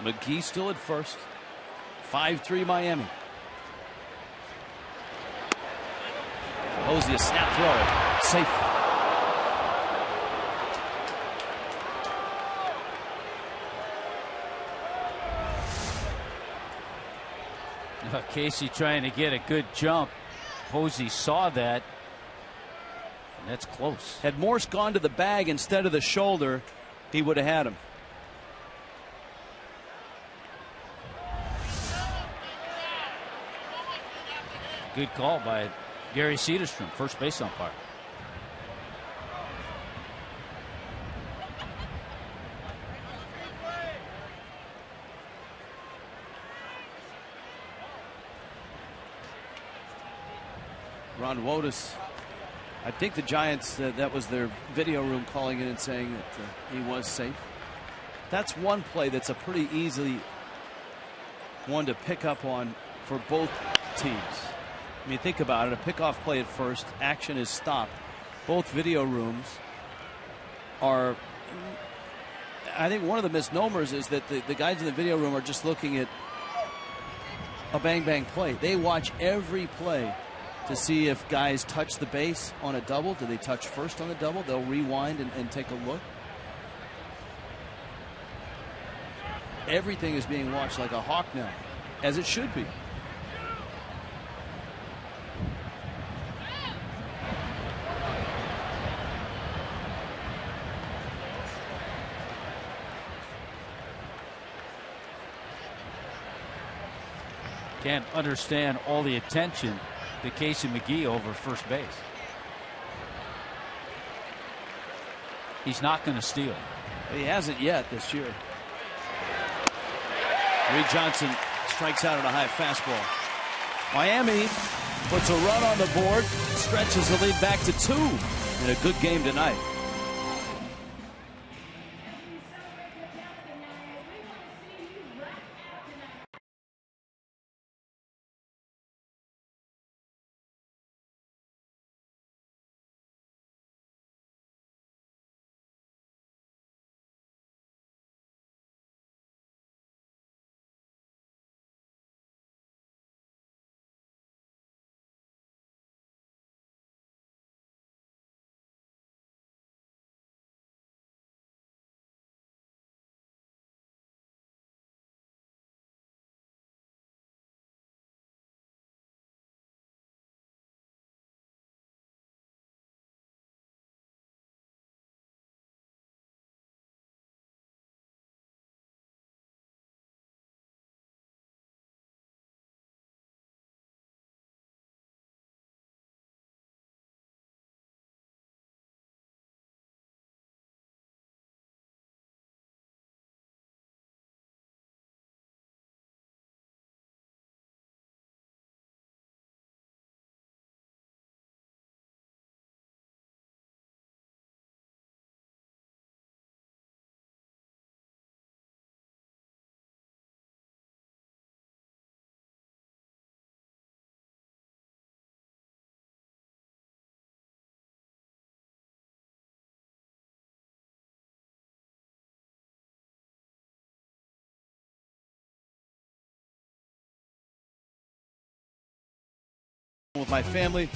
McGee still at first. 5-3 Miami. Posey, a snap throw. Safe. Casey trying to get a good jump. Posey saw that. And that's close. Had Morse gone to the bag instead of the shoulder, he would have had him. Good call by Gary Cederstrom, first base umpire. Ron Wotus, I think the Giants, that was their video room calling in and saying that he was safe. That's one play that's a pretty easy one to pick up on for both teams. I mean, think about it. A pickoff play at first. Action is stopped. Both video rooms are. I think one of the misnomers is that the guys in the video room are just looking at a bang-bang play. They watch every play to see if guys touch the base on a double. Do they touch first on the double? They'll rewind and take a look. Everything is being watched like a hawk now, as it should be. Can't understand all the attention to Casey McGee over first base. He's not going to steal. He hasn't yet this year. Reed Johnson strikes out on a high fastball. Miami puts a run on the board, stretches the lead back to 2 in a good game tonight. with my family.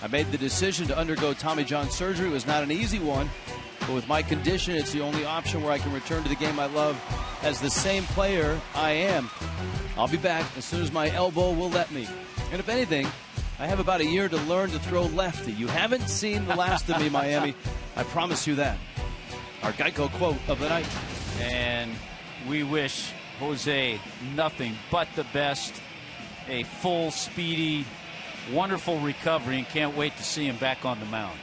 I made the decision to undergo Tommy John surgery. It was not an easy one, but with my condition, it's the only option where I can return to the game I love as the same player I am. I'll be back as soon as my elbow will let me. And if anything, I have about a year to learn to throw lefty. You haven't seen the last of me, Miami. I promise you that. Our Geico quote of the night. And we wish Jose nothing but the best. A full, speedy, wonderful recovery, and can't wait to see him back on the mound.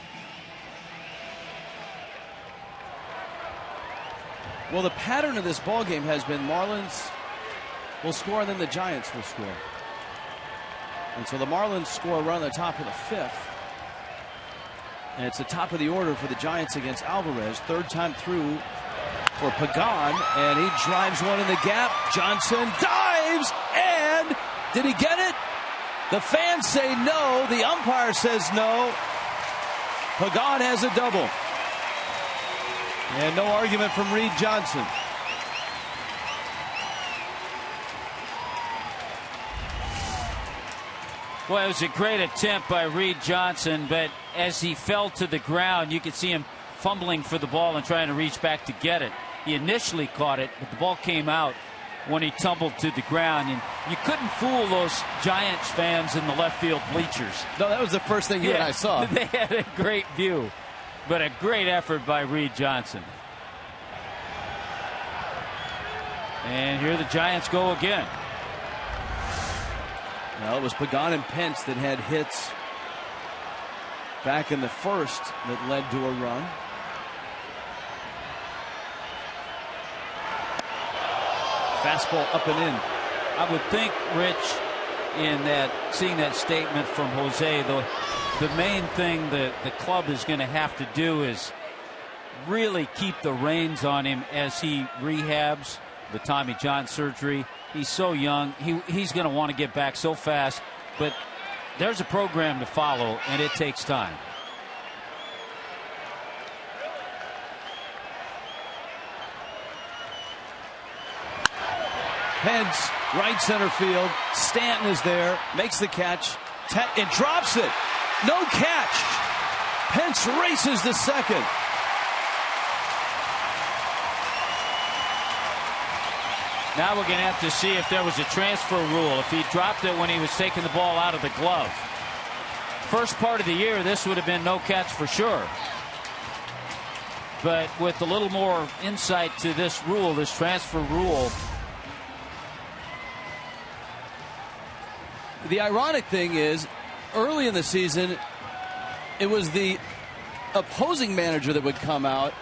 Well, the pattern of this ball game has been Marlins will score and then the Giants will score. And so the Marlins score a run at the top of the 5th. And it's the top of the order for the Giants against Alvarez. Third time through for Pagan, and he drives one in the gap. Johnson dives, and did he get it? The fans say no. The umpire says no. Pagan has a double. And no argument from Reed Johnson. Well, it was a great attempt by Reed Johnson, but as he fell to the ground, you could see him fumbling for the ball and trying to reach back to get it. He initially caught it, but the ball came out when he tumbled to the ground, and you couldn't fool those Giants fans in the left field bleachers. No, that was the first thing you and I saw. They had a great view, but a great effort by Reed Johnson. And here the Giants go again. Well, it was Pagan and Pence that had hits back in the first that led to a run. Fastball up and in. I would think, Rich, in that seeing that statement from Jose, the main thing that the club is going to have to do is really keep the reins on him as he rehabs the Tommy John surgery. He's so young. He's going to want to get back so fast, but there's a program to follow, and it takes time. Pence, right center field. Stanton is there, makes the catch, and drops it. No catch. Pence races to second. Now we're going to have to see if there was a transfer rule, if he dropped it when he was taking the ball out of the glove. First part of the year, this would have been no catch for sure. But with a little more insight to this rule, this transfer rule. The ironic thing is, early in the season, it was the opposing manager that would come out,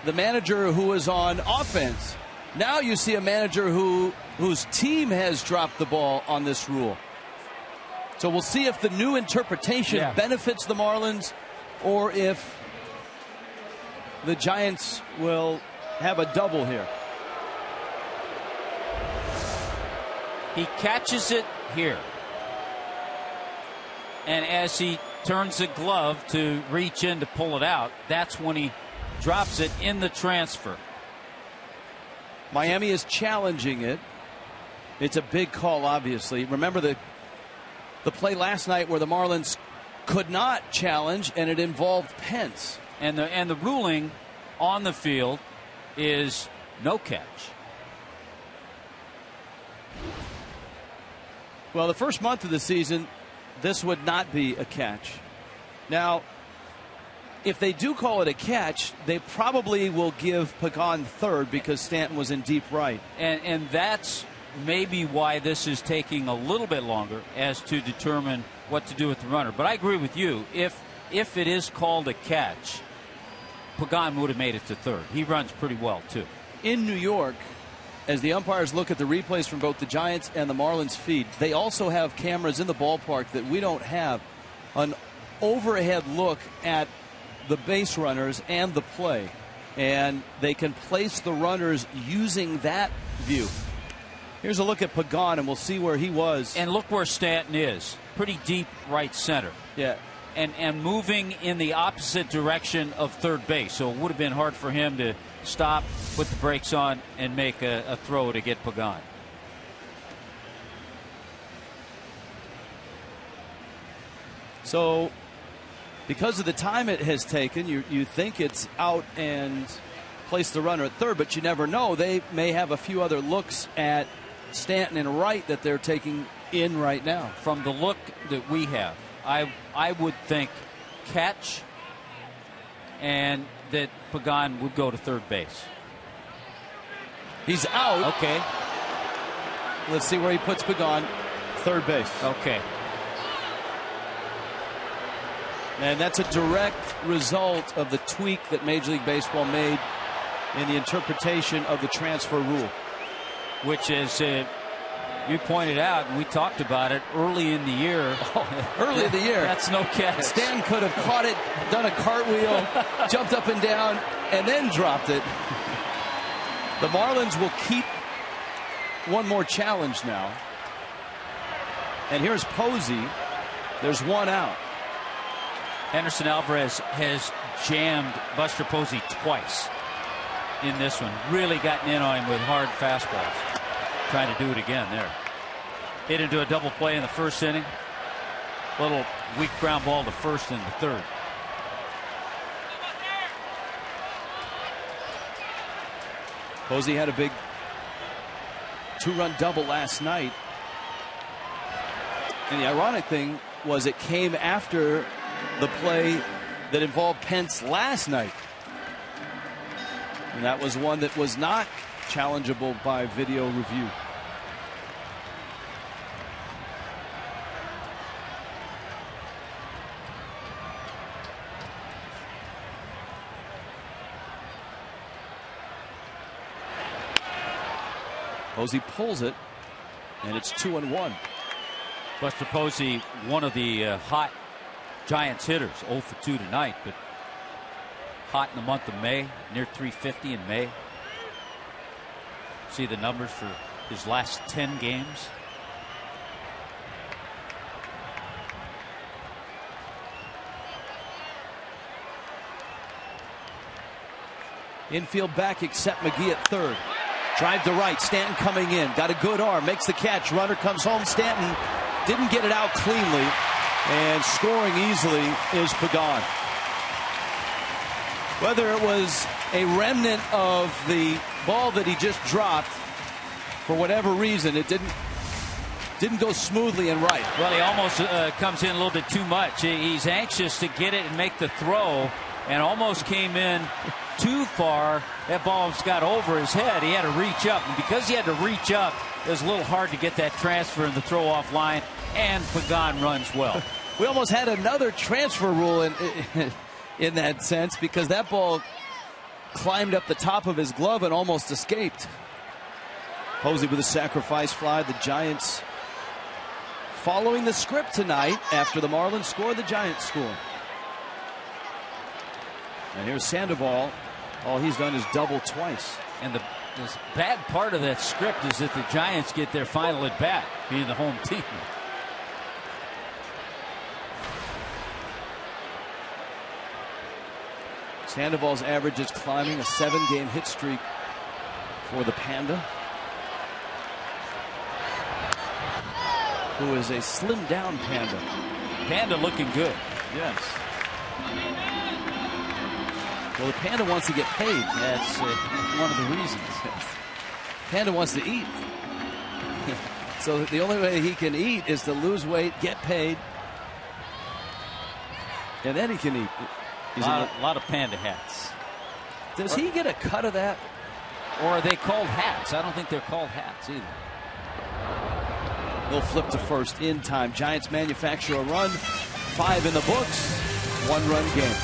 the manager who was on offense. Now you see a manager whose team has dropped the ball on this rule. So we'll see if the new interpretation benefits the Marlins or if the Giants will have a double here. He catches it here. And as he turns the glove to reach in to pull it out, that's when he drops it in the transfer. Miami is challenging it. It's a big call, obviously. Remember the play last night where the Marlins could not challenge, and it involved Pence. And the ruling on the field is no catch. Well, the first month of the season, this would not be a catch. Now, if they do call it a catch, they probably will give Pagan third because Stanton was in deep right. And that's maybe why this is taking a little bit longer as to determine what to do with the runner. But I agree with you. If it is called a catch, Pagan would have made it to third. He runs pretty well, too. In New York, as the umpires look at the replays from both the Giants and the Marlins feed, they also have cameras in the ballpark that we don't have. An overhead look at the base runners and the play, and they can place the runners using that view. Here's a look at Pagan, and we'll see where he was. And look where Stanton is. Pretty deep right center. Yeah. And moving in the opposite direction of third base. So it would have been hard for him to stop, put the brakes on, and make a throw to get Pagan. So because of the time it has taken, you think it's out and place the runner at third, but you never know. They may have a few other looks at Stanton and Wright that they're taking in right now. From the look that we have, I would think catch, and that Pagan would go to third base. He's out. Okay. Let's see where he puts Pagan. Third base. Okay. And that's a direct result of the tweak that Major League Baseball made in the interpretation of the transfer rule. Which is, you pointed out, and we talked about it early in the year. Early in the year. That's no catch. Stan could have caught it, done a cartwheel, jumped up and down, and then dropped it. The Marlins will keep one more challenge now. And here's Posey. There's one out. Henderson Alvarez has jammed Buster Posey twice in this one. Really gotten in on him with hard fastballs. Trying to do it again there. Hit into a double play in the first inning. Little weak ground ball to first in the third. Posey had a big two-run double last night. And the ironic thing was it came after the play that involved Pence last night. And that was one that was not challengeable by video review. Posey pulls it, and it's 2-1. Buster Posey, one of the hot Giants hitters, 0 for 2 tonight, but hot in the month of May, near 350 in May. See the numbers for his last 10 games. Infield back except McGee at third. Drive to right. Stanton coming in. Got a good arm. Makes the catch. Runner comes home. Stanton didn't get it out cleanly. And scoring easily is Pagan. Whether it was a remnant of the ball that he just dropped, for whatever reason, it didn't go smoothly and right. Well, he almost comes in a little bit too much. He's anxious to get it and make the throw, and almost came in too far. That ball got over his head. He had to reach up, and because he had to reach up, it was a little hard to get that transfer in the throw-off line, and Pagan runs well. We almost had another transfer rule in that sense, because that ball climbed up the top of his glove and almost escaped. Posey with a sacrifice fly. The Giants following the script tonight. After the Marlins score, the Giants score. And here's Sandoval. All he's done is double twice. And the bad part of that script is that the Giants get their final at bat, being the home team. Sandoval's average is climbing, a 7-game hit streak for the Panda, who is a slimmed down Panda. Panda looking good. Yes. Well, the Panda wants to get paid. That's one of the reasons. Panda wants to eat. So the only way he can eat is to lose weight, get paid, and then he can eat. A lot of Panda hats. Does he get a cut of that? Or are they called hats? I don't think they're called hats either. They'll flip to first in time. Giants manufacture a run. 5 in the books. 1-run game.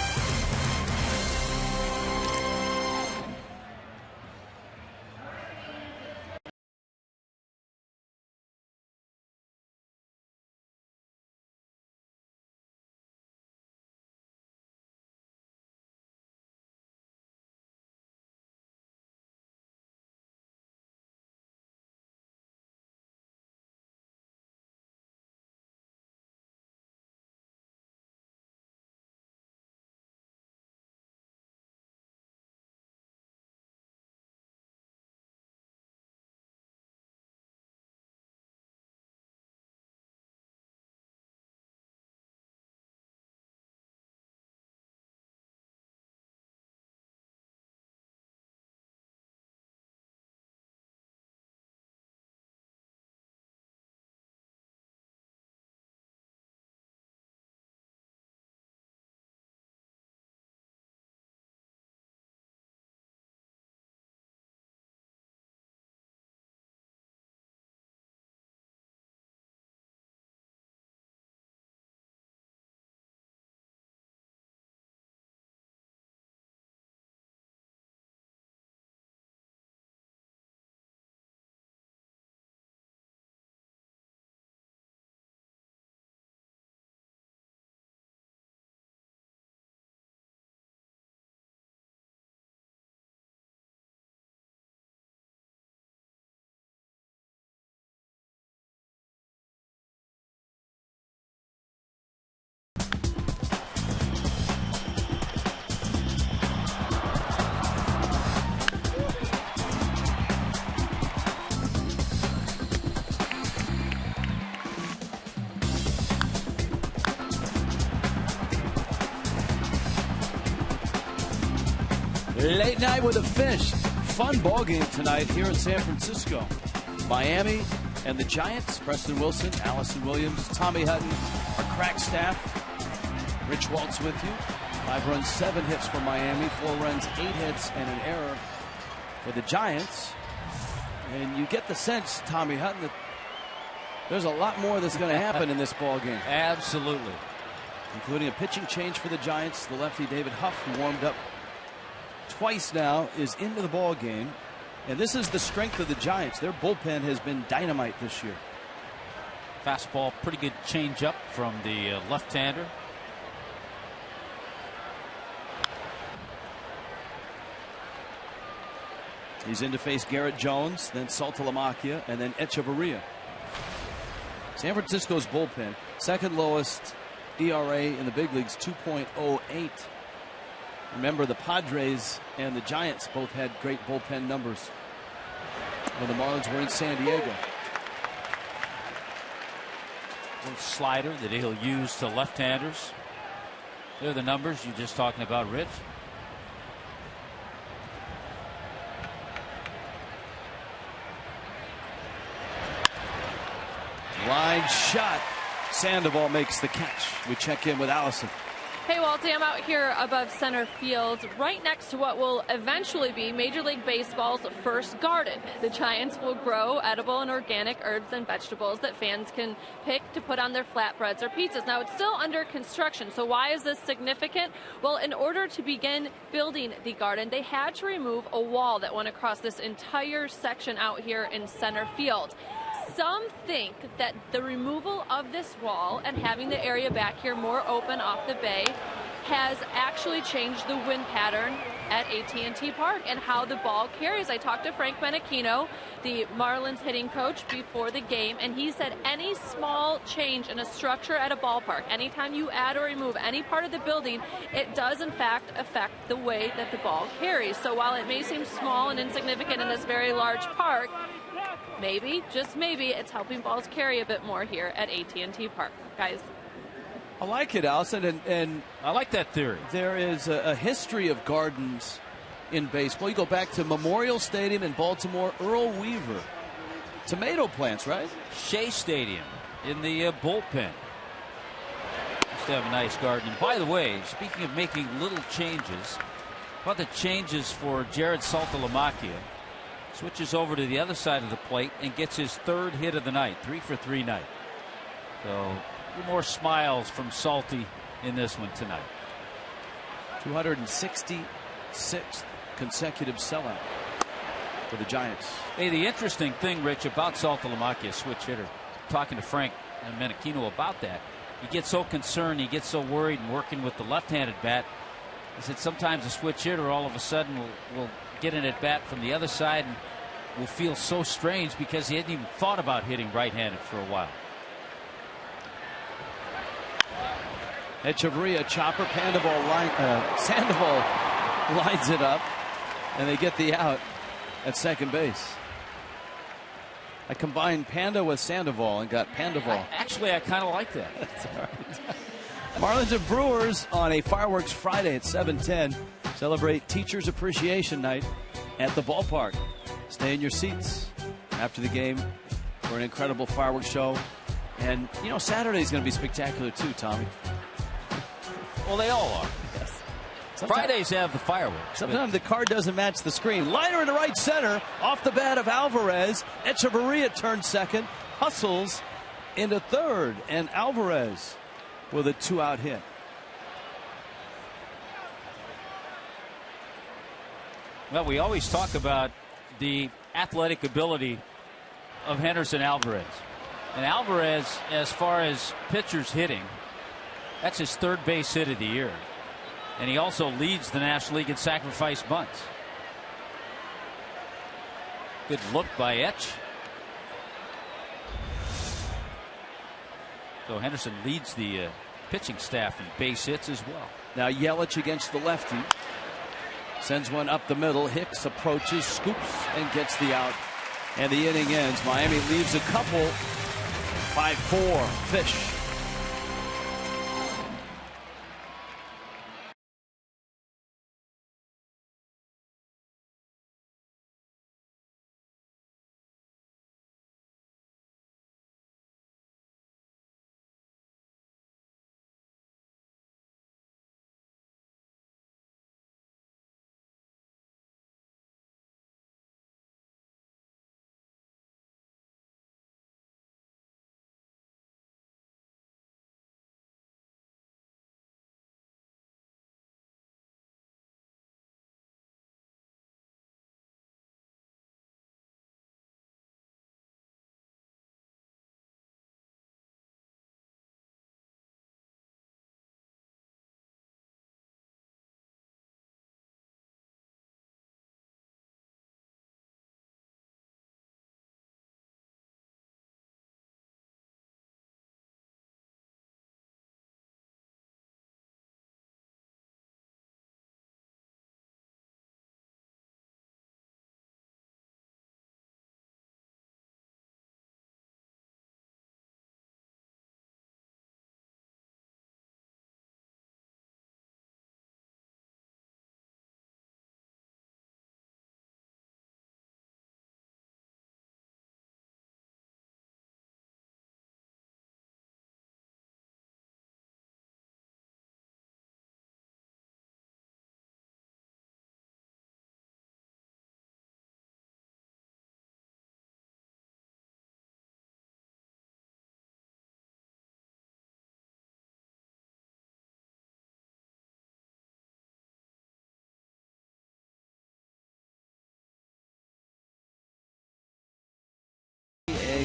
Late night with a fish. Fun ball game tonight here in San Francisco. Miami and the Giants. Preston Wilson, Allison Williams, Tommy Hutton, our crack staff. Rich Waltz with you. 5 runs, 7 hits for Miami. 4 runs, 8 hits, and an error for the Giants. And you get the sense, Tommy Hutton, that there's a lot more that's going to happen in this ball game. Absolutely. Including a pitching change for the Giants. The lefty David Huff, who warmed up twice now, is into the ball game. And this is the strength of the Giants. Their bullpen has been dynamite this year. Fastball, pretty good changeup from the left-hander. He's in to face Garrett Jones, then Saltalamacchia, and then Echeverria. San Francisco's bullpen, second lowest ERA in the big leagues, 2.08. Remember, the Padres and the Giants both had great bullpen numbers when the Marlins were in San Diego. Little slider that he'll use to left-handers. They're the numbers you're just talking about, Rich. Line shot. Sandoval makes the catch. We check in with Allison. Hey, Walty, I'm out here above center field, right next to what will eventually be Major League Baseball's first garden. The Giants will grow edible and organic herbs and vegetables that fans can pick to put on their flatbreads or pizzas. Now, it's still under construction, so why is this significant? Well, in order to begin building the garden, they had to remove a wall that went across this entire section out here in center field. Some think that the removal of this wall and having the area back here more open off the bay has actually changed the wind pattern at AT Park and how the ball carries. I talked to Frank Menachino, the Marlins hitting coach, before the game, and he said any small change in a structure at a ballpark, anytime you add or remove any part of the building, it does in fact affect the way that the ball carries. So while it may seem small and insignificant in this very large park, maybe, just maybe, it's helping balls carry a bit more here at AT Park, guys. I like it, Allison, and I like that theory. There is a history of gardens in baseball. You go back to Memorial Stadium in Baltimore, Earl Weaver. Tomato plants, right? Shea Stadium in the bullpen. Used to have a nice garden. And by the way, speaking of making little changes, how about the changes for Jared Saltalamacchia? Switches over to the other side of the plate and gets his 3rd hit of the night. 3 for 3 night. So more smiles from Salty in this one tonight. 266th consecutive sellout for the Giants. Hey, the interesting thing, Rich, about Saltalamacchia, switch hitter, talking to Frank and Menachino about that, he gets so concerned, he gets so worried and working with the left-handed bat. He said sometimes a switch hitter all of a sudden will get an at bat from the other side and will feel so strange because he hadn't even thought about hitting right-handed for a while. Echeverria, chopper, Sandoval lines it up, and they get the out at second base. I combined Panda with Sandoval and got Pandaval. Actually, I kind of like that. That's all right. Marlins and Brewers on a fireworks Friday at 7:10. Celebrate Teachers Appreciation Night at the ballpark. Stay in your seats after the game for an incredible fireworks show. And, you know, Saturday's going to be spectacular too, Tommy. Well, they all are. Yes. Fridays have the fireworks. Sometimes the card doesn't match the screen. Liner into right center. Off the bat of Alvarez. Echeverria turns second. Hustles into third. And Alvarez with a 2-out hit. Well, we always talk about the athletic ability of Henderson Alvarez. And Alvarez, as far as pitchers hitting, that's his 3rd base hit of the year. And he also leads the National League in sacrifice bunts. Good look by Etch. So Henderson leads the pitching staff in base hits as well. Now Yelich against the lefty. Sends one up the middle. Hicks approaches, scoops, and gets the out. And the inning ends. Miami leaves a couple. 5-4. Fish.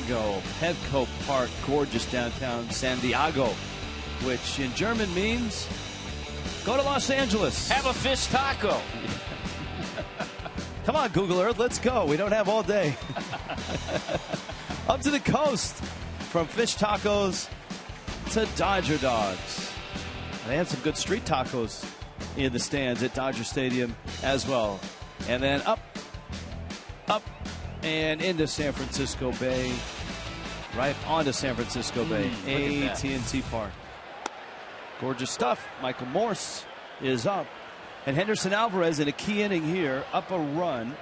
Diego, Petco Park, gorgeous downtown San Diego, which in German means go to Los Angeles. Have a fish taco. Come on, Google Earth, let's go. We don't have all day. Up to the coast, from fish tacos to Dodger dogs. They have some good street tacos in the stands at Dodger Stadium as well. And then up, and into San Francisco Bay. Right onto San Francisco Bay. AT Park. Gorgeous stuff. Michael Morse is up. And Henderson Alvarez in a key inning here, up a run.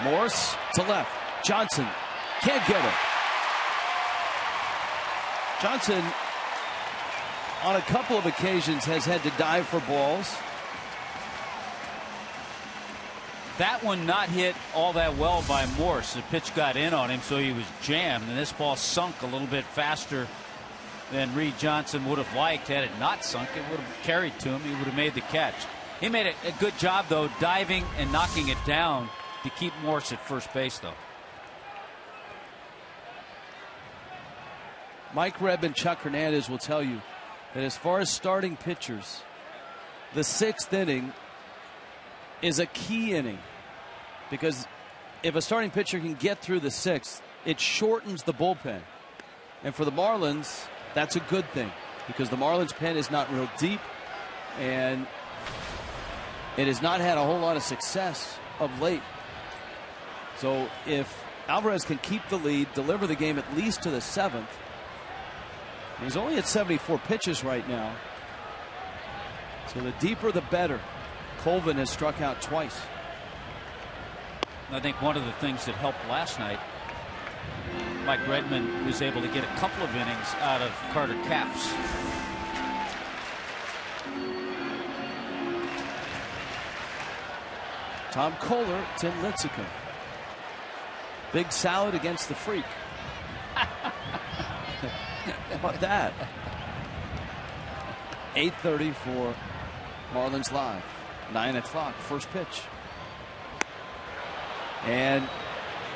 Morse to left. Johnson can't get it. Johnson, on a couple of occasions, has had to dive for balls. That one not hit all that well by Morse. The pitch got in on him, so he was jammed, and this ball sunk a little bit faster than Reed Johnson would have liked. Had it not sunk, it would have carried to him. He would have made the catch. He made a good job, though, diving and knocking it down to keep Morse at first base, though. Mike Rebb and Chuck Hernandez will tell you that as far as starting pitchers, the 6th inning is a key inning, because if a starting pitcher can get through the 6th, it shortens the bullpen. And for the Marlins, that's a good thing, because the Marlins pen is not real deep, and it has not had a whole lot of success of late. So if Alvarez can keep the lead, deliver the game at least to the 7th, he's only at 74 pitches right now. So the deeper the better. Colvin has struck out twice. I think one of the things that helped last night, Mike Redmond was able to get a couple of innings out of Carter Capps. Tom Kohler, Tim Lincecum. Big salad against the freak. How about that? 8:30 for Marlins Live. 9 o'clock, first pitch. And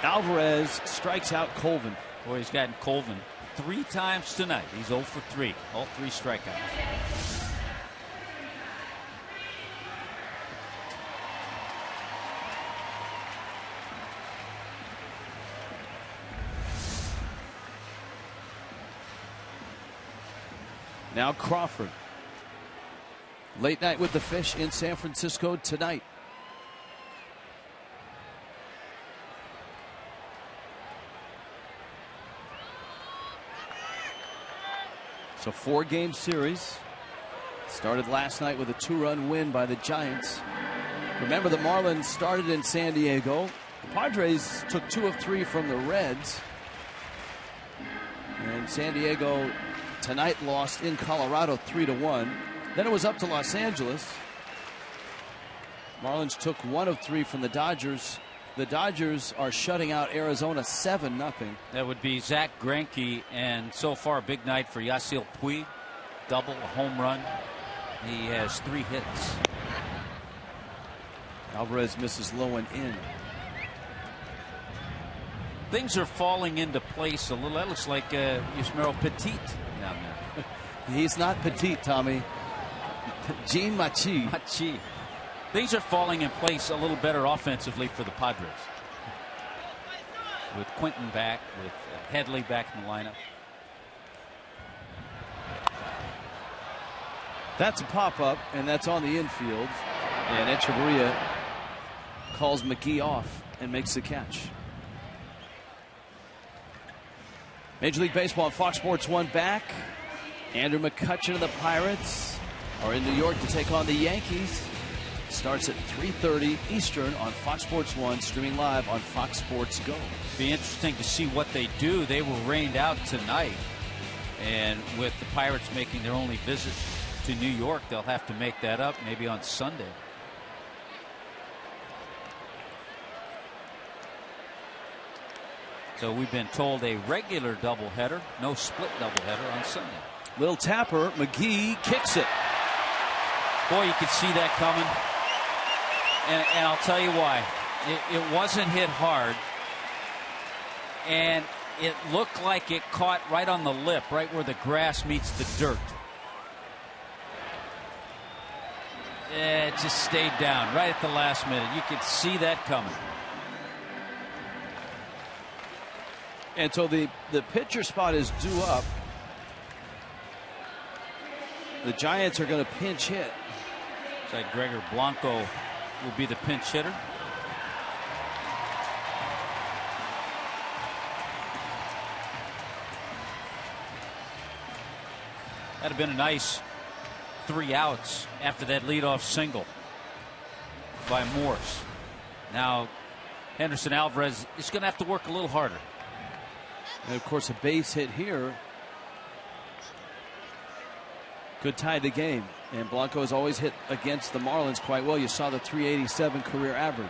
Alvarez strikes out Colvin. Boy, he's gotten Colvin 3 times tonight. He's 0 for 3. All 3 strikeouts. Now Crawford. Late night with the Fish in San Francisco tonight. So 4-game series. Started last night with a 2-run win by the Giants. Remember, the Marlins started in San Diego. The Padres took 2 of 3 from the Reds. And San Diego tonight lost in Colorado 3-1. Then it was up to Los Angeles. Marlins took 1 of 3 from the Dodgers. The Dodgers are shutting out Arizona 7-0. That would be Zach Greinke, and so far a big night for Yasiel Puig. Double, a home run. He has 3 hits. Alvarez misses low and in. Things are falling into place a little. That looks like Yusmeiro Petit down there. He's not petite, Tommy. Gene Machi. Things are falling in place a little better offensively for the Padres. With Quinton back, with Headley back in the lineup. That's a pop-up, and that's on the infield. And Echeverria calls McGee off and makes the catch. Major League Baseball on Fox Sports 1 back. Andrew McCutchen of the Pirates are in New York to take on the Yankees. Starts at 3:30 Eastern on Fox Sports 1, streaming live on Fox Sports Go. Be interesting to see what they do. They were rained out tonight, and with the Pirates making their only visit to New York, they'll have to make that up maybe on Sunday. So we've been told a regular doubleheader, no split doubleheader on Sunday. Little tapper, McGee kicks it. Boy, you could see that coming. And I'll tell you why. It wasn't hit hard. And it looked like it caught right on the lip, right where the grass meets the dirt. It just stayed down right at the last minute. You could see that coming. And so the pitcher spot is due up. The Giants are going to pinch hit. Looks like Gregor Blanco will be the pinch hitter. That'd have been a nice 3 outs after that leadoff single by Morse. Now Henderson Alvarez is going to have to work a little harder. And of course, a base hit here could tie the game. And Blanco has always hit against the Marlins quite well. You saw the 387 career average.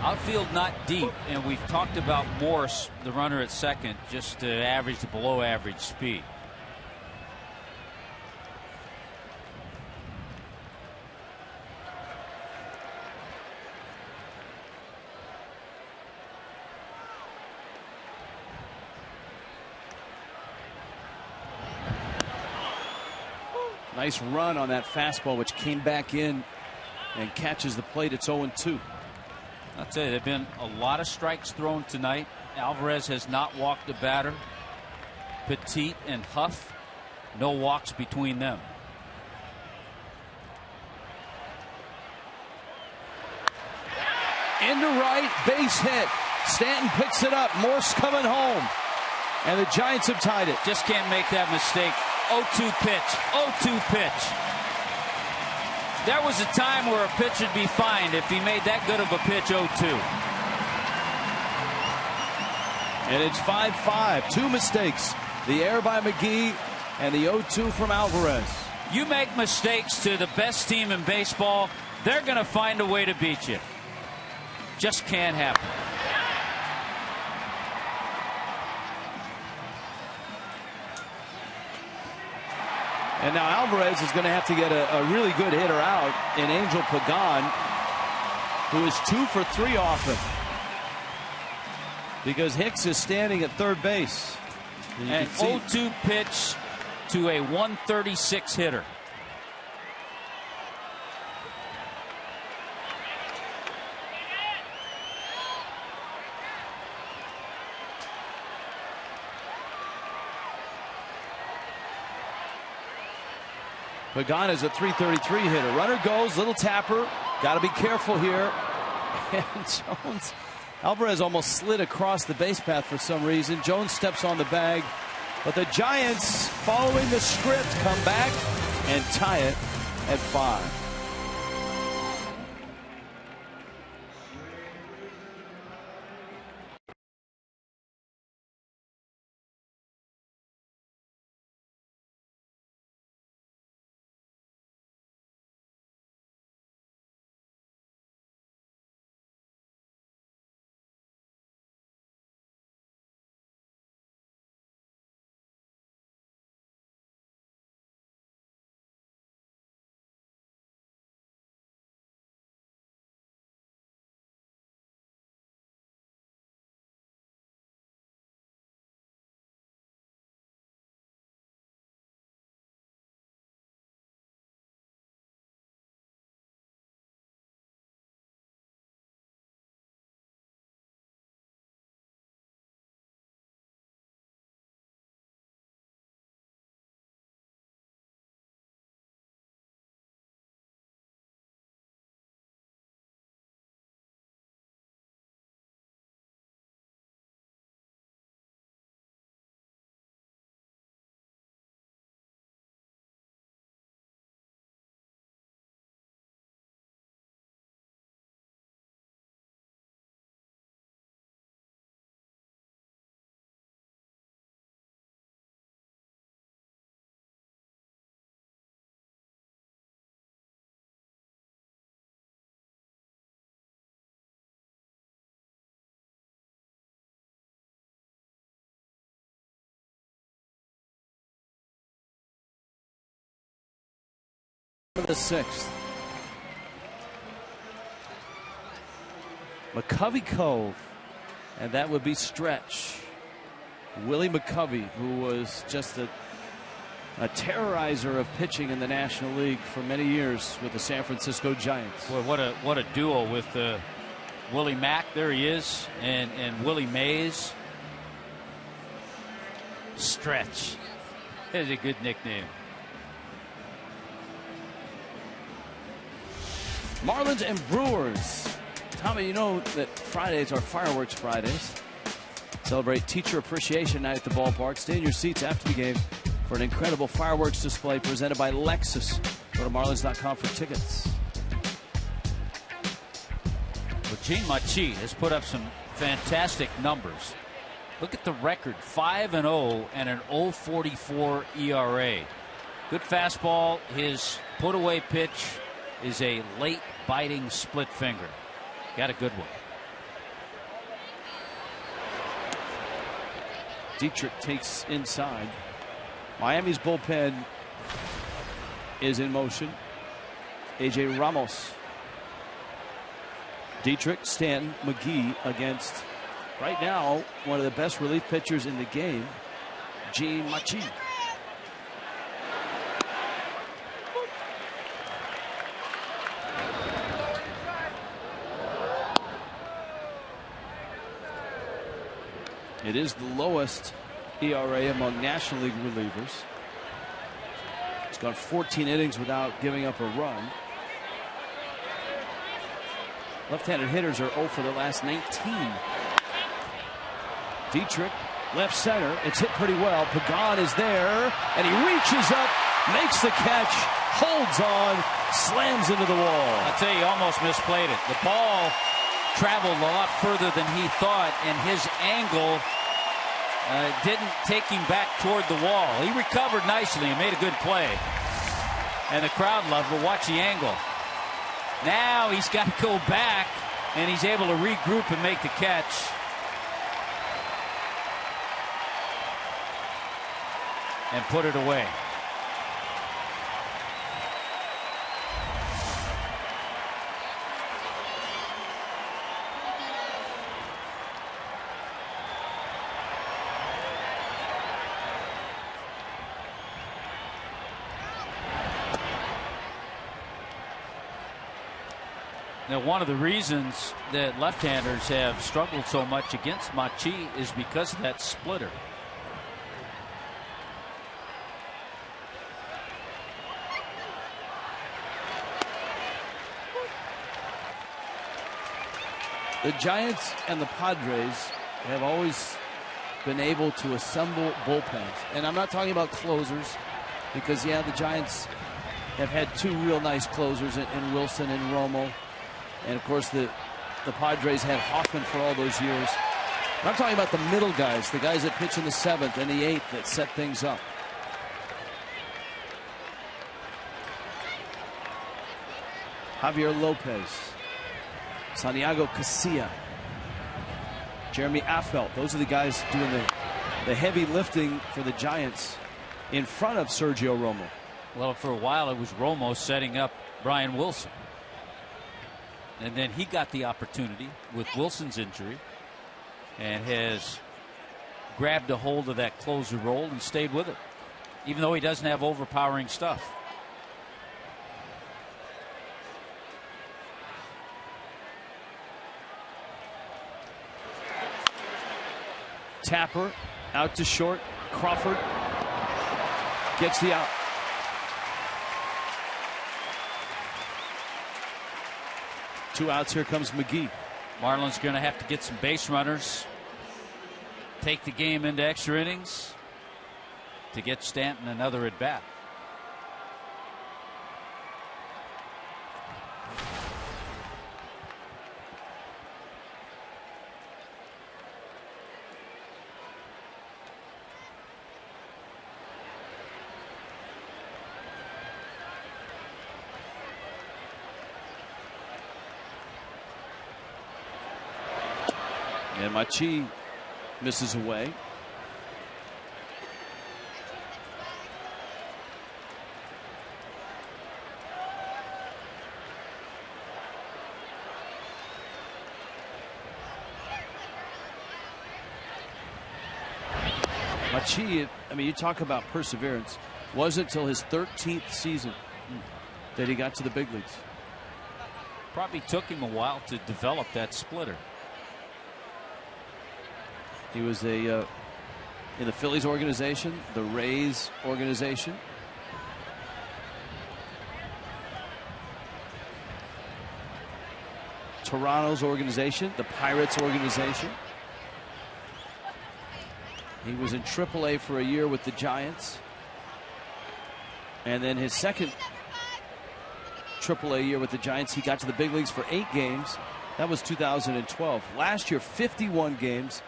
Outfield not deep, and we've talked about Morse, the runner at second, just average to below average speed. Nice run on that fastball, which came back in and catches the plate. It's 0-2. I'll tell you, there have been a lot of strikes thrown tonight. Alvarez has not walked a batter. Petit and Huff, no walks between them. Into right, base hit. Stanton picks it up. Morse coming home. And the Giants have tied it. Just can't make that mistake. 0-2 pitch. 0-2 pitch. There was a time where a pitch would be fined if he made that good of a pitch. 0-2. And it's 5-5. 2 mistakes. The error by McGee and the 0-2 from Alvarez. You make mistakes to the best team in baseball, they're going to find a way to beat you. Just can't happen. And now Alvarez is going to have to get a really good hitter out in Angel Pagan, who is 2 for 3 off him. Because Hicks is standing at third base. And 0-2 pitch to a 136 hitter. Pagan is a 333 hitter. Runner goes, little tapper. Got to be careful here. And Jones, Alvarez almost slid across the base path for some reason. Jones steps on the bag. But the Giants, following the script, come back and tie it at 5. of the 6th. McCovey Cove, and that would be stretch. Willie McCovey, who was just a terrorizer of pitching in the National League for many years with the San Francisco Giants. Boy, what a duo with Willie Mack, there he is, and Willie Mays. Stretch is a good nickname. Marlins and Brewers. Tommy, you know that Fridays are Fireworks Fridays. Celebrate Teacher Appreciation Night at the ballpark. Stay in your seats after the game for an incredible fireworks display presented by Lexus. Go to Marlins.com for tickets. Well, Gene Machi has put up some fantastic numbers. Look at the record, 5-0 and an 0.44 ERA. Good fastball. His put-away pitch is a late biting split finger. Got a good one. Dietrich takes inside. Miami's bullpen is in motion. A.J. Ramos. Dietrich, Stanton, McGee against, right now, one of the best relief pitchers in the game, Gene Machi. It is the lowest ERA among National League relievers. He's gone 14 innings without giving up a run. Left-handed hitters are 0 for the last 19. Dietrich, left center. It's hit pretty well. Pagan is there, and he reaches up, makes the catch, holds on, slams into the wall. I'll tell you, he almost misplayed it. The ball traveled a lot further than he thought, and his angle didn't take him back toward the wall. He recovered nicely and made a good play. And the crowd loved, but watch the angle. Now he's got to go back, and he's able to regroup and make the catch. And put it away. Now, one of the reasons that left-handers have struggled so much against Machi is because of that splitter. The Giants and the Padres have always been able to assemble bullpens. And I'm not talking about closers, because, yeah, the Giants have had two real nice closers in Wilson and Romo. And, of course, the Padres had Hoffman for all those years. But I'm talking about the middle guys, the guys that pitch in the 7th and the 8th that set things up. Javier Lopez, Santiago Casilla, Jeremy Affeldt. Those are the guys doing the heavy lifting for the Giants in front of Sergio Romo. Well, for a while it was Romo setting up Brian Wilson. And then he got the opportunity with Wilson's injury and has grabbed a hold of that closer role and stayed with it, even though he doesn't have overpowering stuff. Tapper out to short. Crawford gets the out. Two outs. Here comes McGee. Marlins going to have to get some base runners, take the game into extra innings to get Stanton another at bat. And Machi misses away. Machi, I mean, you talk about perseverance. Wasn't until his 13th season that he got to the big leagues. Probably took him a while to develop that splitter. He was in the Phillies organization, the Rays organization. Toronto's organization, the Pirates organization. He was in AAA for a year with the Giants. And then his second AAA year with the Giants, he got to the big leagues for 8 games. That was 2012. Last year, 51 games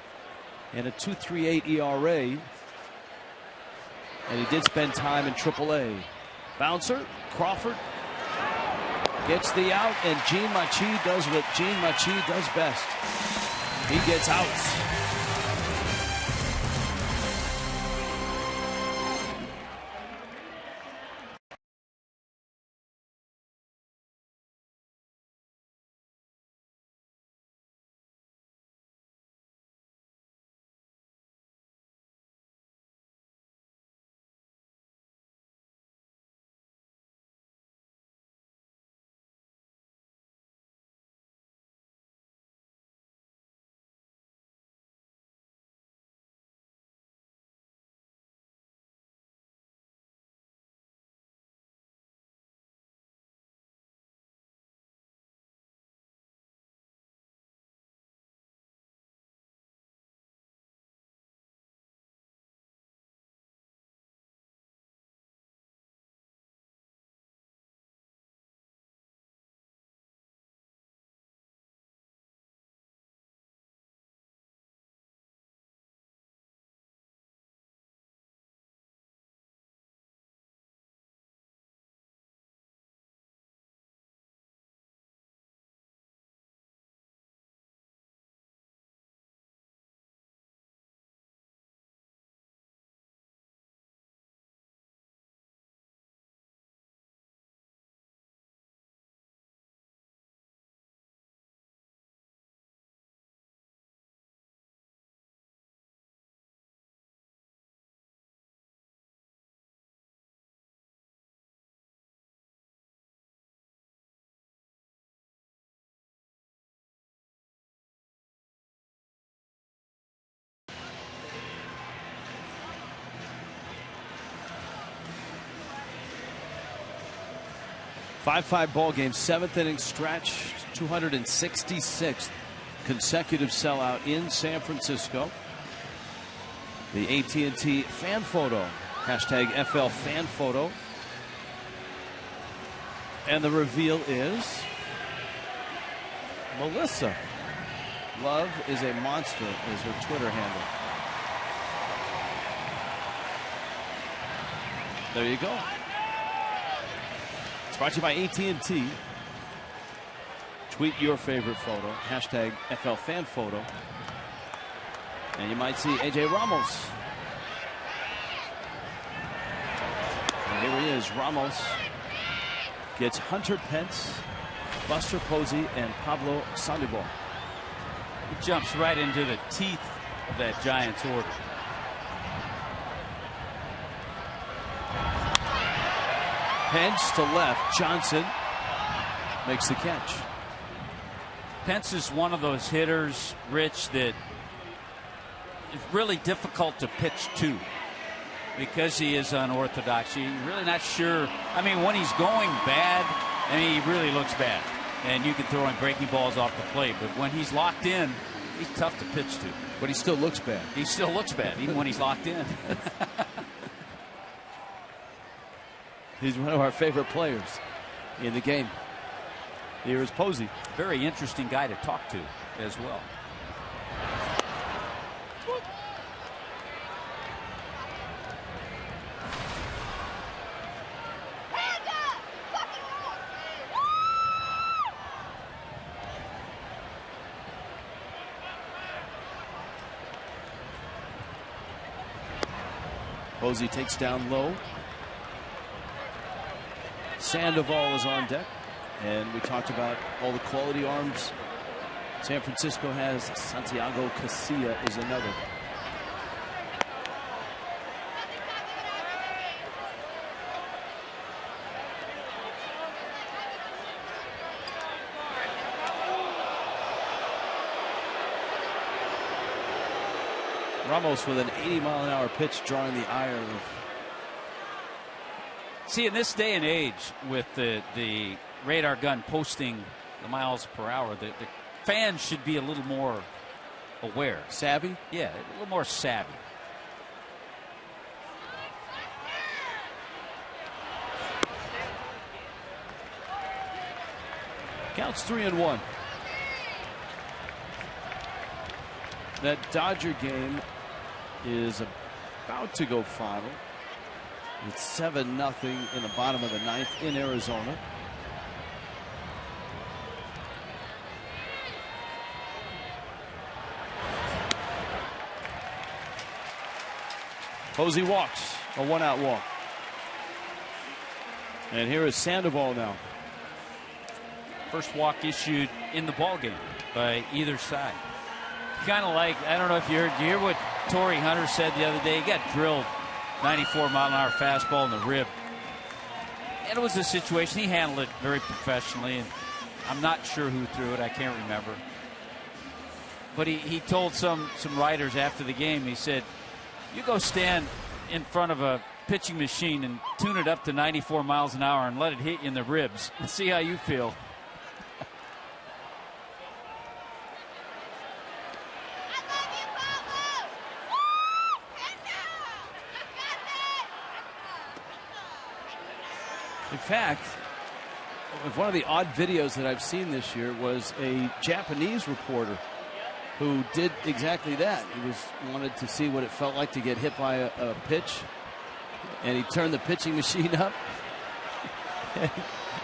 and a 2.38 ERA. And he did spend time in AAA. Bouncer, Crawford gets the out, and Gene Machi does what Gene Machi does best. He gets outs. Five ball game, 7th inning stretch, 266th consecutive sellout in San Francisco. The AT&T fan photo, hashtag FL fan photo. And the reveal is Melissa. Love is a monster is her Twitter handle. There you go. It's brought to you by AT&T. Tweet your favorite photo, hashtag FL fan photo. And you might see AJ Ramos. And here he is. Ramos gets Hunter Pence, Buster Posey, and Pablo Sandoval. He jumps right into the teeth of that Giants order. Pence to left. Johnson makes the catch. Pence is one of those hitters, Rich, that is really difficult to pitch to because he is unorthodox. You're really not sure. I mean, when he's going bad, I mean, he really looks bad. And you can throw in breaking balls off the plate. But when he's locked in, he's tough to pitch to. But he still looks bad. He still looks bad, even when he's locked in. He's one of our favorite players in the game. Here is Posey. Very interesting guy to talk to as well. Posey takes down low. Sandoval is on deck. And we talked about all the quality arms San Francisco has. Santiago Casilla is another. Ramos with an 80-mile-an-hour pitch drawing the ire of. See, in this day and age, with the radar gun posting the miles per hour, the fans should be a little more aware. Savvy? Yeah, a little more savvy. Counts 3-1. That Dodger game is about to go final. It's 7-0 in the bottom of the ninth in Arizona. Posey walks, a 1-out walk. And here is Sandoval now. First walk issued in the ball game by either side. Kind of like, I don't know if you hear what Torrey Hunter said the other day. He got drilled 94-mile-an-hour fastball in the rib. And it was a situation, he handled it very professionally, and I'm not sure who threw it, I can't remember. But he told some writers after the game, he said, you go stand in front of a pitching machine and tune it up to 94 miles an hour and let it hit you in the ribs and see how you feel. In fact, one of the odd videos that I've seen this year was a Japanese reporter who did exactly that. He wanted to see what it felt like to get hit by a pitch, and he turned the pitching machine up,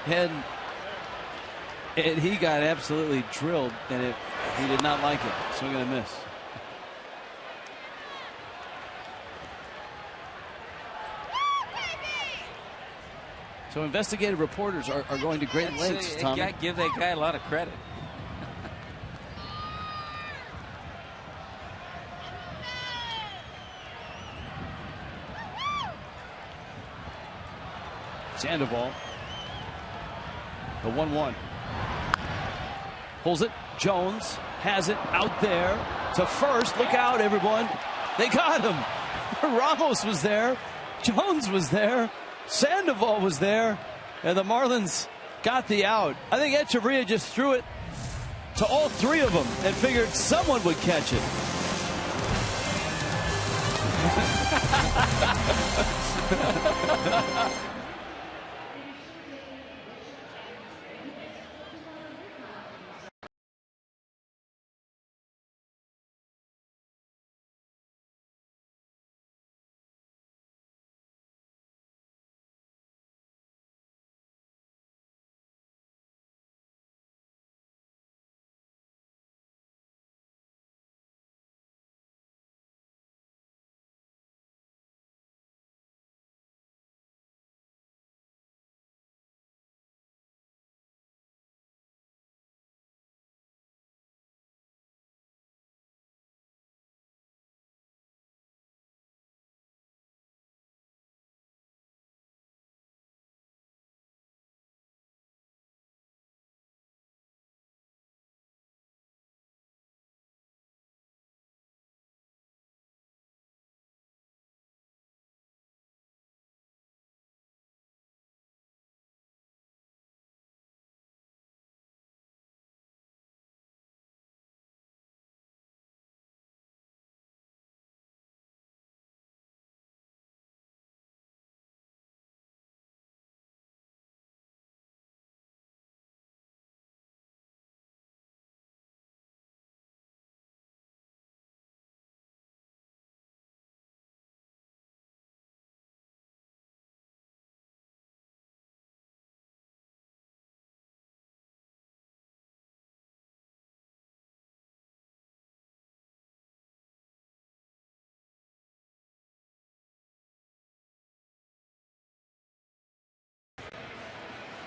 and he got absolutely drilled, and he did not like it. Swing and a miss. So investigative reporters are going to great lengths, Tommy. Give that guy a lot of credit. Sandoval. The 1-1. Pulls it. Jones has it out there to first. Look out, everyone. They got him. Ramos was there. Jones was there. Sandoval was there, and the Marlins got the out. I think Echeverria just threw it to all three of them and figured someone would catch it.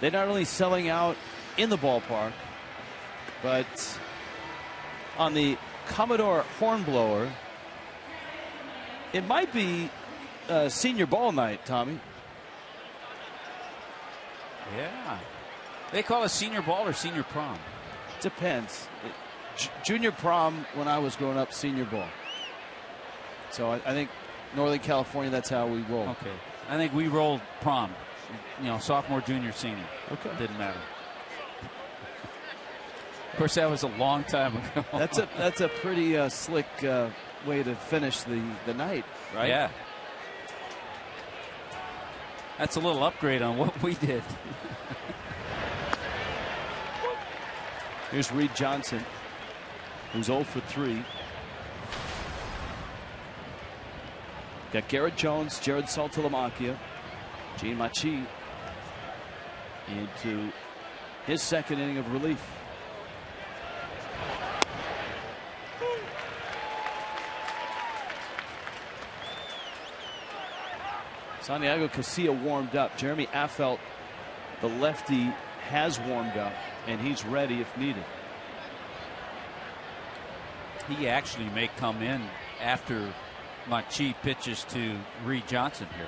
They're not only selling out in the ballpark, but on the Commodore Hornblower, it might be senior ball night, Tommy. Yeah. They call it senior ball or senior prom? Depends. Junior prom when I was growing up, senior ball. So I think Northern California, that's how we roll. Okay. I think we rolled prom. Sophomore, junior, senior. Okay. Didn't matter. Of course, that was a long time ago. That's a pretty slick way to finish the night, right? Yeah. That's a little upgrade on what we did. Here's Reed Johnson, who's 0 for 3. Got Garrett Jones, Jared Saltalamacchia, Gene Machi into his second inning of relief. Santiago Casilla warmed up. Jeremy Affeldt, the lefty, has warmed up, and he's ready if needed. He actually may come in after Machi pitches to Reed Johnson here.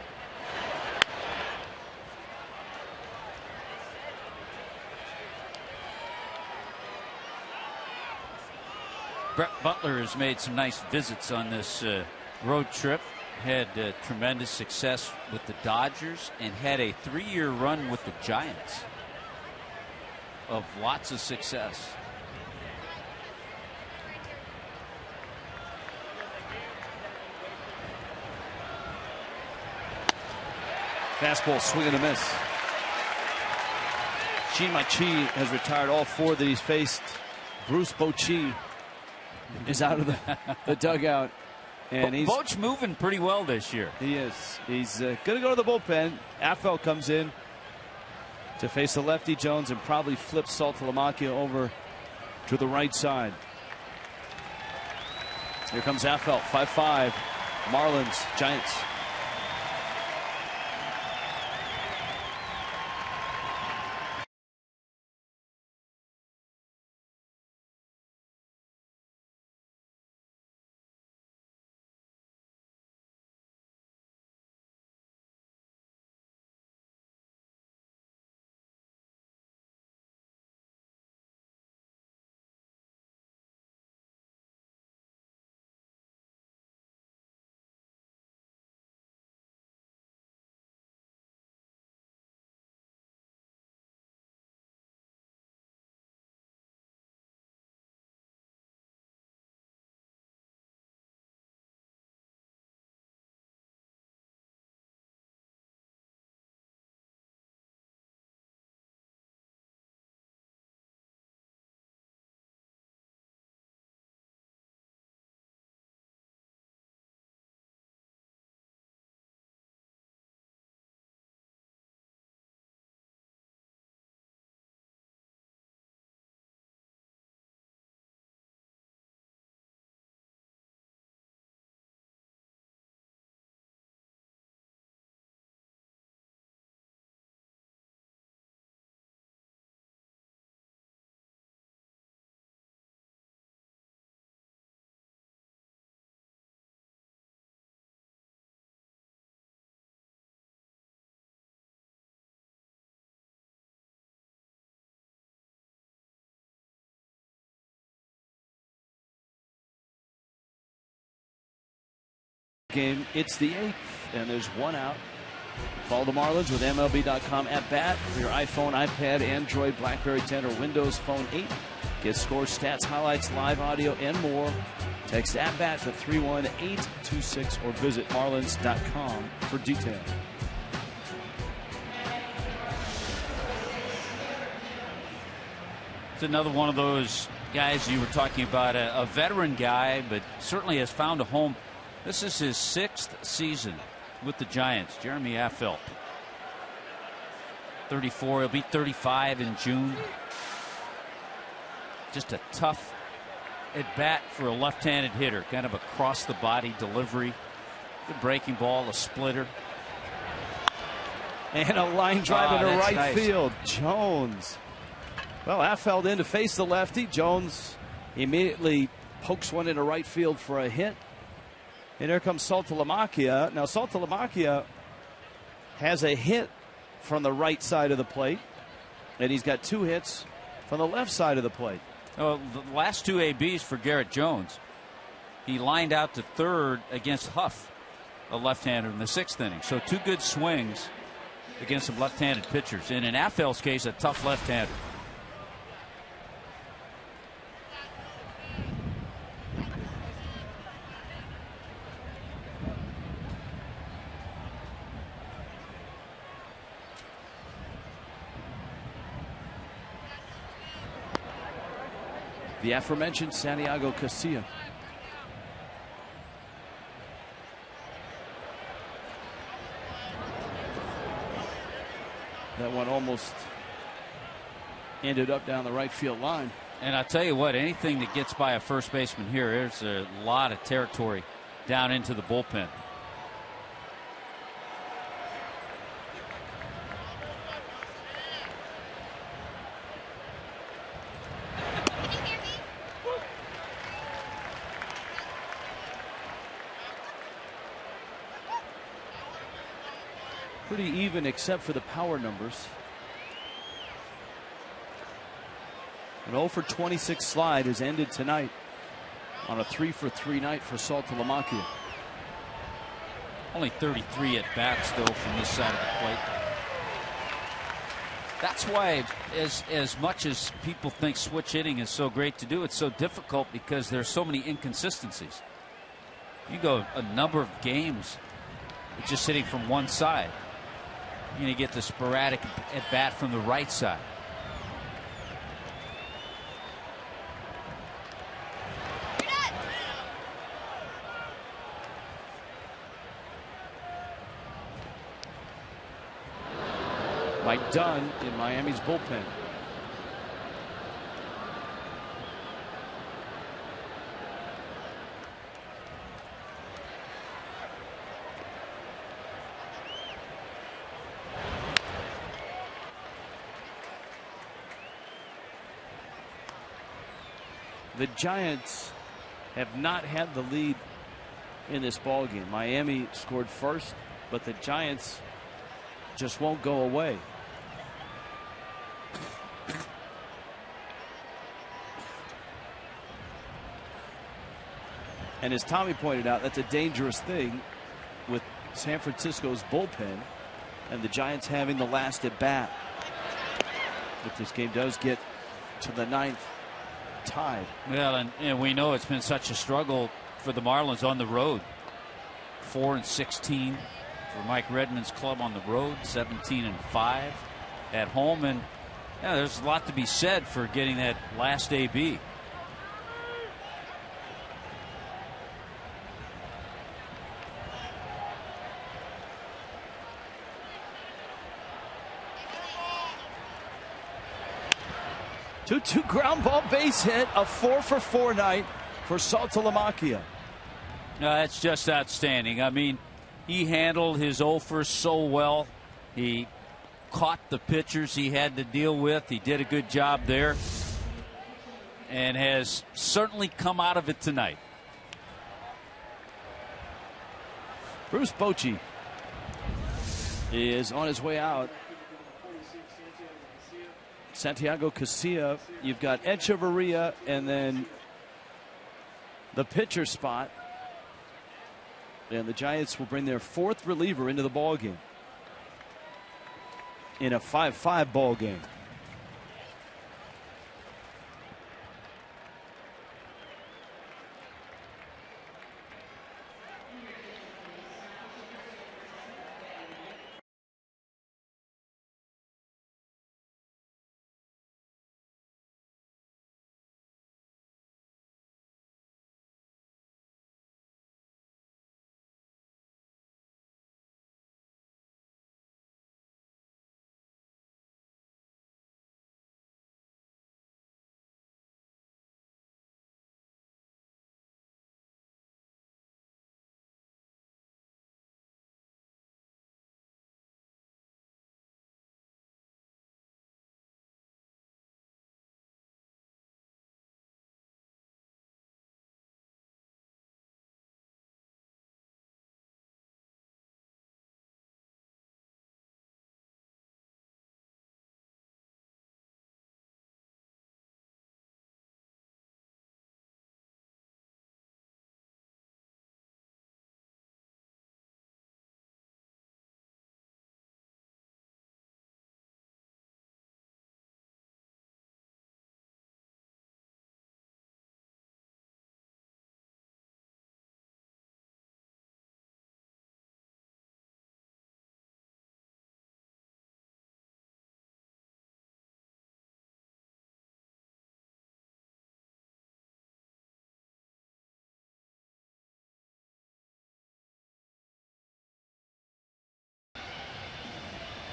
Brett Butler has made some nice visits on this road trip. Had tremendous success with the Dodgers and had a 3-year run with the Giants of lots of success. Fastball, swing and a miss. Gene Machi has retired all 4 that he's faced. Bruce Bochy is out of the dugout. And Boch moving pretty well this year. He is. He's going to go to the bullpen. Affeldt comes in to face the lefty Jones and probably flips Saltalamacchia over to the right side. Here comes Affeldt, 5-5. Marlins, Giants. Game, it's the 8th, and there's 1 out. Follow the Marlins with MLB.com at bat for your iPhone, iPad, Android, BlackBerry 10, or Windows Phone 8. Get scores, stats, highlights, live audio, and more. Text at bat to 31826 or visit Marlins.com for details. It's another one of those guys you were talking about, a veteran guy, but certainly has found a home. This is his 6th season with the Giants. Jeremy Affeldt, 34. He'll be 35 in June. Just a tough at bat for a left-handed hitter. Kind of a cross-the-body delivery. Good breaking ball, a splitter. And a line drive into right nice. field. Jones. Well, Affeldt in to face the lefty. Jones immediately pokes one into right field for a hit. And here comes Saltalamacchia. Now, Saltalamacchia has a hit from the right side of the plate, and he's got 2 hits from the left side of the plate. Oh, the last 2 ABs for Garrett Jones. He lined out to third against Huff, a left-hander, in the 6th inning. So 2 good swings against some left-handed pitchers. And in Affel's case, a tough left-hander. The aforementioned Santiago Casilla. That one almost ended up down the right field line. And I tell you what, anything that gets by a first baseman here, there's a lot of territory down into the bullpen. Pretty even except for the power numbers. An 0 for 26 slide has ended tonight on a 3 for 3 night for Saltalamacchia. Only 33 at bats though from this side of the plate. That's why, as much as people think switch hitting is so great to do, it's so difficult because there's so many inconsistencies. You go a number of games with just hitting from one side. You're going to get the sporadic at bat from the right side. Mike Dunn in Miami's bullpen. The Giants have not had the lead in this ball game. Miami scored first, but the Giants just won't go away. And as Tommy pointed out, that's a dangerous thing with San Francisco's bullpen and the Giants having the last at bat. If this game does get to the 9th, tied. Well, and we know it's been such a struggle for the Marlins on the road. 4-16 for Mike Redmond's club on the road, 17-5 at home, and yeah, there's a lot to be said for getting that last AB. Two ground ball base hit, a 4 for 4 night for Saltalamacchia. That's just outstanding. I mean, he handled his offers so well. He caught the pitchers he had to deal with. He did a good job there and has certainly come out of it tonight. Bruce Bochy is on his way out. Santiago Casilla, you've got Echeverria, and then the pitcher spot. And the Giants will bring their 4th reliever into the ball game in a 5-5 ball game.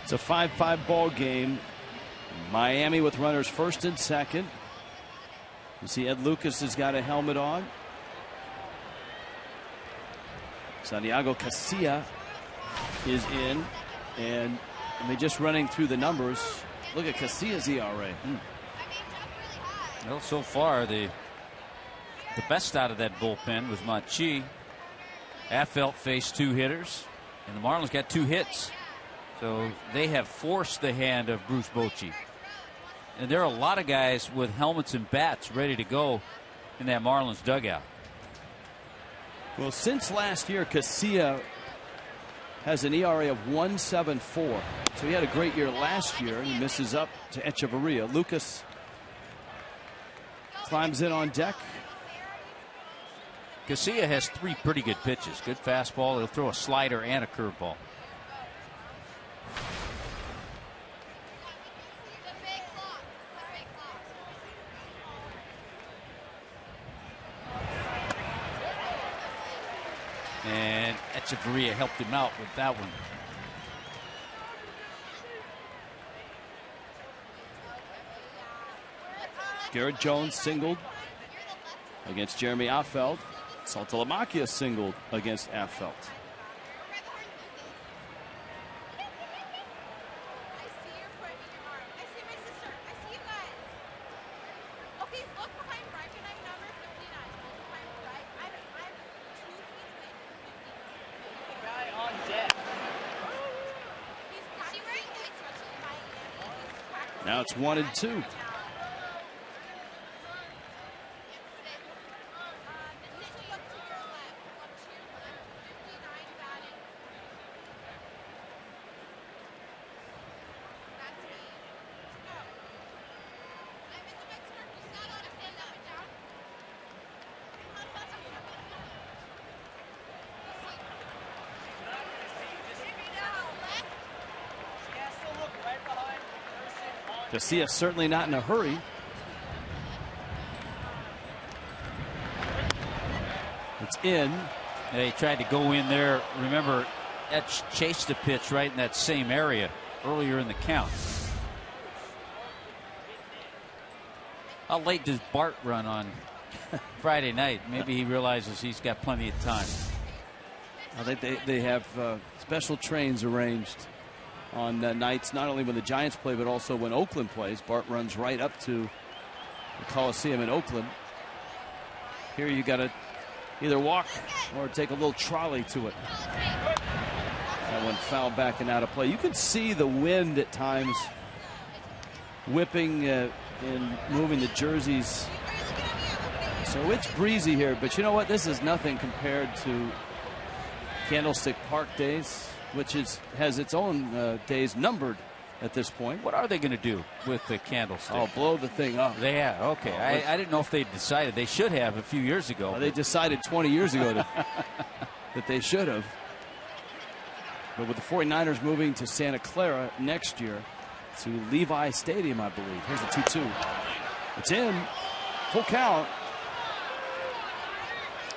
It's a 5-5 ball game. Miami with runners first and second. You see Ed Lucas has got a helmet on. Santiago Casilla is in, and they're just running through the numbers. Look at Casilla's ERA. Well, so far the best out of that bullpen was Machi. Affelt faced 2 hitters, and the Marlins got 2 hits. So they have forced the hand of Bruce Bochy. And there are a lot of guys with helmets and bats ready to go in that Marlins dugout. Well, since last year, Casilla has an ERA of 1.74. So he had a great year last year, and he misses up to Echeverria. Lucas climbs in on deck. Casilla has 3 pretty good pitches. Good fastball. He'll throw a slider and a curveball. And Echeverria helped him out with that one. Garrett Jones singled against Jeremy Affelt. Saltalamacchia singled against Affelt. Now it's 1-2. Casilla certainly not in a hurry. It's in. They tried to go in there. Remember, Etch chased the pitch right in that same area earlier in the count. How late does Bart run on Friday night? Maybe he realizes he's got plenty of time. I think they have special trains arranged on nights, not only when the Giants play, but also when Oakland plays. Bart runs right up to the Coliseum in Oakland. Here you got to either walk or take a little trolley to it. That one fouled back and out of play. You can see the wind at times whipping and moving the jerseys. So it's breezy here, but you know what? This is nothing compared to Candlestick Park days, which has its own days numbered at this point. What are they going to do with the Candlestick? Oh, blow the thing up. They have. Okay. I didn't know if they decided. They should have a few years ago. Well, they decided 20 years ago that they should have. But with the 49ers moving to Santa Clara next year to Levi Stadium, I believe. Here's the 2-2. It's in. Full count.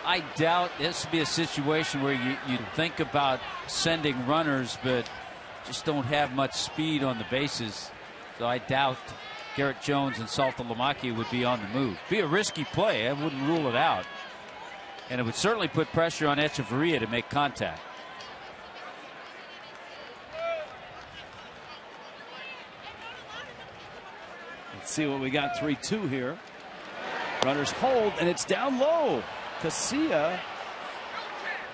I doubt this would be a situation where you think about sending runners, but just don't have much speed on the bases. So I doubt Garrett Jones and Saltalamacchia would be on the move. Be a risky play. I wouldn't rule it out. And it would certainly put pressure on Echeverria to make contact. Let's see what we got. 3-2 here. Runners hold, and it's down low. Casilla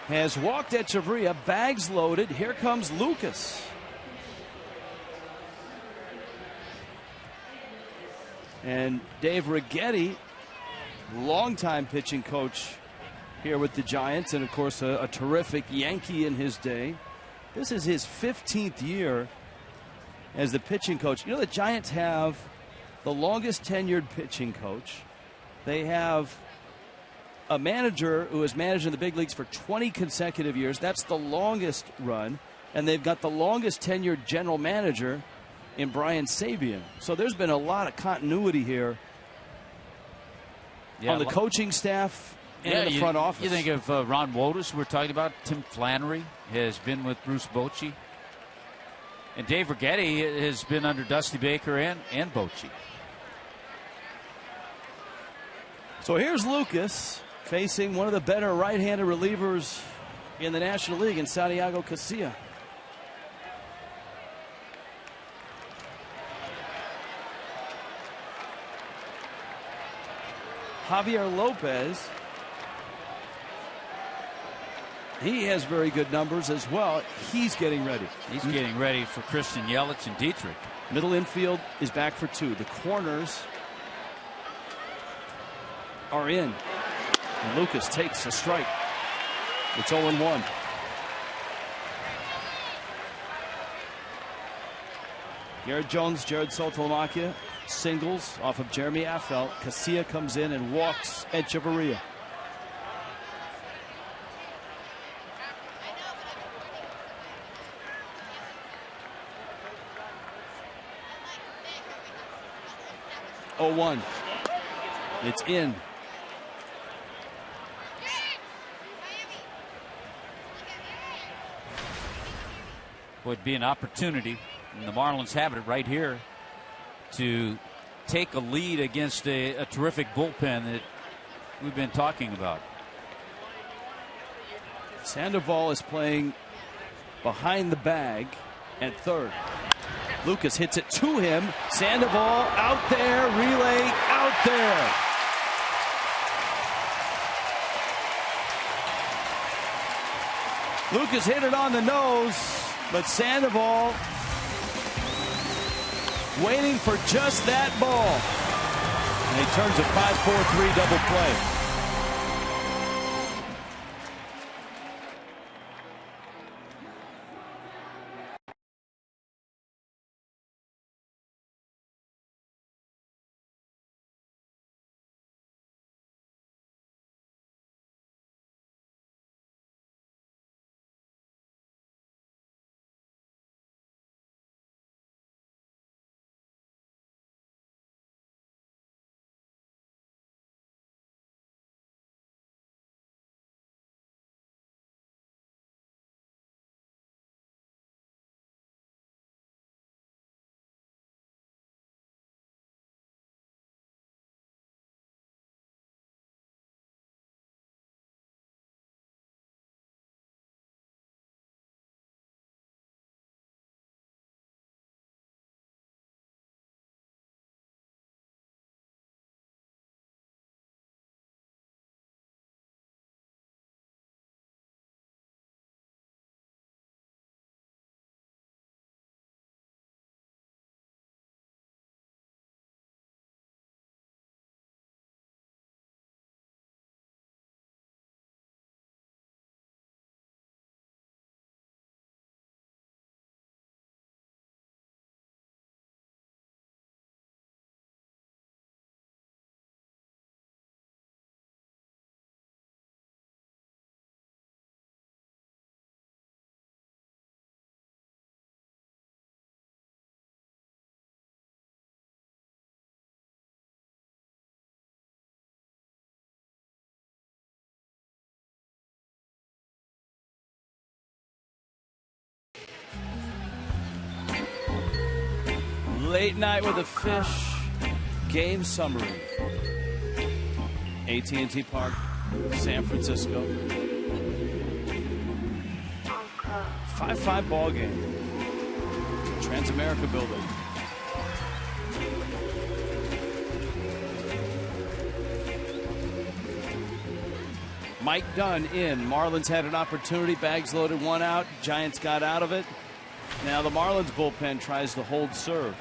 has walked Echeverria, bags loaded. Here comes Lucas. And Dave Righetti, longtime pitching coach here with the Giants, and of course a terrific Yankee in his day. This is his 15th year as the pitching coach. You know, the Giants have the longest tenured pitching coach. They have a manager who has managed in the big leagues for 20 consecutive years. That's the longest run. And they've got the longest tenured general manager in Brian Sabian. So there's been a lot of continuity here on the coaching staff and in the front office. You think of Ron Wotus, we're talking about. Tim Flannery has been with Bruce Bochy. And Dave Righetti has been under Dusty Baker and Bochy. So here's Lucas facing one of the better right-handed relievers in the National League in Santiago Casilla. Javier Lopez, he has very good numbers as well. He's getting ready. He's getting ready for Christian Yelich and Dietrich. Middle infield is back for 2. The corners are in. And Lucas takes a strike. It's 0-1. Garrett Jones, Jared Sotomayor singles off of Jeremy Affeldt. Casilla comes in and walks Echeverria. It's in. Would be an opportunity, and the Marlins have it right here, to take a lead against a terrific bullpen that we've been talking about. Sandoval is playing behind the bag at third. Lucas hits it to him. Sandoval out there, relay out there. Lucas hit it on the nose, but Sandoval waiting for just that ball. And he turns a 5-4-3 double play. Late night with a fish. Game summary. AT Park, San Francisco. 5-5 ball game. Transamerica Building. Mike Dunn in. Marlins had an opportunity. Bags loaded, 1 out. Giants got out of it. Now the Marlins bullpen tries to hold serve.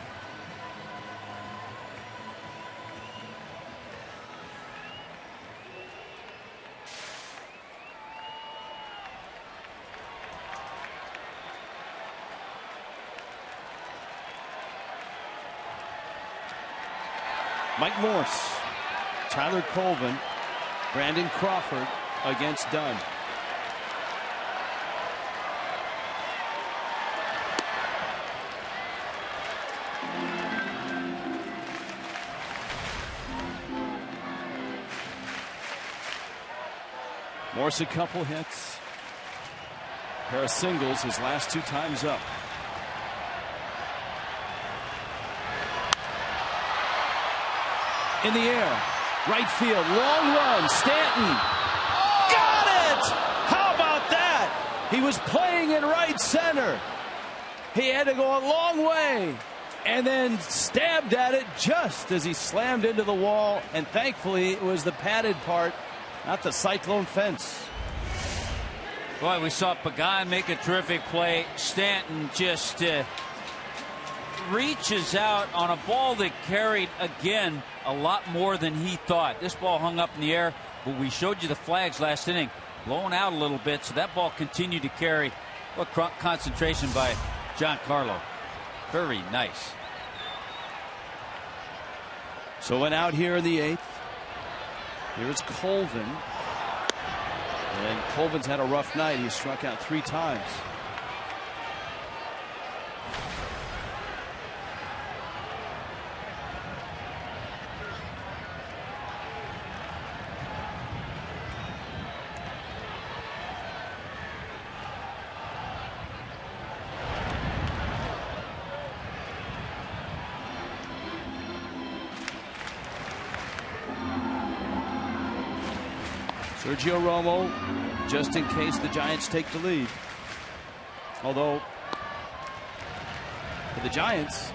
Mike Morse, Tyler Colvin, Brandon Crawford against Dunn. Morse a couple hits. Pair of singles his last 2 times up. in the air. Right field. Long run. Stanton. Got it! How about that? He was playing in right center. He had to go a long way and then stabbed at it just as he slammed into the wall. And thankfully, it was the padded part, not the cyclone fence. Boy, we saw Pagan make a terrific play. Stanton just reaches out on a ball that carried, again, a lot more than he thought. This ball hung up in the air, but we showed you the flags last inning, blowing out a little bit, so that ball continued to carry. What concentration by Giancarlo. Very nice. So went out here in the 8th. Here's Colvin. And Colvin's had a rough night. He struck out 3 times. Sergio Romo, just in case the Giants take the lead. Although, for the Giants,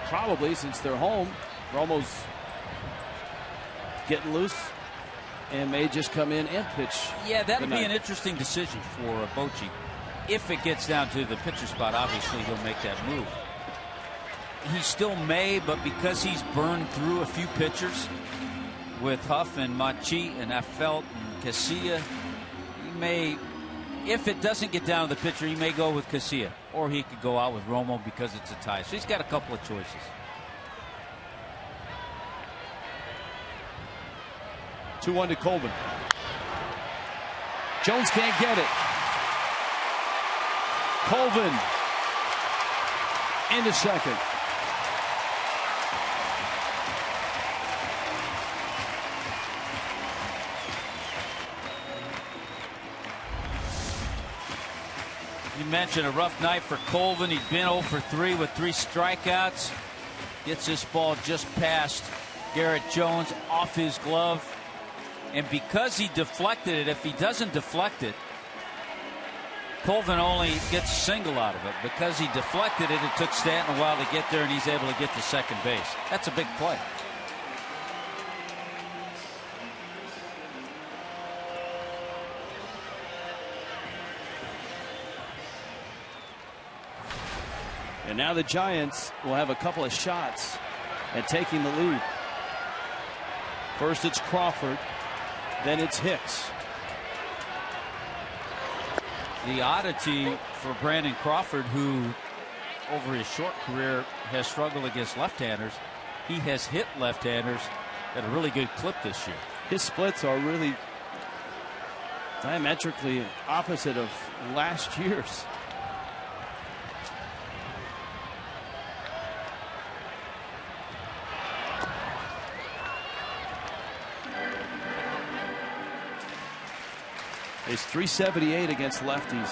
probably since they're home, Romo's getting loose and may just come in and pitch. Yeah, that'll be an interesting decision for Bochy. If it gets down to the pitcher spot, obviously he'll make that move. He still may, but because he's burned through a few pitchers with Huff and Machi and Afelt and Casilla, he may, if it doesn't get down to the pitcher, he may go with Casilla, or he could go out with Romo because it's a tie. So he's got a couple of choices. Two-one to Colvin. Jones can't get it. Colvin into second. You mentioned a rough night for Colvin. He'd been 0 for 3 with 3 strikeouts. Gets this ball just past Garrett Jones off his glove. And because he deflected it, if he doesn't deflect it, Colvin only gets a single out of it. Because he deflected it, it took Stanton a while to get there, and he's able to get to second base. That's a big play. And now the Giants will have a couple of shots at taking the lead. First it's Crawford, then it's Hicks. The oddity for Brandon Crawford, who over his short career has struggled against left-handers, he has hit left-handers at a really good clip this year. His splits are really diametrically opposite of last year's. He's .378 against lefties.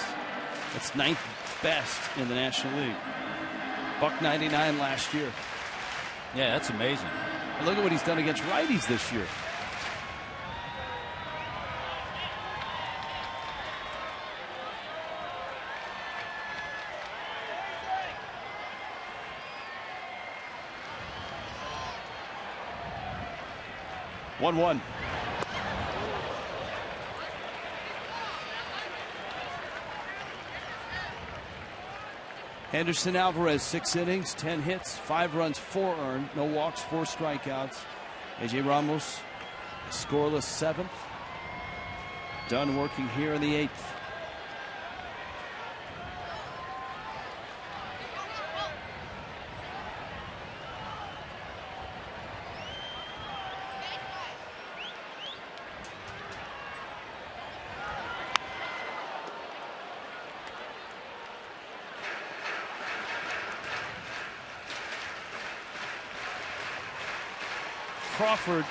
That's 9th best in the National League. .99 last year. Yeah, that's amazing. And look at what he's done against righties this year. One. Henderson Alvarez, 6 innings, 10 hits, 5 runs, 4 earned, no walks, 4 strikeouts. AJ Ramos, scoreless 7th. Done working here in the 8th. Crawford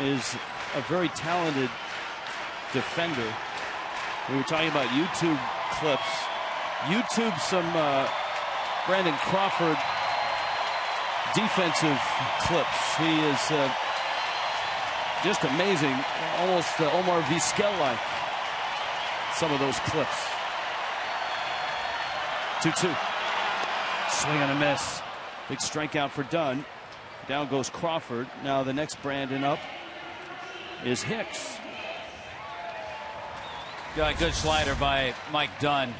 is a very talented defender. We were talking about YouTube clips. YouTube some Brandon Crawford defensive clips. He is just amazing, almost Omar Vizquel-like. Some of those clips. 2-2. Swing and a miss. Big strikeout for Dunn. Down goes Crawford. Now the next Brandon up is Hicks. Got a good slider by Mike Dunn.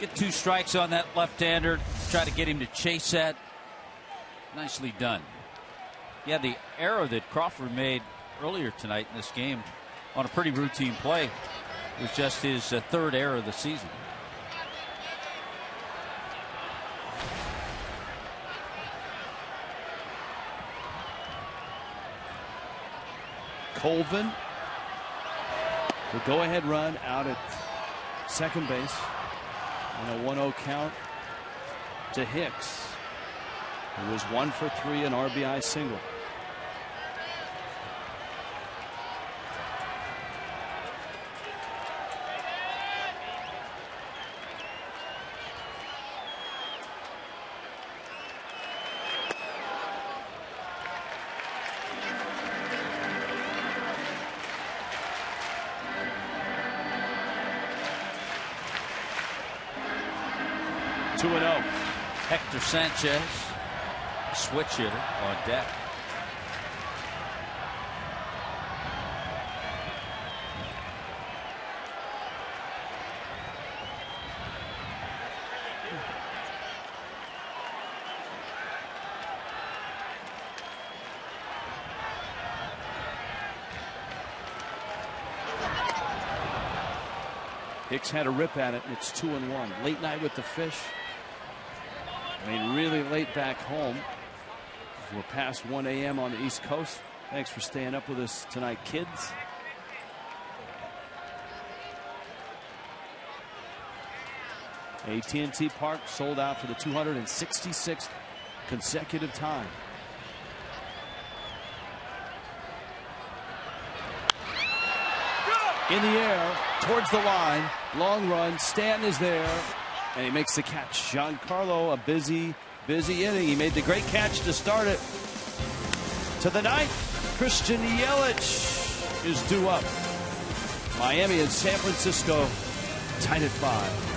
Get 2 strikes on that left-hander. Try to get him to chase that. Nicely done. Yeah, the error that Crawford made earlier tonight in this game on a pretty routine play was just his 3rd error of the season. Colvin. The go-ahead run out at second base. And a 1-0 count to Hicks, who was 1 for 3, an RBI single. Hector Sanchez, switch hitter on deck. Hicks had a rip at it, and it's 2-1. Late night with the Fish. I mean, really late back home. We're past 1 a.m. on the East Coast. Thanks for staying up with us tonight, kids. AT&T Park sold out for the 266th consecutive time. In the air, towards the line, long run. Stanton is there. And he makes the catch. Giancarlo, a busy inning. He made the great catch to start it. To the ninth, Christian Yelich is due up. Miami and San Francisco tied at 5.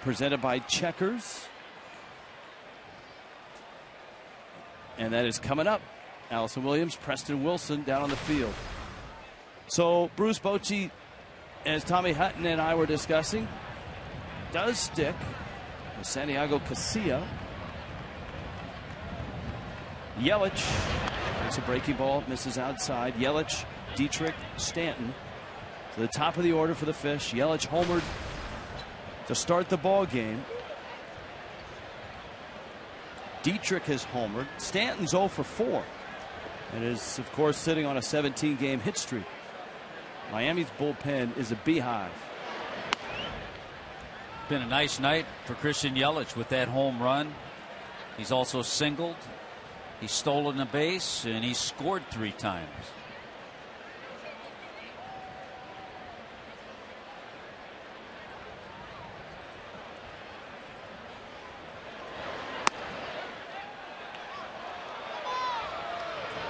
Presented by Checkers. And that is coming up. Allison Williams, Preston Wilson down on the field. So Bruce Bochy, as Tommy Hutton and I were discussing, does stick with Santiago Casilla. Yelich makes a breaking ball, misses outside. Yelich, Dietrich, Stanton to the top of the order for the Fish. Yelich homered to start the ball game. Dietrich has homered. Stanton's 0 for 4. And is, of course, sitting on a 17-game hit streak. Miami's bullpen is a beehive. Been a nice night for Christian Yelich with that home run. He's also singled. He's stolen a base, and he's scored 3 times.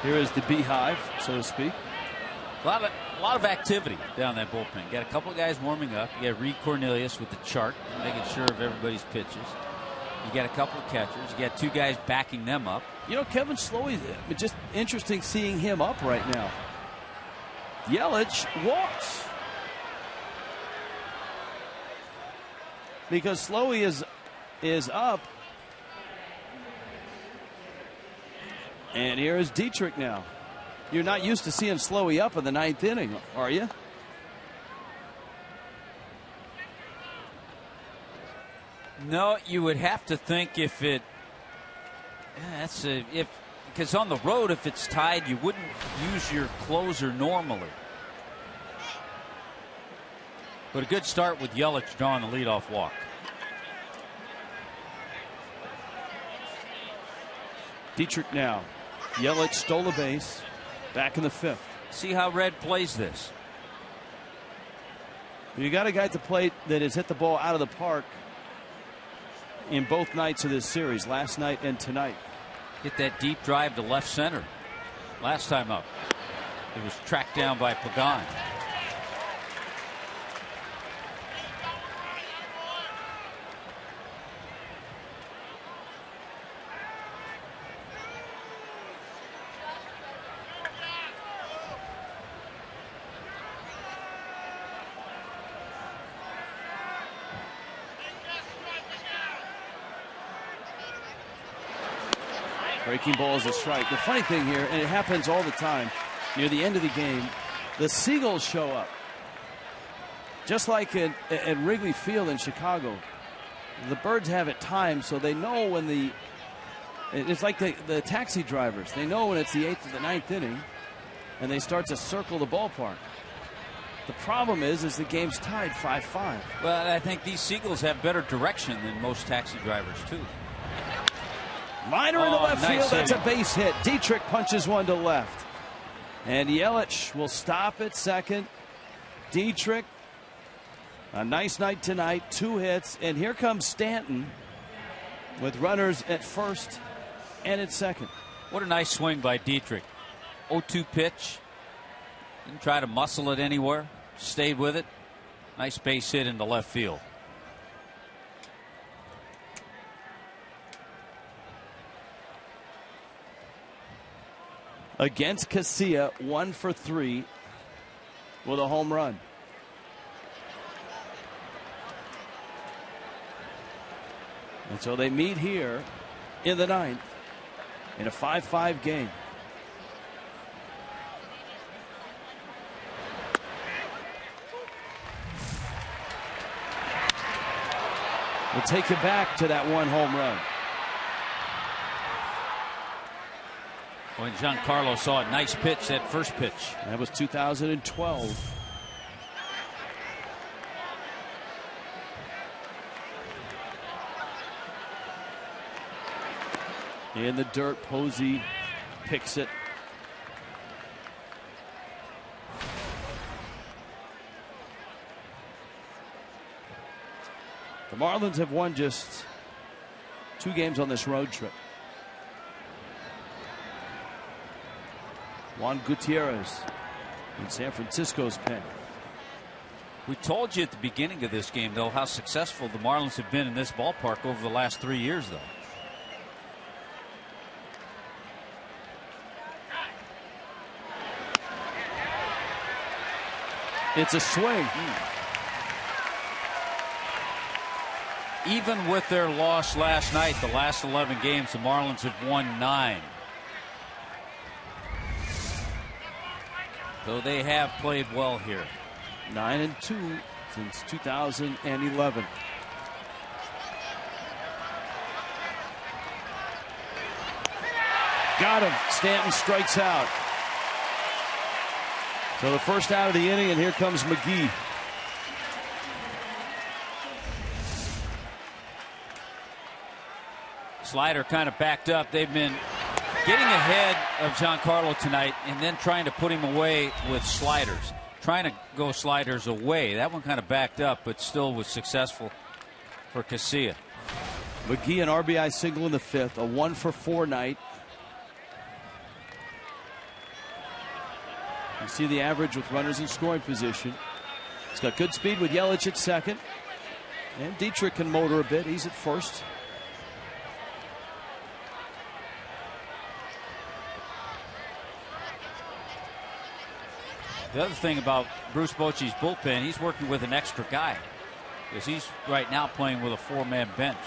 Here is the beehive, so to speak. A lot of activity down that bullpen. You got a couple of guys warming up. You got Reed Cornelius with the chart, making sure of everybody's pitches. You got a couple of catchers. You got 2 guys backing them up. You know, Kevin Slowey, just interesting seeing him up right now. Yelich walks. Because Slowey is up. And here is Dietrich now. You're not used to seeing Slowey up in the 9th inning, are you? No, you would have to think if it. Because on the road, if it's tied, you wouldn't use your closer normally. But a good start with Yelich drawing the leadoff walk. Dietrich now. Yelich stole a base. Back in the 5th. See how Red plays this. You got a guy at the plate that has hit the ball out of the park in both nights of this series, last night and tonight. Hit that deep drive to left center last time up. It was tracked down by Pagan. Breaking ball is a strike. The funny thing here, and it happens all the time, near the end of the game, the Seagulls show up. Just like at Wrigley Field in Chicago. The Birds have it timed so they know when it's like the taxi drivers. They know when it's the 8th or the 9th inning, and they start to circle the ballpark. The problem is the game's tied 5-5. Well, I think these Seagulls have better direction than most taxi drivers, too. Liner in the left field. That's a base hit. Dietrich punches one to left. And Yelich will stop at second. Dietrich, a nice night tonight. 2 hits. And here comes Stanton with runners at first and at second. What a nice swing by Dietrich. 0-2 pitch. Didn't try to muscle it anywhere. Stayed with it. Nice base hit into left field. Against Casilla, 1 for 3 with a home run. And so they meet here in the 9th in a 5-5 game. We'll take you back to that 1 home run. When Giancarlo saw a nice pitch, that first pitch. That was 2012. In the dirt, Posey picks it. The Marlins have won just 2 games on this road trip. Juan Gutierrez in San Francisco's pen. We told you at the beginning of this game, though, how successful the Marlins have been in this ballpark over the last 3 years, though. It's a swing. Even with their loss last night, the last 11 games, the Marlins have won 9. Though they have played well here. 9-2 since 2011. Got him. Stanton strikes out. So the first out of the inning, and here comes McGee. Slider kind of backed up. They've been getting ahead of Giancarlo tonight and then trying to put him away with sliders. Trying to go sliders away. That one kind of backed up, but still was successful for Casilla. McGee an RBI single in the fifth. A 1-for-4 night. You see the average with runners in scoring position. He's got good speed with Yelich at second. And Dietrich can motor a bit. He's at first. The other thing about Bruce Bochy's bullpen, he's working with an extra guy. Because he's right now playing with a 4-man bench.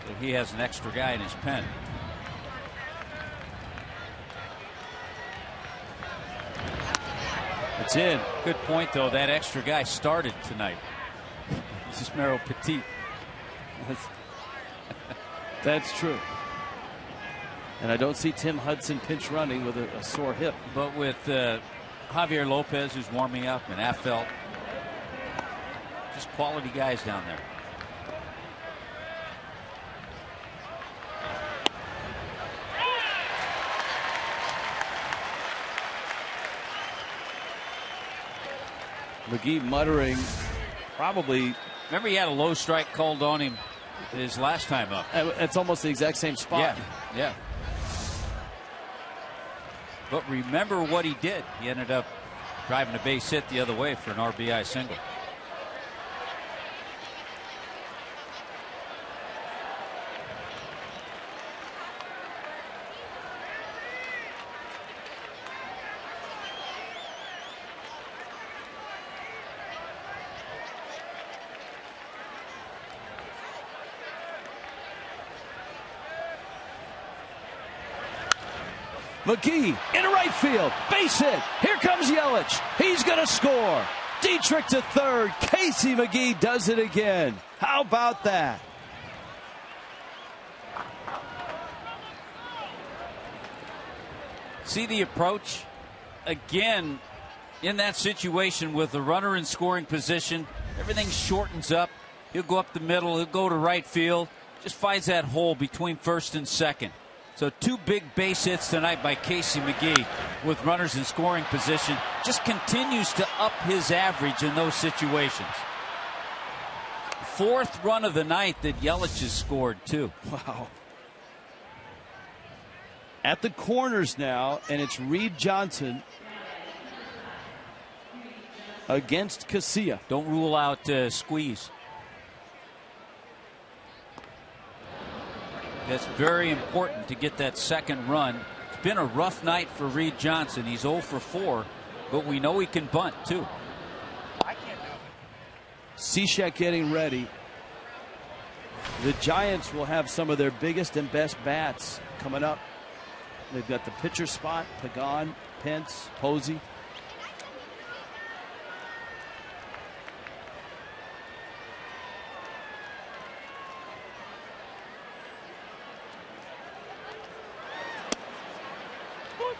So he has an extra guy in his pen. It's in. Good point, though. That extra guy started tonight. This is Mero Petit. That's true. And I don't see Tim Hudson pinch running with a sore hip. But with Javier Lopez, who's warming up, and Affelt, just quality guys down there. McGee muttering, probably. Remember, he had a low strike called on him his last time up. It's almost the exact same spot. Yeah. But remember what he did. He ended up driving a base hit the other way for an RBI single. McGee into right field. Base hit. Here comes Yelich. He's going to score. Dietrich to third. Casey McGee does it again. How about that? See the approach? Again, in that situation with the runner in scoring position, everything shortens up. He'll go up the middle. He'll go to right field. Just finds that hole between first and second. So 2 big base hits tonight by Casey McGee with runners in scoring position. Just continues to up his average in those situations. 4th run of the night that Yelich has scored, too. Wow. At the corners now, and it's Reed Johnson against Casilla. Don't rule out squeeze. That's very important to get that second run. It's been a rough night for Reed Johnson. He's 0 for 4, but we know he can bunt, too. Cishek getting ready. The Giants will have some of their biggest and best bats coming up. They've got the pitcher spot, Pagan, Pence, Posey.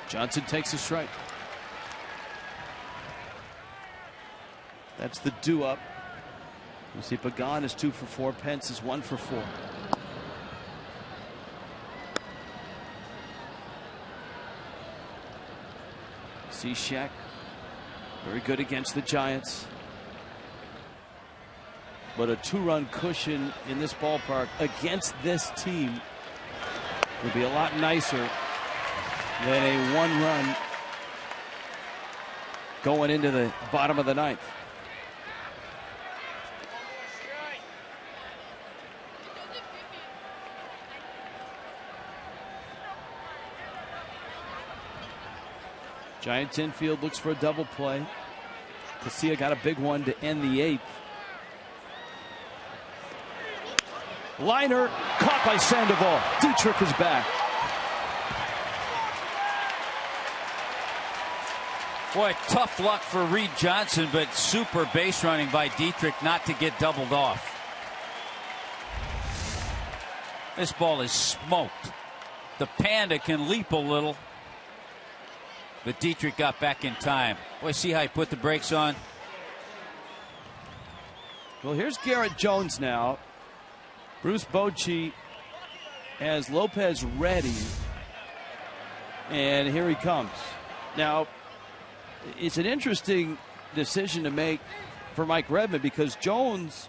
Johnson takes a strike. That's the do-up. You see Pagan is 2 for 4. Pence is 1 for 4. Cishek, very good against the Giants. But a 2-run cushion in this ballpark against this team would be a lot nicer than a 1-run going into the bottom of the 9th. Giants infield looks for a double play. Casilla got a big one to end the 8th. Liner caught by Sandoval. Dietrich is back. Boy, tough luck for Reed Johnson, but super base running by Dietrich not to get doubled off. This ball is smoked. The Panda can leap a little. But Dietrich got back in time. Boy, see how he put the brakes on? Well, here's Garrett Jones now. Bruce Bochy has Lopez ready. And here he comes. Now, it's an interesting decision to make for Mike Redmond because Jones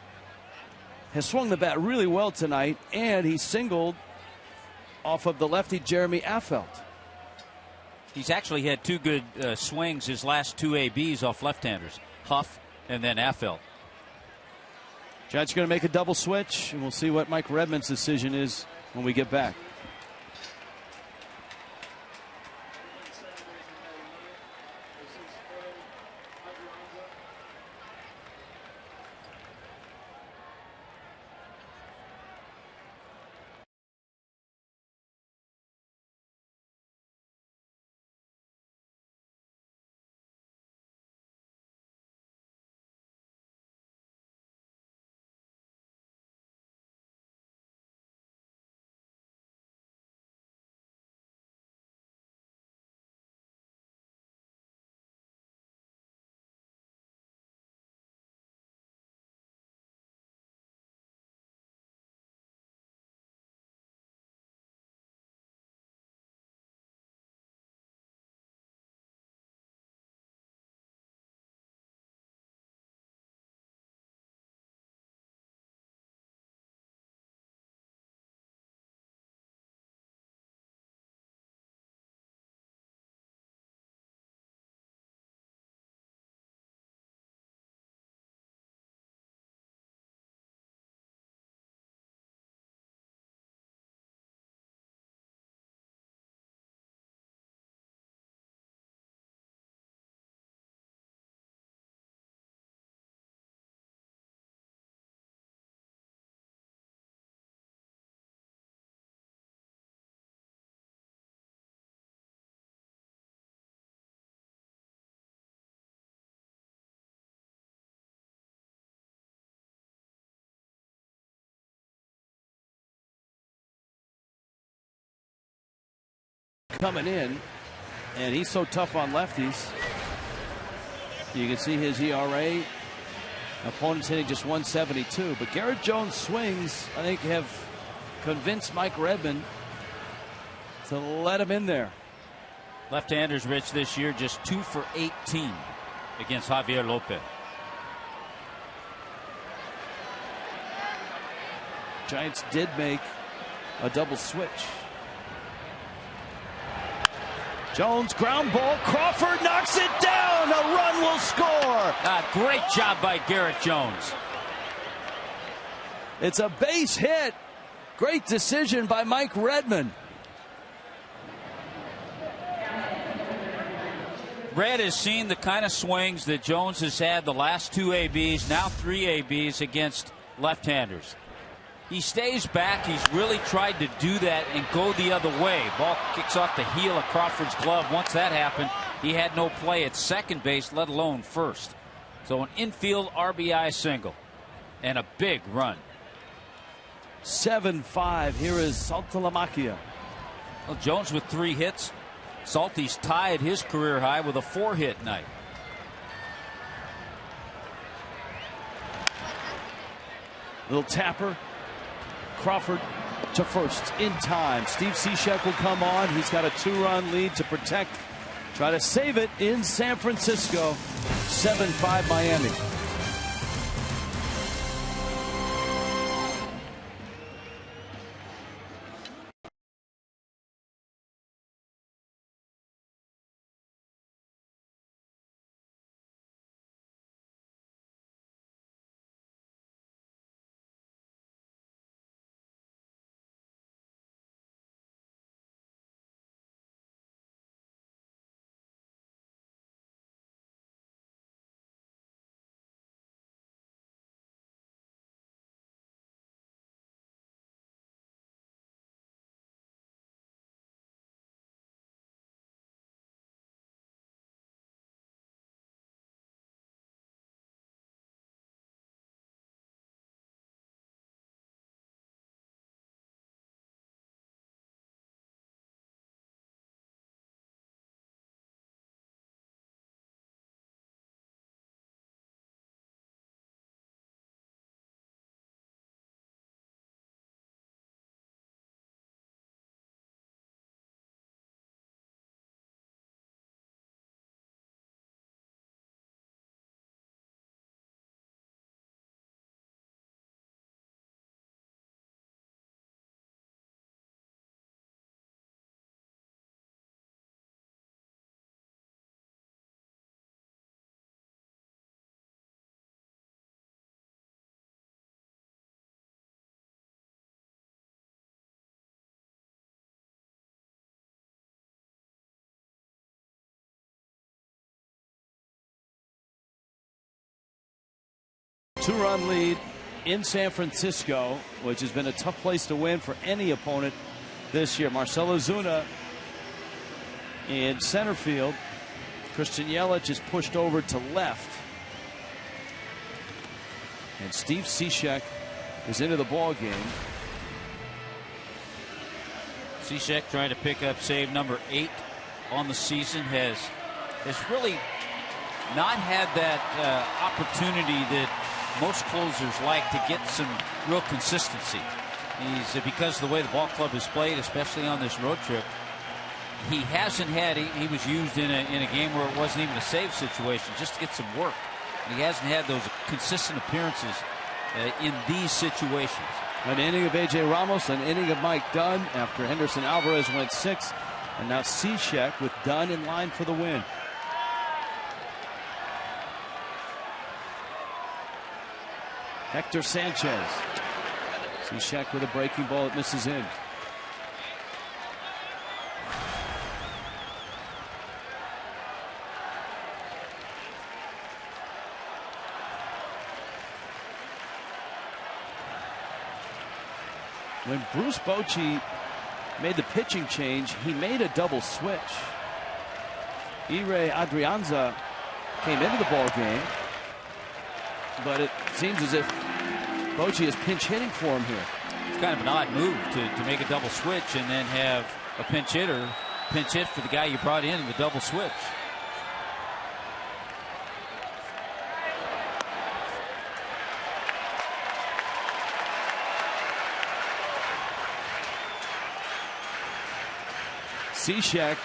has swung the bat really well tonight, and he singled off of the lefty Jeremy Affeldt. He's actually had two good swings his last two ABs off left-handers, Huff and then Affeldt. Giants are going to make a double switch, and we'll see what Mike Redmond's decision is when we get back. Coming in, and he's so tough on lefties. You can see his ERA. Opponents hitting just 172. But Garrett Jones' swings, I think, have convinced Mike Redmond to let him in there. Left-handers, Rich, this year just 2 for 18 against Javier Lopez. Giants did make a double switch. Jones, ground ball. Crawford knocks it down. A run will score. Great job by Garrett Jones. It's a base hit. Great decision by Mike Redmond. Red has seen the kind of swings that Jones has had the last two ABs, now three ABs against left-handers. He stays back. He's really tried to do that and go the other way. Ball kicks off the heel of Crawford's glove. Once that happened, he had no play at second base, let alone first. So an infield RBI single and a big run. 7-5. Here is Saltalamacchia. Well, Jones with 3 hits. Salty's tied his career high with a 4-hit night. Little tapper. Crawford to first in time. Steve Cishek will come on. He's got a 2-run lead to protect. Try to save it in San Francisco. 7-5 Miami. 2-run lead in San Francisco, which has been a tough place to win for any opponent this year. Marcell Ozuna in center field. Christian Yelich is pushed over to left. And Steve Cishek is into the ball game. Cishek trying to pick up save number 8 on the season. Has really not had that opportunity that most closers like to get some real consistency. He's because of the way the ball club has played, especially on this road trip. He hasn't had. He was used in a game where it wasn't even a save situation, just to get some work. And he hasn't had those consistent appearances in these situations. An inning of A.J. Ramos, an inning of Mike Dunn after Henderson Alvarez went 6, and now Cishek with Dunn in line for the win. Hector Sanchez. Cishek with a breaking ball that misses in. When Bruce Bochy made the pitching change, he made a double switch. Ire Adrianza came into the ball game, but it seems as if Bochy is pinch hitting for him here. It's kind of an odd move to make a double switch and then have a pinch hitter pinch hit for the guy you brought in the double switch. Cishek,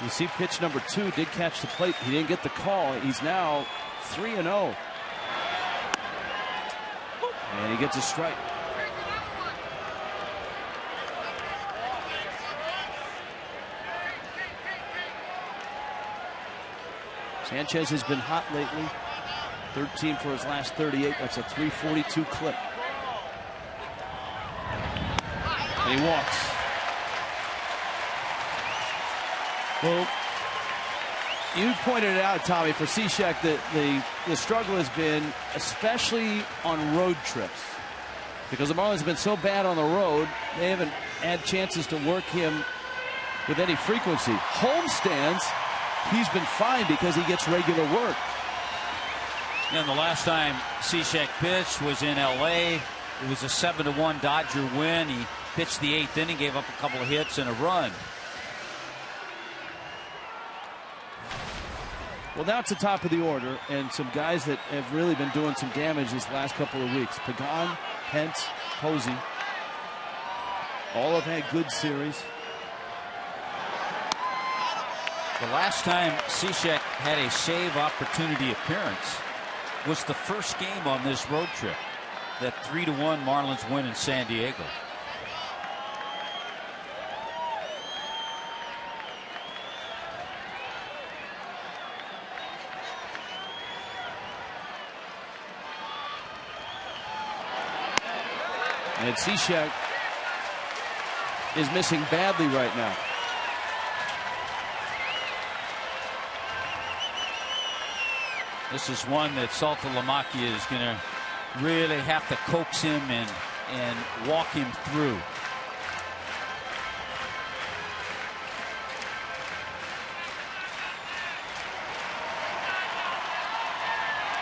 you see pitch number 2, did catch the plate. He didn't get the call. He's now 3-0. And he gets a strike. Sanchez has been hot lately. 13 for his last 38. That's a 342 clip. And he walks. Well, you pointed it out, Tommy, for Cishek that the struggle has been especially on road trips, because the Marlins have been so bad on the road, they haven't had chances to work him with any frequency. Home stands, he's been fine because he gets regular work. And the last time Cishek pitched was in L.A. It was a 7-1 Dodger win. He pitched the 8th inning, gave up a couple of hits and a run. Well, now it's the top of the order, and some guys that have really been doing some damage these last couple of weeks. Pagan, Pence, Posey. All have had good series. The last time Cishek had a save opportunity appearance was the first game on this road trip. That 3-1 Marlins win in San Diego. And Cishek is missing badly right now. This is one that Saltalamacchia is going to really have to coax him and walk him through.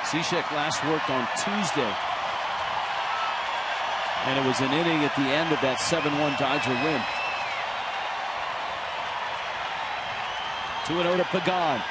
Cishek last worked on Tuesday. And it was an inning at the end of that 7-1 Dodger win. 2-0 to Pagan.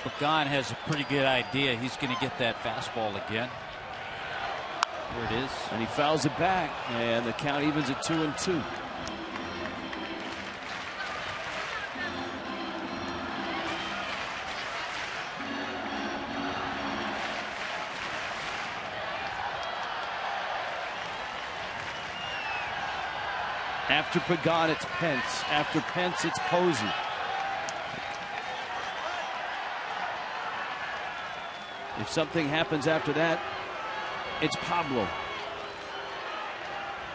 Pagan has a pretty good idea. He's going to get that fastball again. Here it is. And he fouls it back, and the count evens at 2-2. After Pagan, it's Pence. After Pence, it's Posey. If something happens after that, it's Pablo.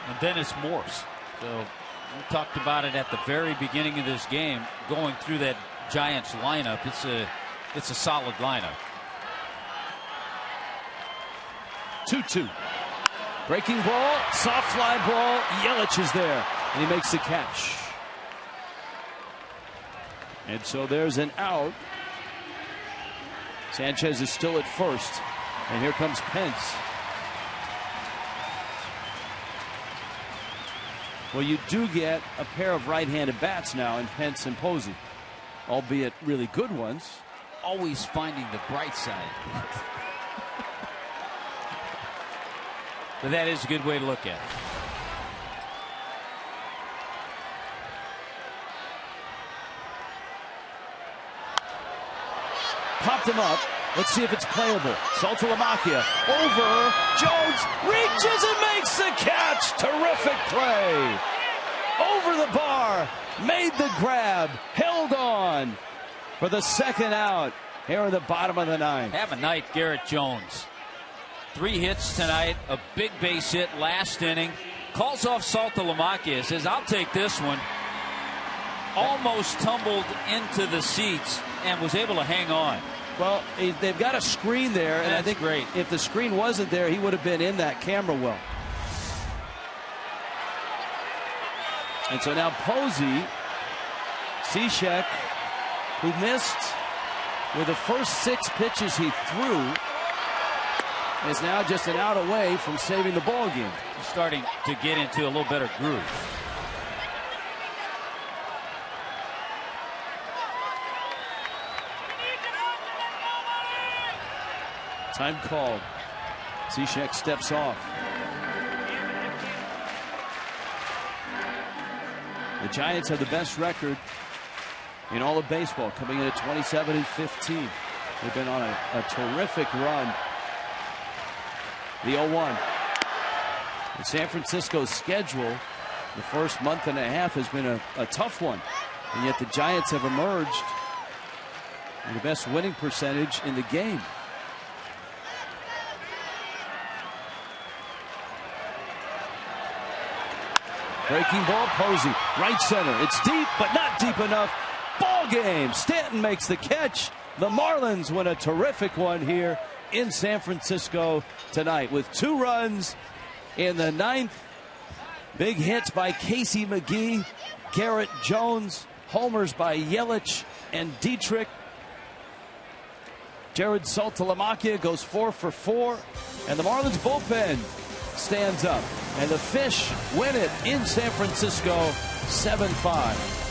And then it's Morse. So we talked about it at the very beginning of this game, going through that Giants lineup. It's a solid lineup. 2-2. Breaking ball, soft fly ball. Yelich is there, and he makes the catch. And so there's an out. Sanchez is still at first, and here comes Pence. Well, you do get a pair of right-handed bats now in Pence and Posey, albeit really good ones. Always finding the bright side. But that is a good way to look at it. Popped him up. Let's see if it's playable. Saltalamacchia over. Jones reaches and makes the catch. Terrific play. Over the bar. Made the grab. Held on for the second out here in the bottom of the ninth. Have a night, Garrett Jones. 3 hits tonight. A big base hit last inning. Calls off Saltalamacchia. Says, I'll take this one. Almost tumbled into the seats and was able to hang on. Well, they've got a screen there, and I think great. If the screen wasn't there, he would have been in that camera well. And so now Posey, Cishek, who missed with the first 6 pitches he threw, is now just an out away from saving the ball game. He's starting to get into a little better groove. Time called. Cishek steps off. The Giants have the best record in all of baseball, coming in at 27-15. They've been on a terrific run. The 0-1. In San Francisco's schedule, the first month and a half has been a tough one. And yet the Giants have emerged with the best winning percentage in the game. Breaking ball, Posey, right center. It's deep, but not deep enough. Ball game. Stanton makes the catch. The Marlins win a terrific one here in San Francisco tonight with 2 runs in the 9th. Big hits by Casey McGee, Garrett Jones, homers by Yelich and Dietrich. Jared Saltalamacchia goes 4 for 4, and the Marlins bullpen stands up, and the Fish win it in San Francisco 7-5.